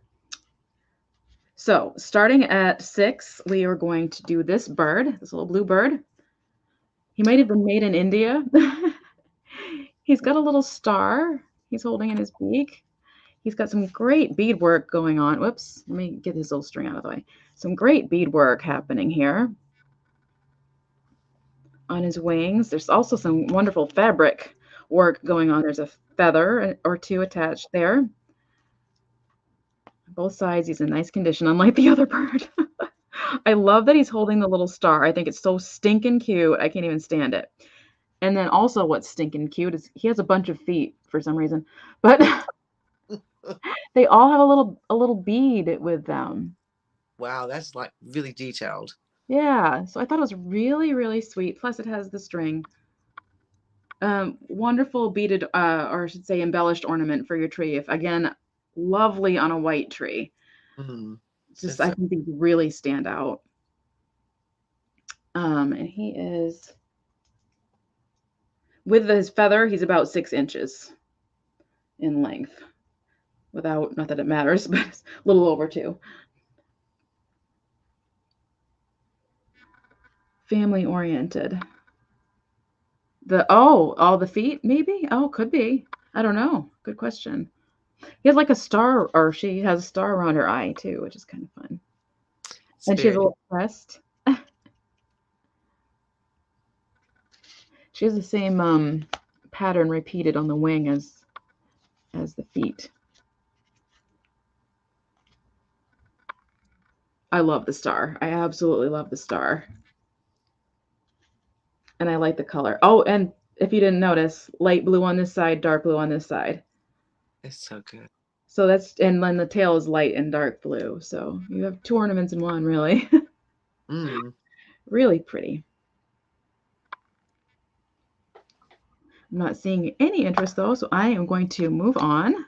So starting at 6, we are going to do this bird, this little blue bird. He might have been made in India. He's got a little star he's holding in his beak. He's got some great beadwork going on. Whoops, let me get his little string out of the way. Some great beadwork happening here on his wings. There's also some wonderful fabric work going on. There's a feather or 2 attached there. Both sides, he's in nice condition, unlike the other bird. I love that he's holding the little star. I think it's so stinking cute. I can't even stand it. And then also what's stinking cute is he has a bunch of feet for some reason, but they all have a little bead with them. Wow, that's like really detailed. Yeah, so I thought it was really, really sweet. Plus, it has the string. Wonderful beaded, or I should say, embellished ornament for your tree. If again, lovely on a white tree. Mm. Just, It's I a, think these really stand out. And he is with his feather. He's about 6 inches in length. Without, not that it matters, but it's a little over 2. Family oriented. All the feet, maybe? Oh, could be. I don't know. Good question. He has like a star, or she has a star around her eye too, which is kind of fun. it's And she has a very. little crest. She has the same pattern repeated on the wing as the feet. I love the star. I absolutely love the star. And I like the color. Oh, and if you didn't notice, light blue on this side, dark blue on this side. It's so good. So that's, and then the tail is light and dark blue. So you have 2 ornaments in one, really. Mm. Really pretty. I'm not seeing any interest though, so I am going to move on.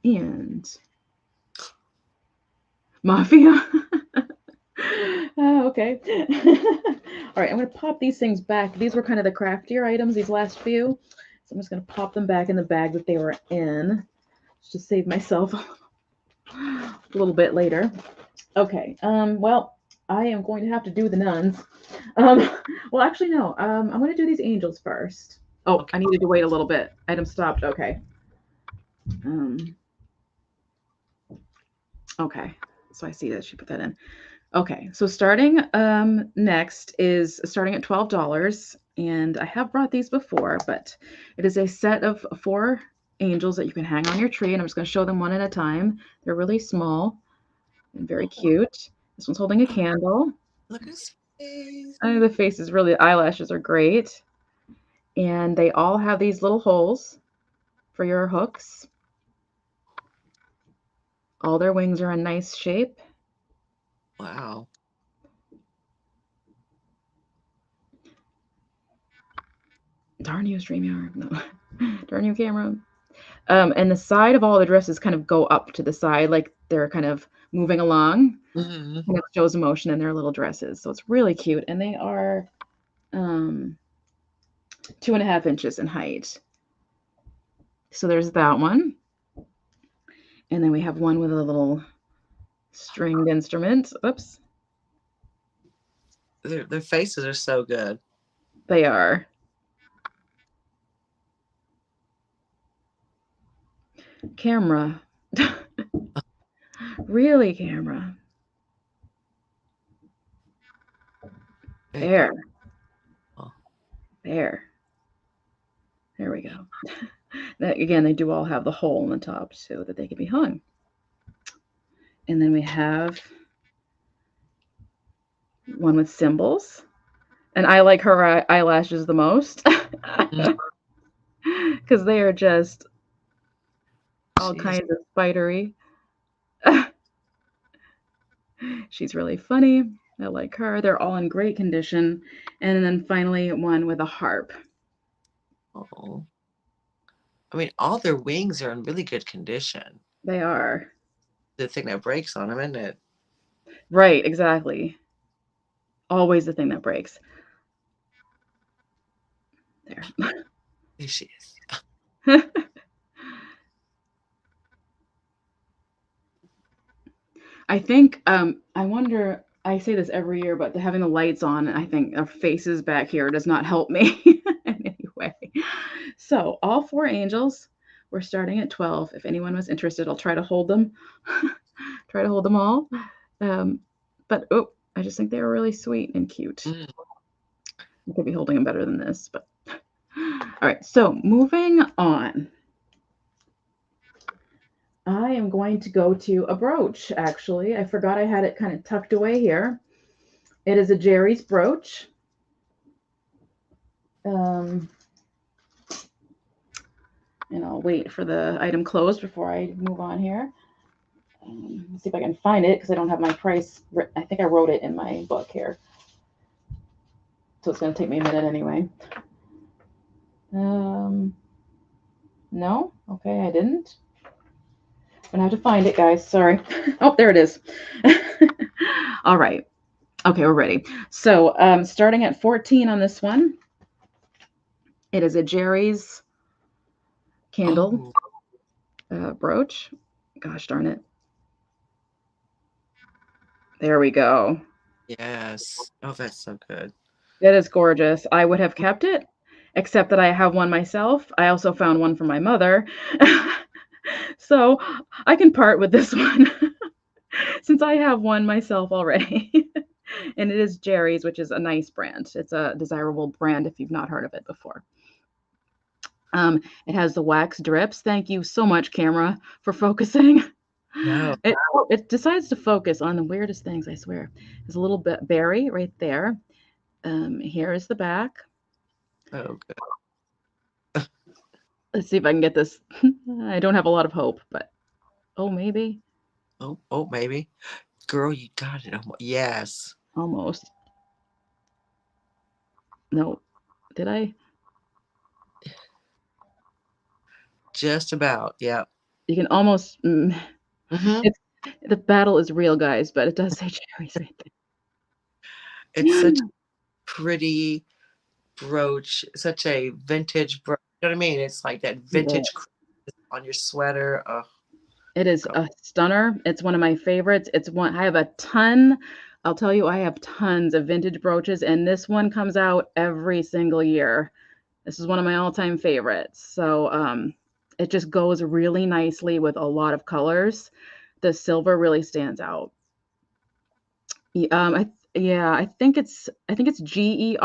And Mafia. Oh, okay. All right, I'm going to pop these things back. These were kind of the craftier items, these last few. So I'm just going to pop them back in the bag that they were in, just to save myself a little bit later. Okay, well, I am going to have to do the nuns. Well, actually, no. I'm going to do these angels first. Oh, Okay. I needed to wait a little bit. Item stopped. Okay. Okay. So I see that she put that in. Okay. So starting next is starting at $12. And I have brought these before, but it is a set of 4 angels that you can hang on your tree. And I'm just going to show them one at a time. They're really small and very cute. This one's holding a candle. Look at his face. The faces really, the eyelashes are great. And they all have these little holes for your hooks. All their wings are in nice shape. Wow. Darn you, StreamYard. No. Darn you, camera. And the side of all the dresses kind of go up to the side, like they're kind of moving along. Mm-hmm. Kind of shows emotion in their little dresses. So it's really cute. And they are 2.5 inches in height. So there's that one. And then we have one with a little stringed instrument. Oops. Their faces are so good. They are. Camera. Really, camera. There. Oh. There. There we go. Again, they do all have the hole in the top so that they can be hung. And then we have one with symbols. And I like her eyelashes the most because they are just all kinds of spidery. She's really funny. I like her. They're all in great condition. And then finally, one with a harp. Oh. I mean, all their wings are in really good condition. They are. The thing that breaks on them, isn't it? Right, exactly. Always the thing that breaks. There. There she is. I think I wonder. I say this every year, but having the lights on, I think our faces back here does not help me in any way. So all 4 angels. We're starting at 12. If anyone was interested, I'll try to hold them. Try to hold them all. But oh, I just think they were really sweet and cute. Mm. I could be holding them better than this, but all right. So moving on. I am going to go to a brooch, actually. I forgot I had it kind of tucked away here. It is a Jerry's brooch. And I'll wait for the item closed before I move on here. Let's see if I can find it because I don't have my price. I think I wrote it in my book here. So it's going to take me a minute anyway. No? Okay, I didn't. I'm going to have to find it, guys. Sorry. Oh, there it is. All right. Okay, we're ready. So starting at 14 on this one, it is a Jerry's candle brooch. Gosh darn it. There we go. Yes. Oh, that's so good. It is gorgeous. I would have kept it, except that I have one myself. I also found one for my mother. So I can part with this one since I have one myself already. And it is Jerry's, which is a nice brand. It's a desirable brand if you've not heard of it before. It has the wax drips. Thank you so much, camera, for focusing. No. It decides to focus on the weirdest things, I swear. There's a little bit berry right there. Here is the back. Oh, good. Let's see if I can get this. I don't have a lot of hope, but maybe. Oh, maybe. Girl, you got it. Yes. Almost. No. Did I? Just about. Yeah. You can almost. The battle is real, guys, but it does say Jerry's right there. It's such a pretty brooch, such a vintage brooch. You know what I mean? It's like that vintage on your sweater. Oh, it is a stunner. It's one of my favorites. It's one I have a ton. I'll tell you, I have tons of vintage brooches, and this one comes out every single year. This is one of my all-time favorites. So it just goes really nicely with a lot of colors. The silver really stands out. I think it's GERRY''S.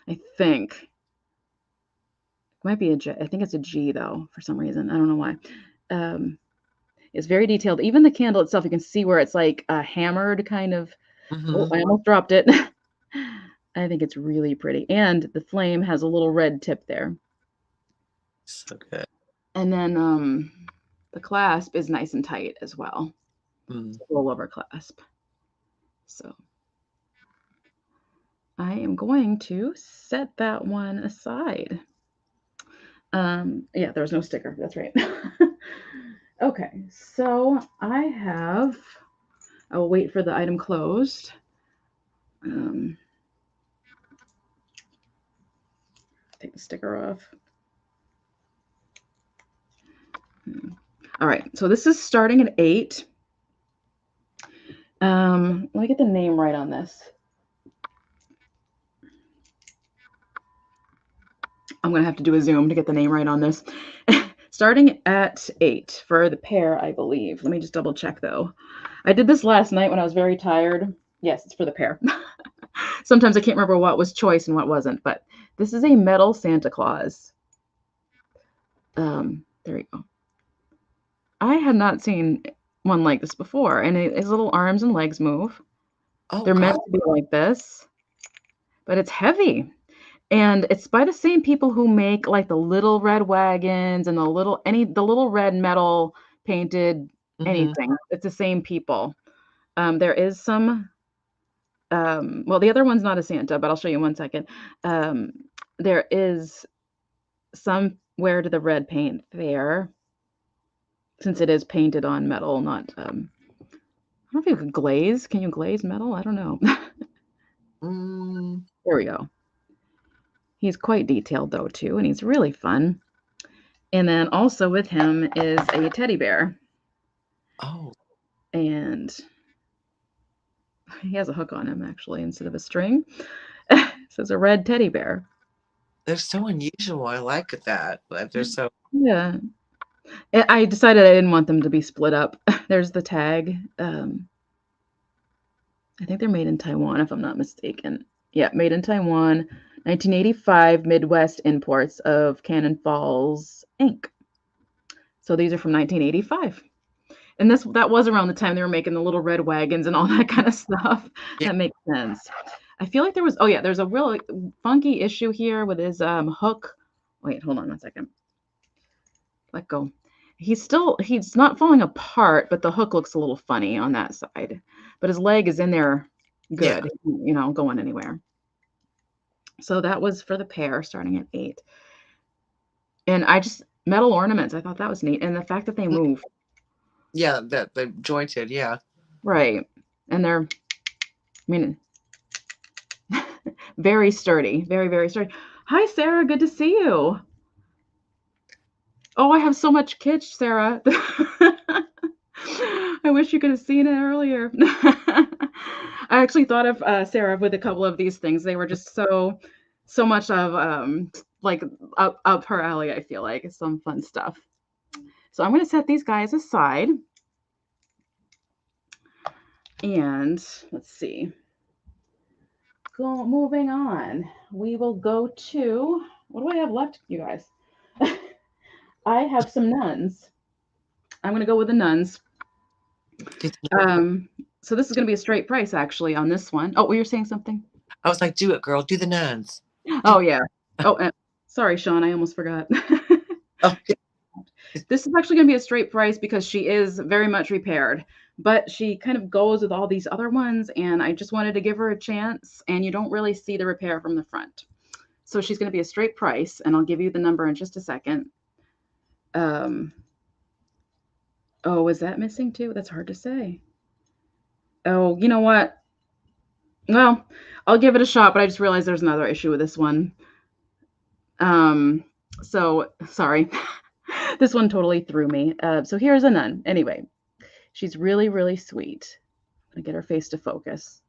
I think. It might be a J. I think it's a G though, for some reason. I don't know why. It's very detailed. Even the candle itself, you can see where it's like a hammered kind of. Oh, I almost dropped it. I think it's really pretty. And the flame has a little red tip there. So good. And then the clasp is nice and tight as well. It's a rollover clasp. So I am going to set that one aside. Yeah, there was no sticker. That's right. Okay, so I will wait for the item closed. Take the sticker off. All right, so this is starting at 8. Let me get the name right on this. I'm going to have to do a zoom to get the name right on this. Starting at 8 for the pair, I believe. Let me just double check, though. I did this last night when I was very tired. Yes, it's for the pair. Sometimes I can't remember what was choice and what wasn't, but this is a metal Santa Claus. There you go. I had not seen one like this before, and his little arms and legs move. Oh, they're meant to be like this, but it's heavy. And it's by the same people who make like the little red wagons and the little red metal painted anything. It's the same people. There is some, well, the other one's not a Santa, but I'll show you in 1 second. There is somewhere to the red paint there, since it is painted on metal, not, I don't know if you could glaze. Can you glaze metal? I don't know. There we go. He's quite detailed, though, too, and he's really fun. And then also with him is a teddy bear. Oh. And he has a hook on him, actually, instead of a string. So it's a red teddy bear. They're so unusual. I like that. They're so... Yeah. I decided I didn't want them to be split up. There's the tag. I think they're made in Taiwan, if I'm not mistaken. Yeah, made in Taiwan. 1985 Midwest imports of Cannon Falls ink. So these are from 1985. And that was around the time they were making the little red wagons and all that kind of stuff. Yeah. That makes sense. I feel like there's a really funky issue here with his hook. Wait, hold on 1 second. Let go. he's not falling apart, but the hook looks a little funny on that side. But his leg is in there Yeah. good, going anywhere. So that was for the pair starting at 8. And metal ornaments, I thought that was neat. And the fact that they move. Yeah, that they're jointed, yeah. Right. And they're, I mean, very sturdy, very, very sturdy. Hi, Sarah. Good to see you. Oh, I have so much kitsch, Sarah. I wish you could have seen it earlier. I actually thought of Sarah with a couple of these things. They were just so much of like up her alley, I feel like. Some fun stuff. So I'm going to set these guys aside. And let's see. Moving on. We will go to, what do I have left, you guys? I have some nuns. I'm going to go with the nuns. So this is going to be a straight price, actually, on this one. Oh, you were saying something? I was like, do it, girl. Do the nuns. Oh, yeah. Oh, sorry, Sean. I almost forgot. Oh, this is actually going to be a straight price because she is very much repaired, but she kind of goes with all these other ones, and I just wanted to give her a chance, and you don't really see the repair from the front. So she's going to be a straight price, and I'll give you the number in just a second. Oh, is that missing too? That's hard to say. Oh, you know what? Well, I'll give it a shot, but I just realized there's another issue with this one. So sorry. This one totally threw me. So here's a nun. Anyway, she's really, really sweet. I'm gonna get her face to focus.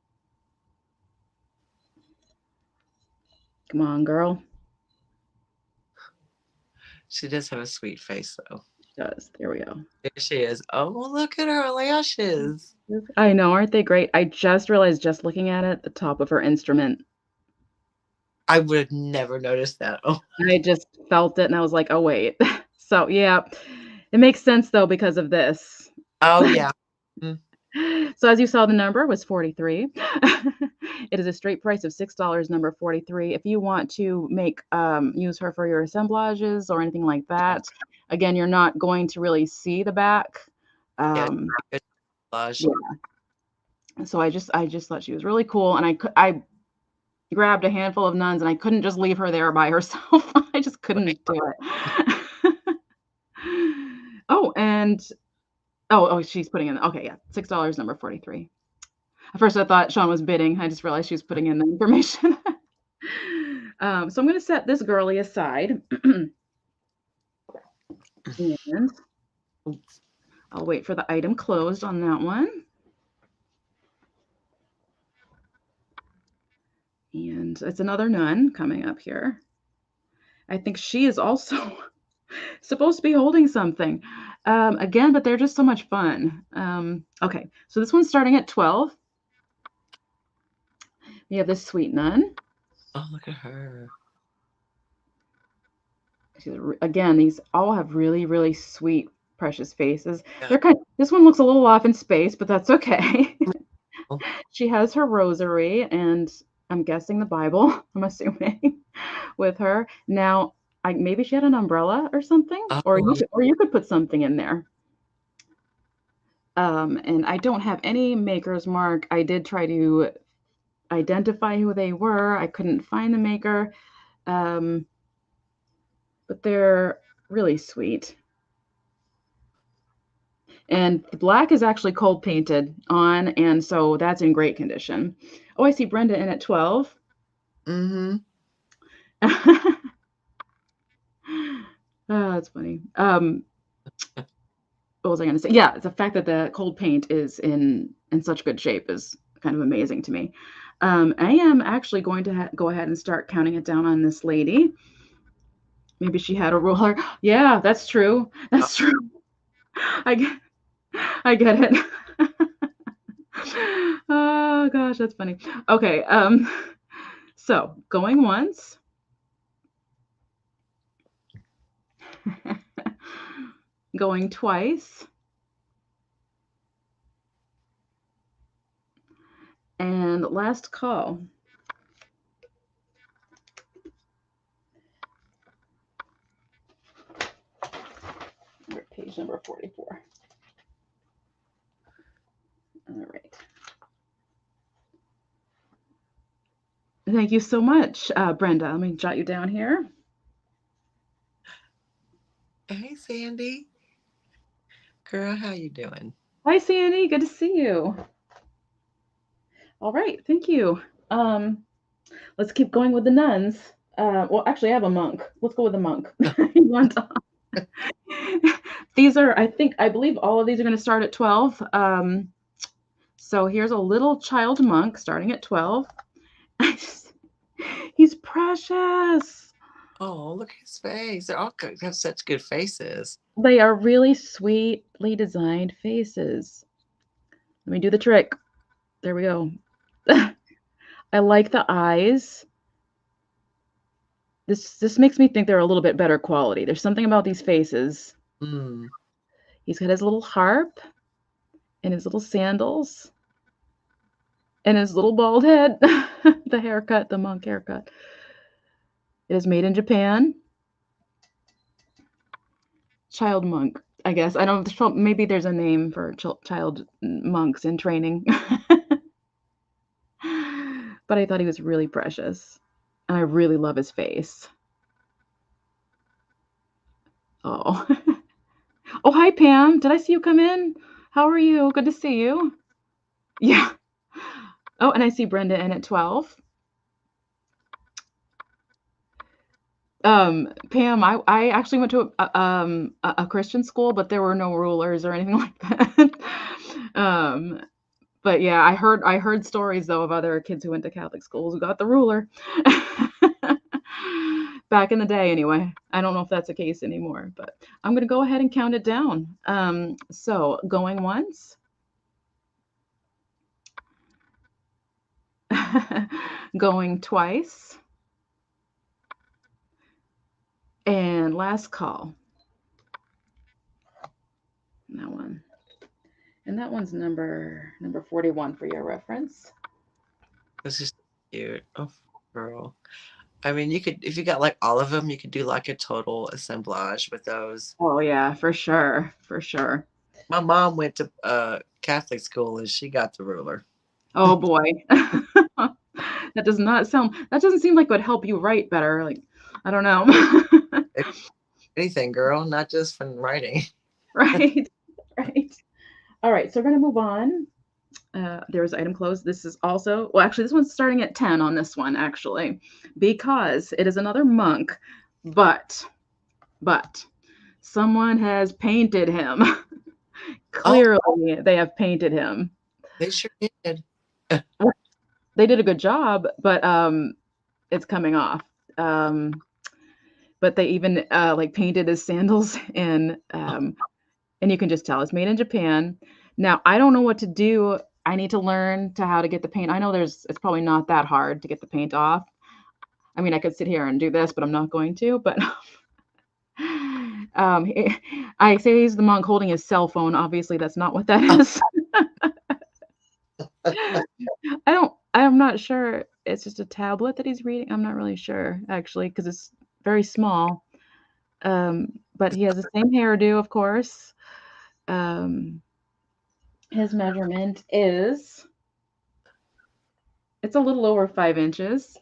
Come on, girl. She does have a sweet face, though. She does. There we go. There she is. Oh, look at her lashes. I know, aren't they great? I just realized, just looking at it, the top of her instrument. I would have never noticed that. Oh. I just felt it, and I was like, oh, wait. So, yeah. It makes sense, though, because of this. Oh, yeah. So as you saw, the number was 43. It is a straight price of $6, number 43. If you want to use her for your assemblages or anything like that, again, you're not going to really see the back. Yeah. So I just thought she was really cool, and I grabbed a handful of nuns, and I couldn't just leave her there by herself. I just couldn't do it. Oh, and oh, she's putting in. Okay, yeah, $6, number 43. At first, I thought Sean was bidding. I just realized she was putting in the information. So I'm going to set this girly aside, and I'll wait for the item closed on that one. And it's another nun coming up here. I think she is also supposed to be holding something. Again, but they're just so much fun. Okay, so this one's starting at 12. We have this sweet nun. Oh, look at her. Again, these all have really, really sweet, precious faces. Yeah. This one looks a little off in space, but that's okay. She has her rosary, and I'm guessing the Bible, I'm assuming, with her. Now, maybe she had an umbrella or something, or you could put something in there. And I don't have any maker's mark. I did try to identify who they were. I couldn't find the maker, but they're really sweet. And the black is actually cold painted on, and so that's in great condition. Oh, I see Brenda in at 12. Mm-hmm. Oh, that's funny. What was I going to say? Yeah, the fact that the cold paint is in such good shape is kind of amazing to me. I am actually going to go ahead and start counting it down on this lady. Maybe she had a ruler. Yeah, that's true. That's true. I get it. Oh gosh, that's funny. Okay, so going once. Going twice. And last call. What page number 44. All right. Thank you so much, Brenda. Let me jot you down here. Hey, Sandy. Girl, how you doing? Hi, Sandy. Good to see you. All right. Thank you. Let's keep going with the nuns. Well, actually, I have a monk. Let's go with the monk. You want these are, I believe all of these are going to start at 12. So here's a little child monk starting at 12. He's precious. Oh, look at his face. They all have such good faces. They are really sweetly designed faces. Let me do the trick. There we go. I like the eyes. This makes me think they're a little bit better quality. There's something about these faces. Mm. He's got his little harp and his little sandals and his little bald head. The haircut, the monk haircut. It is made in Japan. Child monk, I guess. I don't know. Maybe there's a name for child monks in training. But I thought he was really precious. And I really love his face. Oh. Oh, hi, Pam. Did I see you come in? How are you? Good to see you. Yeah. Oh, and I see Brenda in at 12. Pam, I actually went to a Christian school, but there were no rulers or anything like that. But yeah, I heard stories though of other kids who went to Catholic schools who got the ruler. Back in the day anyway. I don't know if that's the case anymore, but I'm going to go ahead and count it down. So going once. Going twice. And last call. That one. And that one's number 41 for your reference. This is cute. Oh, girl. I mean, you could, if you got like all of them, you could do like a total assemblage with those. Oh yeah, for sure. For sure. My mom went to Catholic school and she got the ruler. Oh boy. That doesn't seem like it would help you write better. Like, I don't know. Anything, girl, not just from writing. Right. Right. All right. So we're going to move on. There's item closed. This is also, well, actually, this one's starting at 10 on this one, actually, because it is another monk, but someone has painted him. Clearly, they have painted him. They sure did. They did a good job, but it's coming off. But they even like painted his sandals and you can just tell it's made in Japan. Now, I don't know what to do. I need to learn how to get the paint. I know it's probably not that hard to get the paint off. I mean, I could sit here and do this, but I'm not going to. But I say he's the monk holding his cell phone. Obviously, that's not what that is. I'm not sure. It's just a tablet that he's reading. I'm not really sure, actually, because it's very small. But he has the same hairdo, of course. His measurement is, it's a little over 5 inches.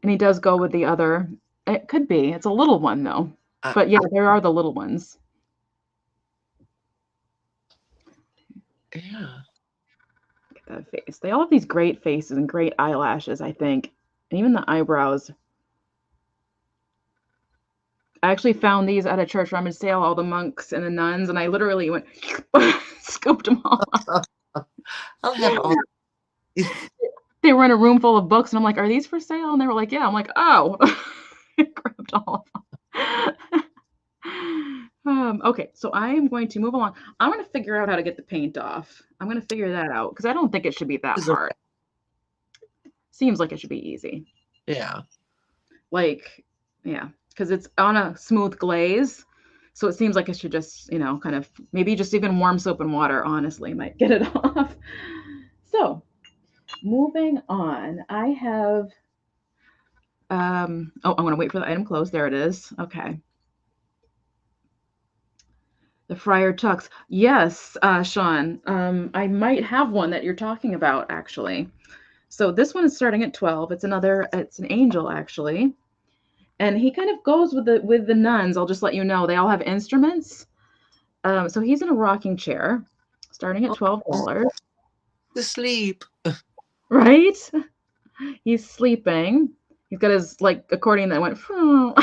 And he does go with the other. It could be. It's a little one, though. But yeah, there are the little ones. Yeah. Look at that face. They all have these great faces and great eyelashes, I think. And even the eyebrows. I actually found these at a church rummage sale, all the monks and the nuns, and I literally went, scooped them all up. I'll have all. They were in a room full of books, and I'm like, are these for sale? And they were like, yeah. I'm like, oh. Grabbed all of them. Okay, so I am going to move along. I'm going to figure out how to get the paint off. I'm going to figure that out, because I don't think it should be that hard. Seems like it should be easy. Yeah. Like, yeah. Because it's on a smooth glaze. So it seems like it should just, kind of, maybe just even warm soap and water, honestly, might get it off. So, moving on, I have, I'm going to wait for the item closed. There it is. Okay. The Friar Tucks. Yes, Sean. I might have one that you're talking about, actually. So this one is starting at 12. It's an angel, actually. And he kind of goes with the nuns. I'll just let you know. They all have instruments. So he's in a rocking chair, starting at Oh, $12. to sleep. Right? He's sleeping. He's got his like accordion that went. You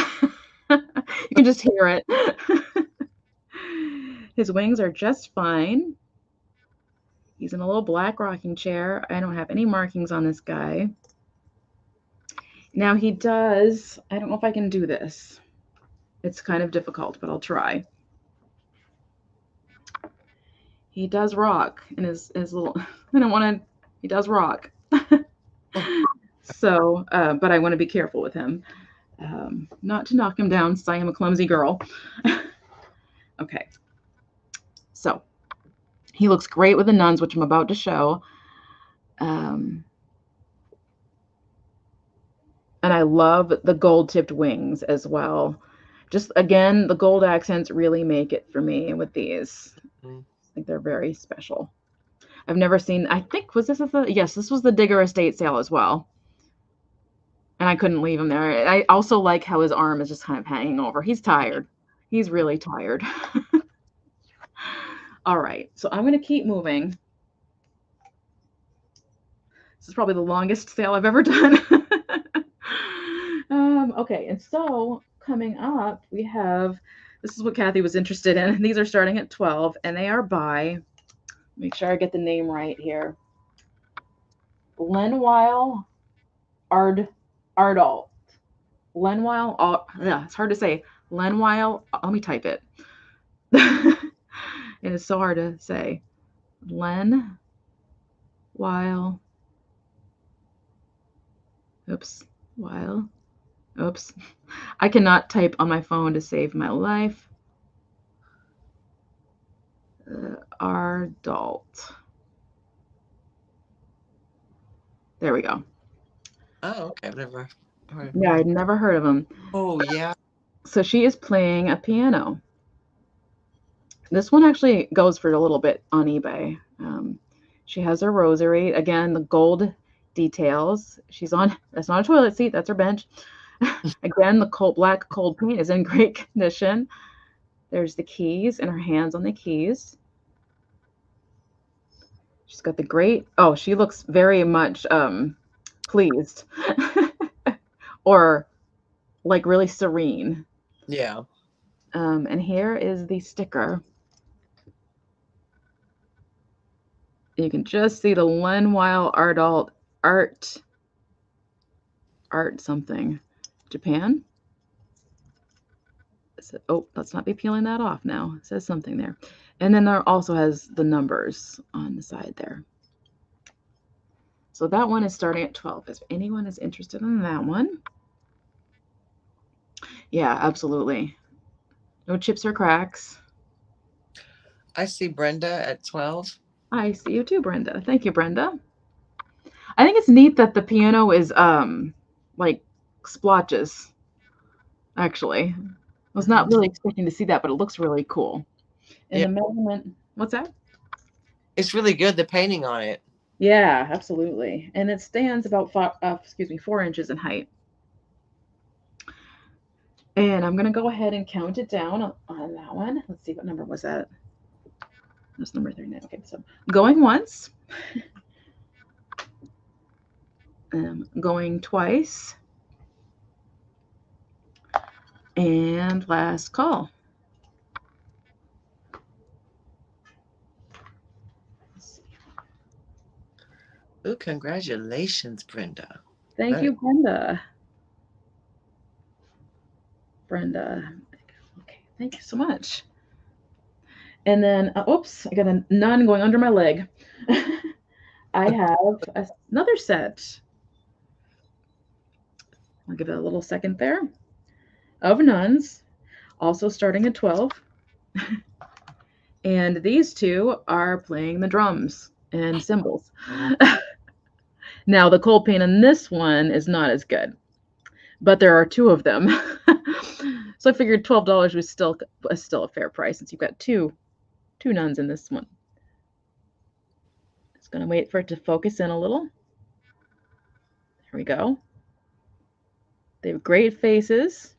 can just hear it. His wings are just fine. He's in a little black rocking chair. I don't have any markings on this guy. Now he does, I don't know if I can do this. It's kind of difficult, but I'll try. He does rock in his little, I don't want to, he does rock. So, but I want to be careful with him. Not to knock him down since I am a clumsy girl. Okay. So he looks great with the nuns, which I'm about to show. And I love the gold tipped wings as well. Just again, the gold accents really make it for me with these. I think they're very special. I've never seen, I think, yes, this was the Digger estate sale as well. And I couldn't leave him there. I also like how his arm is just kind of hanging over. He's tired. He's really tired. All right, so I'm going to keep moving. This is probably the longest sale I've ever done. Okay, and so coming up, we have, this is what Kathy was interested in. These are starting at 12, and they are by, make sure I get the name right here, Lenwile Ardalt. Lenwile, yeah, it's hard to say. Lenwile, let me type it. It is so hard to say. Lenwile, oops. I cannot type on my phone to save my life. Ardalt. There we go. Oh, okay. I've never heard. Yeah, I'd never heard of him. Oh, yeah. So she is playing a piano. This one actually goes for a little bit on eBay. She has her rosary. Again, the gold details. That's not a toilet seat, that's her bench. Again, the black cold paint is in great condition. There's the keys and her hands on the keys. She's got she looks very much pleased or like really serene. Yeah. And here is the sticker. You can just see the Lenwile Ardalt art something. Japan. Oh, let's not be peeling that off now. It says something there. And then there also has the numbers on the side there. So that one is starting at 12. If anyone is interested in that one. Yeah, absolutely. No chips or cracks. I see Brenda at 12. I see you too, Brenda. Thank you, Brenda. I think it's neat that the piano is like splotches. Actually, I was not really expecting to see that, but it looks really cool. And the measurement, what's that? It's really good, the painting on it. Yeah, absolutely. And it stands about 4 inches in height. And I'm going to go ahead and count it down on that one. Let's see, what number was that? That's number 39. Okay, so going once. Going twice. And last call. Ooh, congratulations, Brenda. Thank you, Brenda. Okay, thank you so much. And then, oops, I got a nun going under my leg. I have another set. I'll give it a little second there. Of nuns, also starting at 12. And these two are playing the drums and cymbals. Now, the cold paint in this one is not as good, but there are two of them. So I figured $12 was still a fair price since you've got two nuns in this one. Just gonna wait for it to focus in a little. There we go. They have great faces.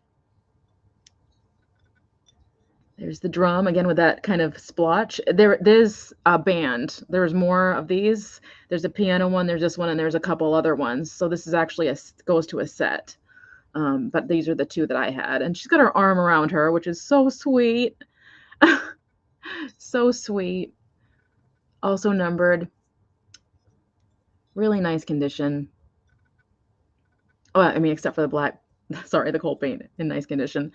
There's the drum again with that kind of splotch. There's a band. There's more of these. There's a piano one. There's this one, and there's a couple other ones. So this is actually goes to a set. But these are the two that I had, and she's got her arm around her, which is so sweet. So sweet. Also numbered. Really nice condition. Oh, I mean, except for the black. Sorry, the coal paint in nice condition.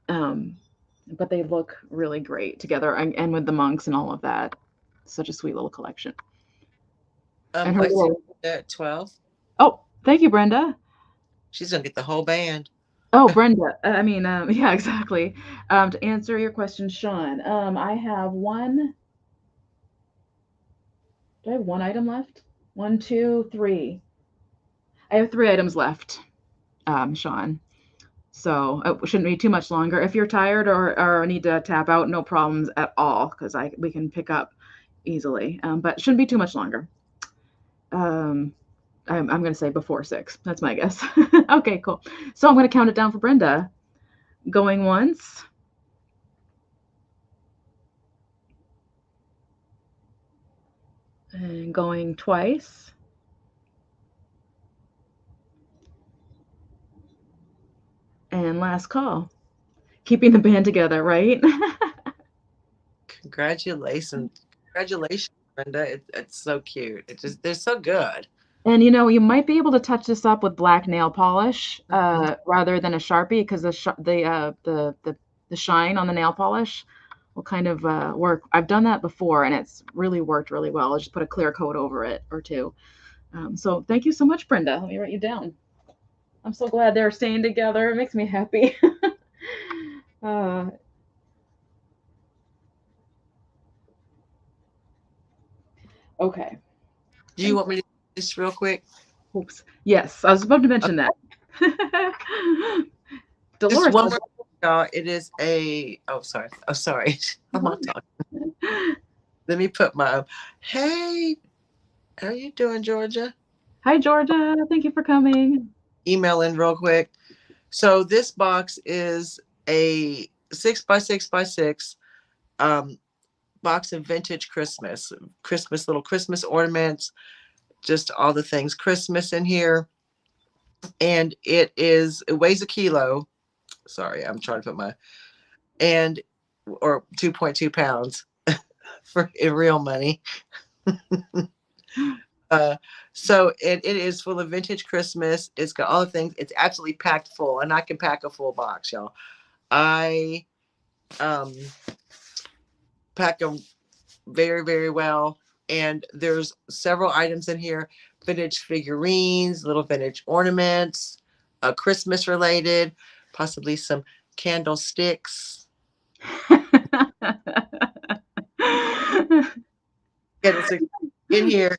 But they look really great together, and with the monks and all of that. Such a sweet little collection. And her little... at 12. Oh, thank you, Brenda. She's gonna get the whole band. Oh, Brenda. I mean, yeah, exactly. To answer your question, Sean, I have one. Do I have one item left? 1, 2, 3. I have 3 items left, Sean. So it shouldn't be too much longer. If you're tired or need to tap out, no problems at all, because we can pick up easily. But it shouldn't be too much longer. I'm going to say before 6. That's my guess. Okay, cool. So I'm going to count it down for Brenda. Going once. And going twice. And last call. Keeping the band together, right? Congratulations, Brenda. It's so cute. They're so good. And you might be able to touch this up with black nail polish rather than a Sharpie, because the shine on the nail polish will kind of work. I've done that before, and it's really worked really well. I'll just put a clear coat over it or two. So thank you so much, Brenda. Let me write you down. I'm so glad they're staying together. It makes me happy. Okay. Do you want me to do this real quick? Oops. Yes, I was about to mention that. Dolores. Just one more, y'all. It is a. Oh, sorry. Oh, sorry. I'm not talking. Let me put my. Hey, how are you doing, Georgia? Hi, Georgia. Thank you for coming. Email in real quick. So this box is a 6x6x6 box of vintage Christmas little Christmas ornaments, just all the things Christmas in here. And it weighs 1 kilo. Sorry, I'm trying to put or 2.2 pounds in real money. So it is full of vintage Christmas. It's got all the things. It's absolutely packed full, and I can pack a full box, y'all. I pack them very, very well. And there's several items in here: vintage figurines, little vintage ornaments, Christmas related, possibly some candlesticks. In here.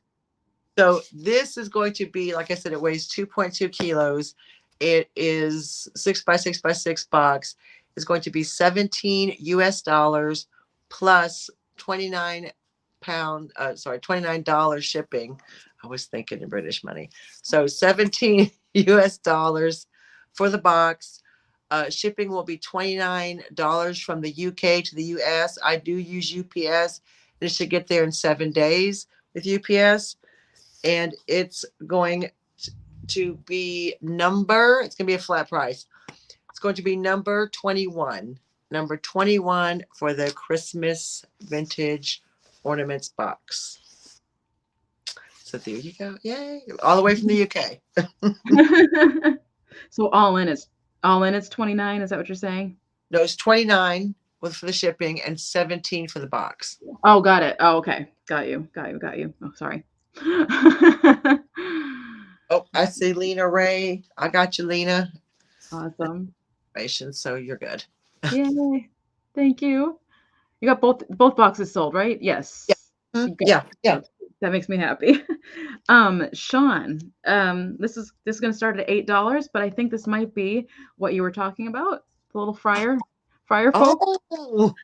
So this is going to be, like I said, it weighs 2.2 kilos. It is 6x6x6 box. It's going to be $17 US plus $29 shipping. I was thinking in British money. So $17 US for the box. Shipping will be $29 from the UK to the US. I do use UPS, and it should get there in 7 days with UPS. And it's going to be it's going to be a flat price. It's going to be number 21 for the Christmas vintage ornaments box. So there you go. Yay. All the way from the UK. So all in it's 29. Is that what you're saying? No, it's 29 for the shipping and 17 for the box. Oh, got it. Oh, okay. Got you. Oh, sorry. Oh, I see Lena Ray. I got you, Lena. Awesome. So you're good. Yay. Thank you. You got both boxes sold, right? Yes. Yeah. Yeah. That makes me happy. Sean, this is going to start at $8, but I think this might be what you were talking about. The little friar folk. Oh,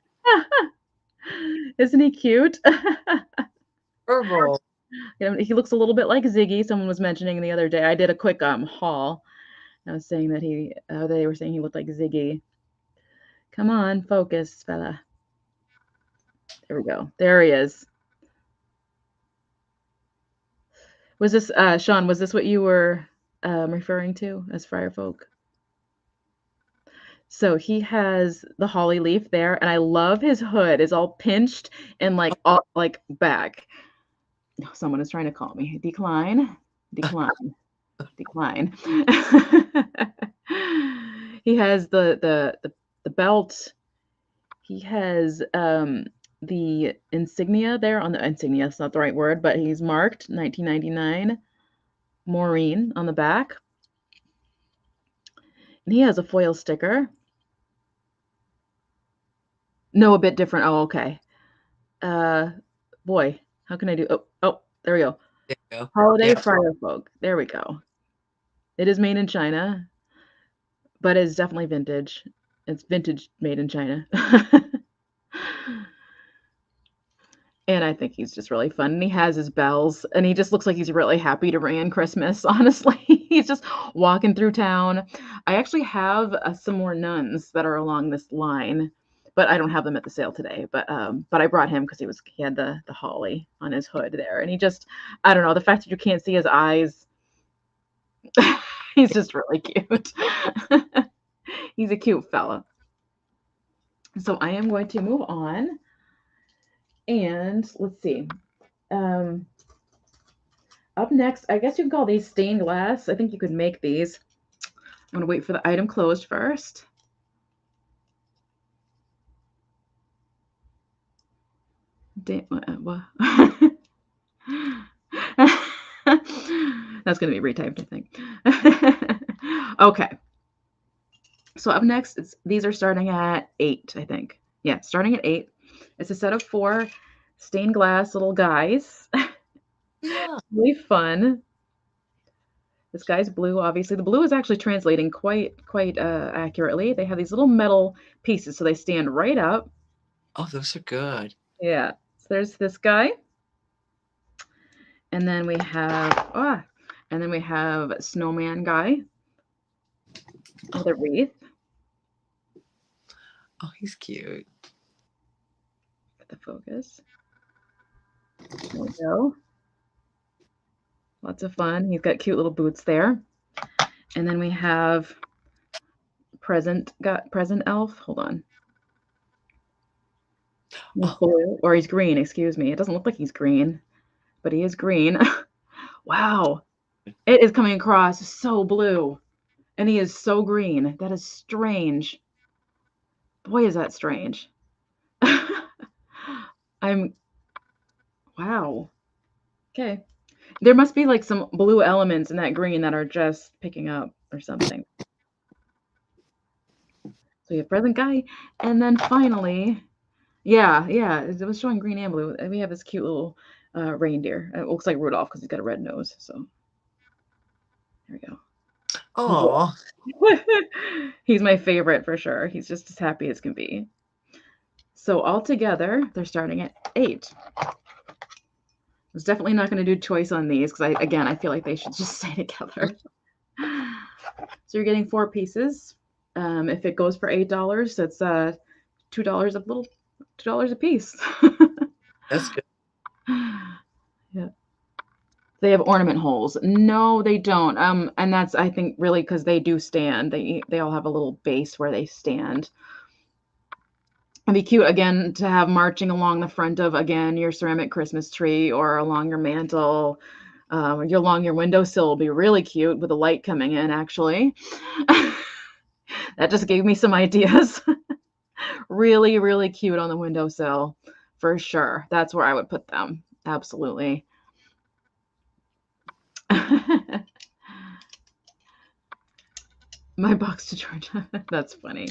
Isn't he cute? herbal. He looks a little bit like Ziggy. Someone was mentioning the other day. I did a quick haul. I was saying that they were saying he looked like Ziggy. Come on, focus, fella. There we go. There he is. Was this, Sean, was this what you were referring to as Friar Folk? So he has the holly leaf there, and I love his hood. It's all pinched and like back. Someone is trying to call me. Decline. He has the belt. He has the insignia there on the insignia. It's not the right word, but he's marked 1999 Maureen on the back. And he has a foil sticker. No, a bit different. Oh, okay. Boy, how can I do? Oh, there we go. There you go. Holiday Yeah. Friar Folk. There we go. It is made in China, but it's definitely vintage. It's vintage made in China. And I think he's just really fun. And he has his bells, and he just looks like he's really happy to ring in Christmas, honestly. He's just walking through town. I actually have some more nuns that are along this line, but I don't have them at the sale today. But I brought him because he had the holly on his hood there. And he just, I don't know, the fact that you can't see his eyes, he's just really cute. He's a cute fella. So I am going to move on. And let's see. Up next, I guess you can call these stained glass. I think you could make these. I'm going to wait for the item closed first. What? That's going to be retyped, I think. Okay. So up next, these are starting at 8, I think. Yeah, starting at 8. It's a set of 4 stained glass little guys. Yeah. Really fun. This guy's blue, obviously. The blue is actually translating quite accurately. They have these little metal pieces, so they stand right up. Oh, those are good. Yeah. So there's this guy. And then we have snowman guy with a wreath. Oh, he's cute. Get the focus. There we go. Lots of fun. He's got cute little boots there. And then we have present elf. Hold on. He's blue, or he's green, excuse me. It doesn't look like he's green, but he is green. Wow. It is coming across so blue. And he is so green. That is strange. Boy, is that strange. Wow. Okay. There must be like some blue elements in that green that are just picking up or something. So we have present guy. And then finally, yeah, it was showing green and blue. And we have this cute little reindeer. It looks like Rudolph because he's got a red nose. So there we go. Oh, He's my favorite for sure. He's just as happy as can be. So altogether, they're starting at 8. I was definitely not going to do choice on these because I feel like they should just stay together. So you're getting 4 pieces. If it goes for $8, that's $2 a piece. that's good. Yeah. They have ornament holes. No, they don't. And that's, I think, really because they do stand. They all have a little base where they stand. It'd be cute, again, to have marching along the front of, again, your ceramic Christmas tree or along your mantle, along your windowsill will be really cute with the light coming in, actually. That just gave me some ideas. Really, really cute on the windowsill, for sure. That's where I would put them. Absolutely. My box to Georgia. That's funny.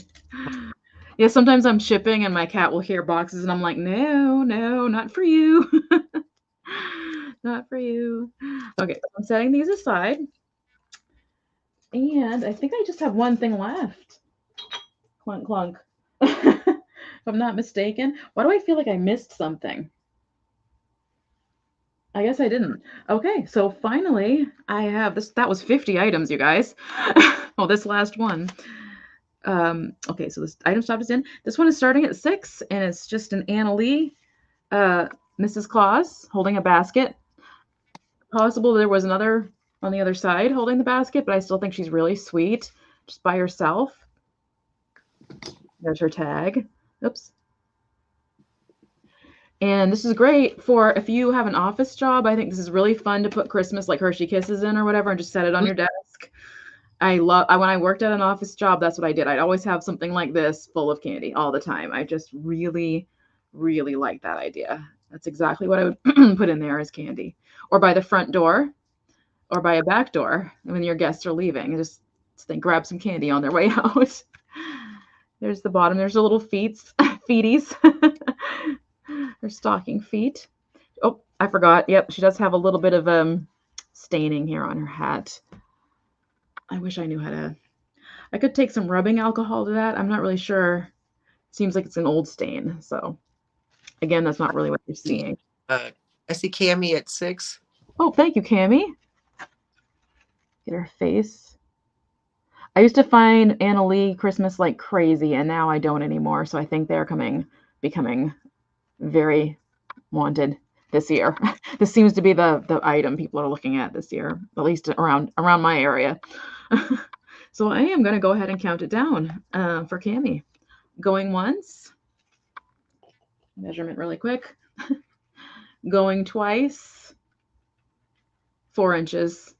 Yeah, sometimes I'm shipping and my cat will hear boxes and I'm like, no, not for you. Not for you. Okay, I'm setting these aside. And I think I just have one thing left. Clunk, clunk. If I'm not mistaken. Why do I feel like I missed something? I guess I didn't. Okay, so finally I have this. That was 50 items, you guys. Well, this last one. Okay, so this item shop is in. This one is starting at 6, and it's just an Annalee Mrs. Claus holding a basket. Possible there was another on the other side holding the basket, but I still think she's really sweet just by herself. There's her tag. Oops. And this is great for if you have an office job. I think this is really fun to put Christmas like Hershey Kisses in or whatever and just set it on your desk. When I worked at an office job, that's what I did. I'd always have something like this full of candy all the time. I just really, really like that idea. That's exactly what I would put in there as candy. Or by the front door or by a back door when your guests are leaving. Just they grab some candy on their way out. There's the bottom. There's the little feeties. Her stocking feet. Oh, I forgot. Yep, she does have a little bit of staining here on her hat. I wish I knew how to. I could take some rubbing alcohol to that. I'm not really sure. Seems like it's an old stain. So, again, that's not really what you're seeing. I see Cammie at 6. Oh, thank you, Cammie. Get her face. I used to find Annalee Christmas like crazy, and now I don't anymore. So I think they're becoming very wanted this year. This seems to be the item people are looking at this year, at least around my area. So I am going to go ahead and count it down for Cammie. Going once. Measurement really quick. Going twice. 4 inches.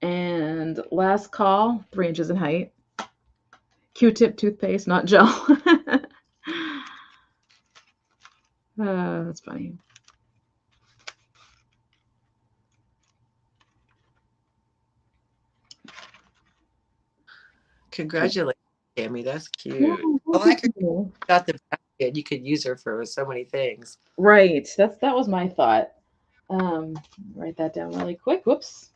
And last call, 3 inches in height. Q-tip toothpaste, not gel. That's funny. Congratulations, Cammie. That's cute. I like her. Got the basket. You could use her for so many things. Right. That was my thought. Write that down really quick. Whoops.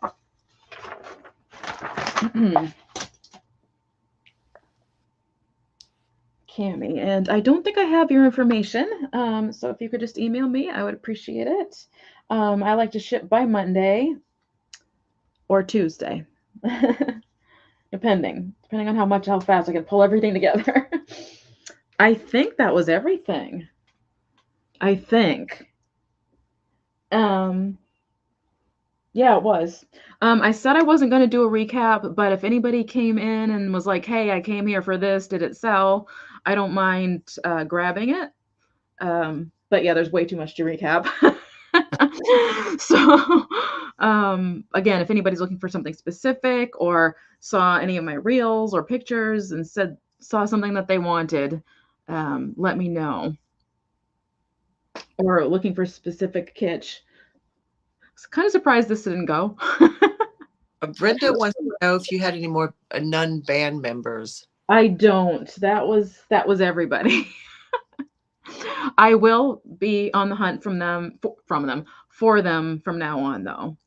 Cammie, and I don't think I have your information. So if you could just email me, I would appreciate it. I like to ship by Monday or Tuesday, depending on how fast I can pull everything together. I think that was everything. I think. Yeah, it was. I said I wasn't going to do a recap, but if anybody came in and was like, hey, I came here for this, did it sell? I don't mind grabbing it. But yeah, there's way too much to recap. So, again, if anybody's looking for something specific or saw any of my reels or pictures and saw something that they wanted, let me know. Or looking for specific kitsch. I was kind of surprised this didn't go. Brenda wants to know if you had any more nun band members. I don't. That was everybody. I will be on the hunt for them from now on, though.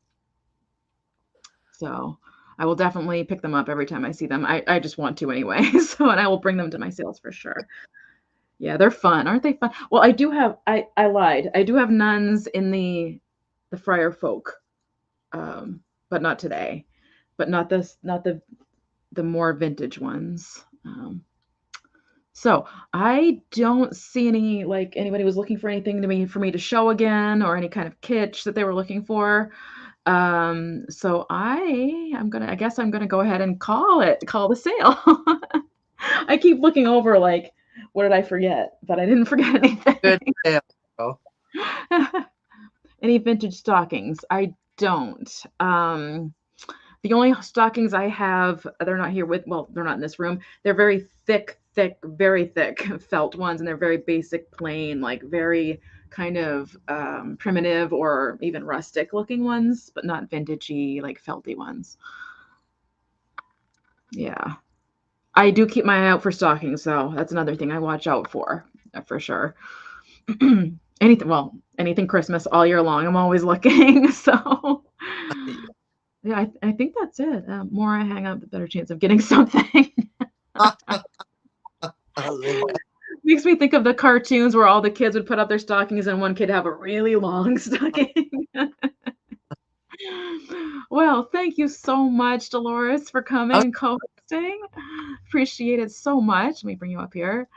So I will definitely pick them up every time I see them. I just want to anyway. So, and I will bring them to my sales for sure. Yeah, they're fun. Aren't they fun? Well, I lied. I do have nuns in the Friar Folk, but not today. But not the more vintage ones. So I don't see any, like anybody was looking for anything for me to show again or any kind of kitsch that they were looking for. So I guess I'm gonna go ahead and call the sale. I keep looking over like, what did I forget? But I didn't forget anything. Good sale. Any vintage stockings? I don't. The only stockings I have, they're not here they're not in this room. They're very thick, very thick felt ones, and they're very basic, plain, like very kind of primitive or even rustic looking ones, but not vintagey, like felty ones. Yeah. I do keep my eye out for stockings, though. That's another thing I watch out for sure. anything Christmas all year long. I'm always looking. So yeah, I think that's it. More I hang out, the better chance of getting something. Makes me think of the cartoons where all the kids would put up their stockings and one kid have a really long stocking. Well, thank you so much, Dolores, for coming and co-hosting. Appreciate it so much. Let me bring you up here.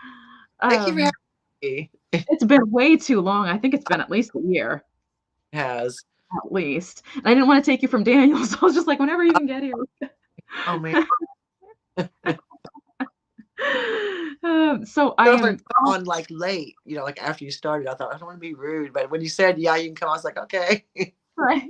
Thank you for having me. It's been way too long. I think it's been at least a year. It has. At least. And I didn't want to take you from Daniel, so I was just like, whenever you can get here. Oh man. So I am on like late, like after you started. I thought I don't want to be rude, but when you said yeah, you can come, I was like, okay. Right.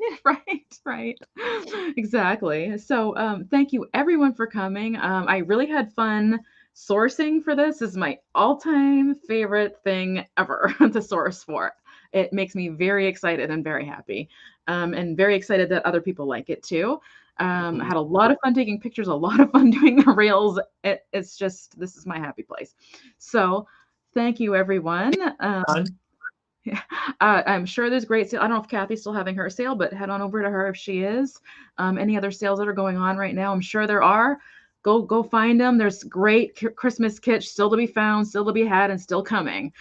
Exactly. So thank you everyone for coming. I really had fun sourcing for this. This is my all-time favorite thing ever to source for. It makes me very excited and very happy. And very excited that other people like it too. I had a lot of fun taking pictures, a lot of fun doing the reels. It's just, this is my happy place. So thank you, everyone. Yeah. I'm sure there's great sale. I don't know if Kathy's still having her sale, but head on over to her if she is. Any other sales that are going on right now, I'm sure there are. Go find them. There's great Christmas kitsch still to be found, still to be had, and still coming.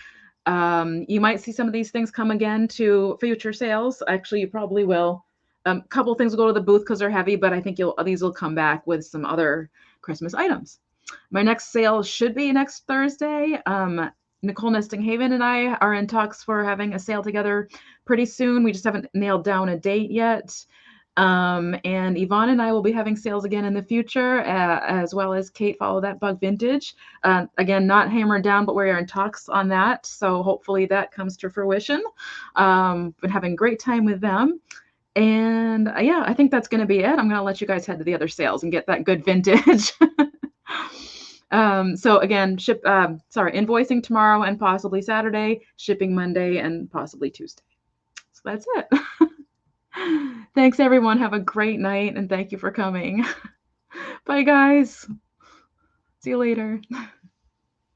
You might see some of these things come again to future sales. Actually, you probably will. A couple things will go to the booth because they're heavy, but I think these will come back with some other Christmas items. My next sale should be next Thursday. Nicole Nesting Haven and I are in talks for having a sale together pretty soon. We just haven't nailed down a date yet. And Yvonne and I will be having sales again in the future, as well as Kate, Follow That Bug Vintage. Again, not hammered down, but we are in talks on that. So hopefully that comes to fruition. Been having a great time with them. And yeah, I think that's going to be it. I'm going to let you guys head to the other sales and get that good vintage. So again, invoicing tomorrow and possibly Saturday, shipping Monday and possibly Tuesday. So that's it. Thanks everyone. Have a great night and thank you for coming. Bye guys. See you later.